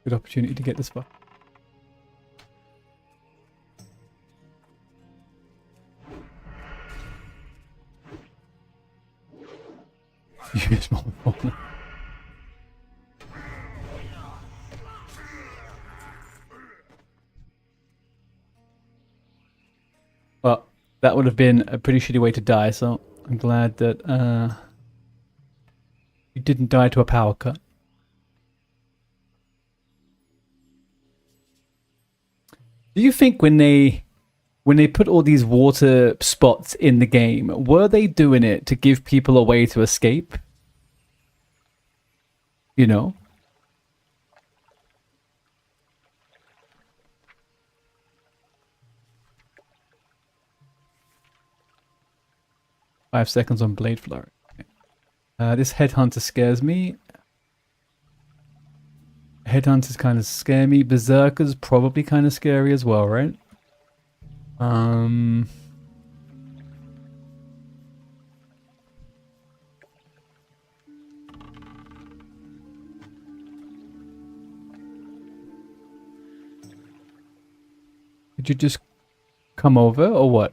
Good opportunity to get this far. You small phone. Well, that would have been a pretty shitty way to die, so I'm glad that you didn't die to a power cut. Do you think when they put all these water spots in the game, were they doing it to give people a way to escape? You know? Five seconds on Blade Flurry. This Headhunter scares me. Headhunters kind of scare me. Berserker's probably kind of scary as well, right? Did you just come over or what?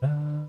Uh,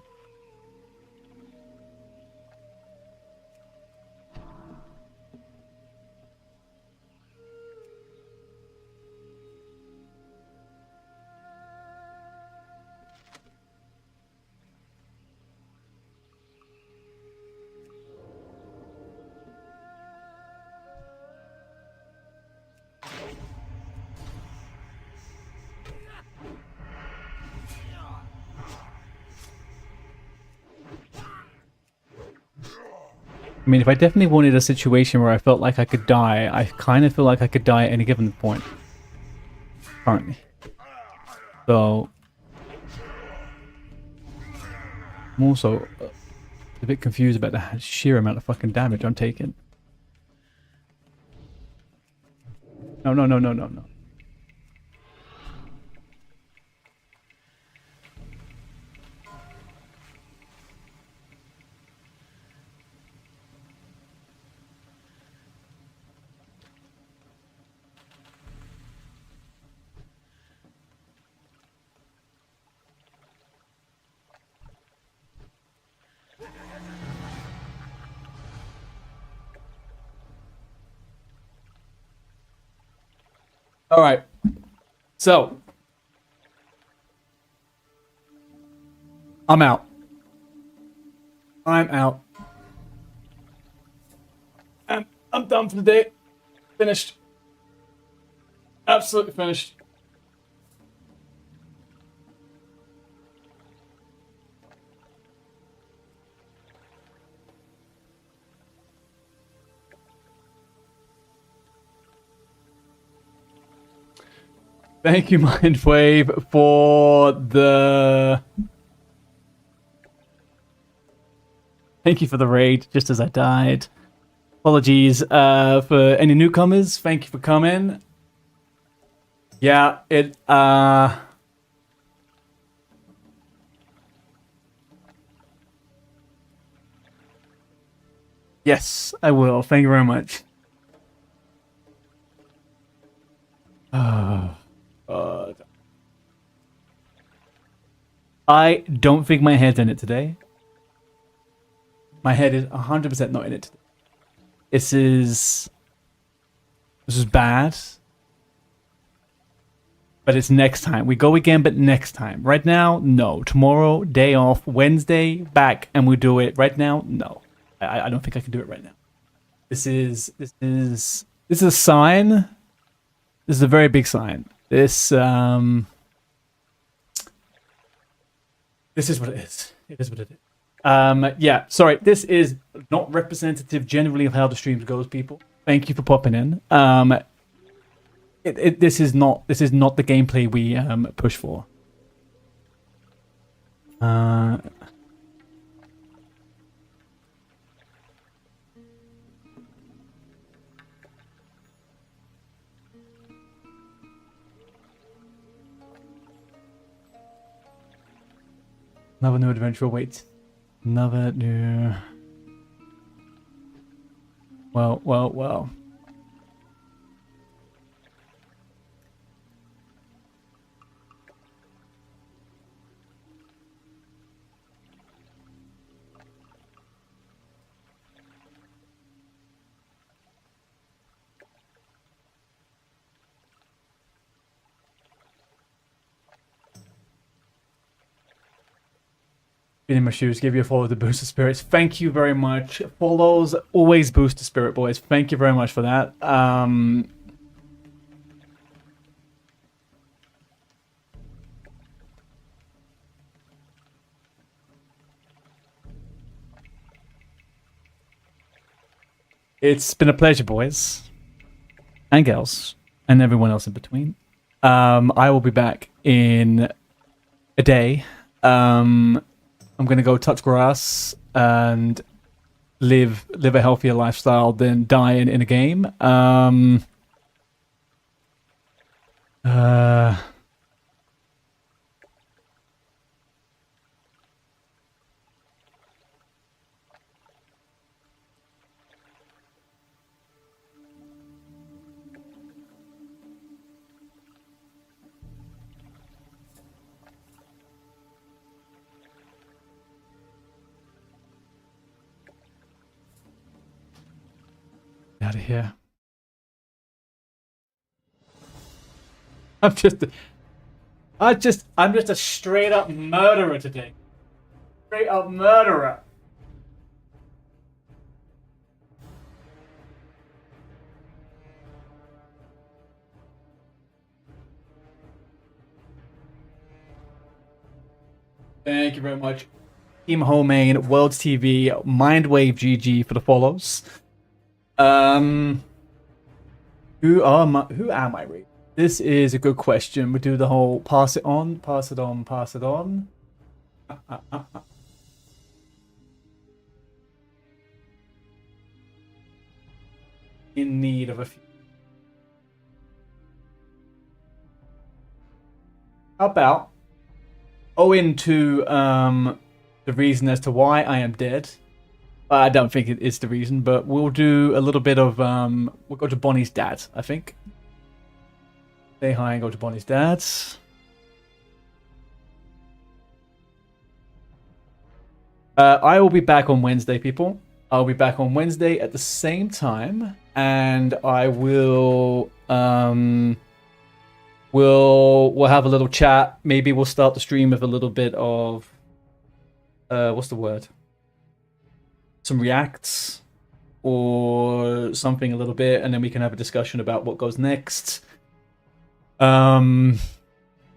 I mean, if I definitely wanted a situation where I felt like I could die, I kind of feel like I could die at any given point. Currently. So... I'm also a bit confused about the sheer amount of fucking damage I'm taking. No, no, no, no, no, no. All right. So I'm out. I'm out. I'm done for the day. Finished. Absolutely finished. Thank you, Mindwave, for the... Thank you for the raid, just as I died. Apologies for any newcomers. Thank you for coming. Yeah, it... Yes, I will. Thank you very much. Oh, God. I don't think my head's in it today. My head is 100% not in it today. This is bad. But it's next time. We go again, but next time. Right now, no. Tomorrow, day off. Wednesday, back, and we do it. Right now, no. I don't think I can do it right now. This is a sign. This is a very big sign. This is what it is. It is what it is. Yeah, sorry. This is not representative generally of how the streams goes, people. Thank you for popping in. This is not the gameplay we push for. Another new adventure awaits. Another new. Well. Been in my shoes, give you a follow to boost the spirits. Thank you very much. Follows always boost the spirit, boys. Thank you very much for that. It's been a pleasure, boys and girls, and everyone else in between. I will be back in a day. I'm gonna go touch grass and live a healthier lifestyle than dying in a game. Out of here. I'm just a straight up murderer today. Straight up murderer. Thank you very much. Team Homemain, Worlds TV, Mindwave GG for the follows. Who am I reading? This is a good question. We do the whole pass it on, pass it on, pass it on. In need of a few. How about owing to the reason as to why I am dead. I don't think it is the reason, but we'll do a little bit of we'll go to Bonnie's dad, I think. Say hi and go to Bonnie's dad. I will be back on Wednesday, people. I'll be back on Wednesday at the same time, and I will we'll have a little chat. Maybe we'll start the stream with a little bit of what's the word? Some reacts or something a little bit, and then we can have a discussion about what goes next. I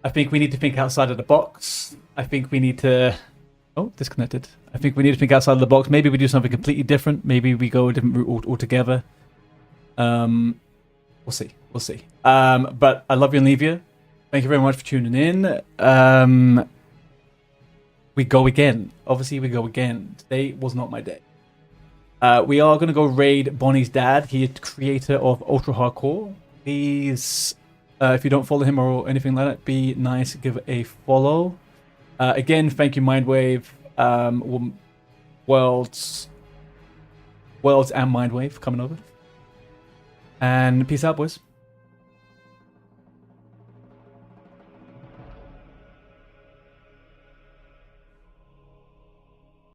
think we need to think outside of the box. I think we need to... Oh, disconnected. I think we need to think outside of the box. Maybe we do something completely different. Maybe we go a different route altogether. We'll see. We'll see. But I love you and leave you. Thank you very much for tuning in. We go again. Obviously, we go again. Today was not my day. We are going to go raid Bonnie's dad. He is the creator of Ultra Hardcore. Please, if you don't follow him or anything like that, be nice, give a follow. Again, thank you, Mindwave, Worlds, Worlds and Mindwave coming over. And peace out, boys.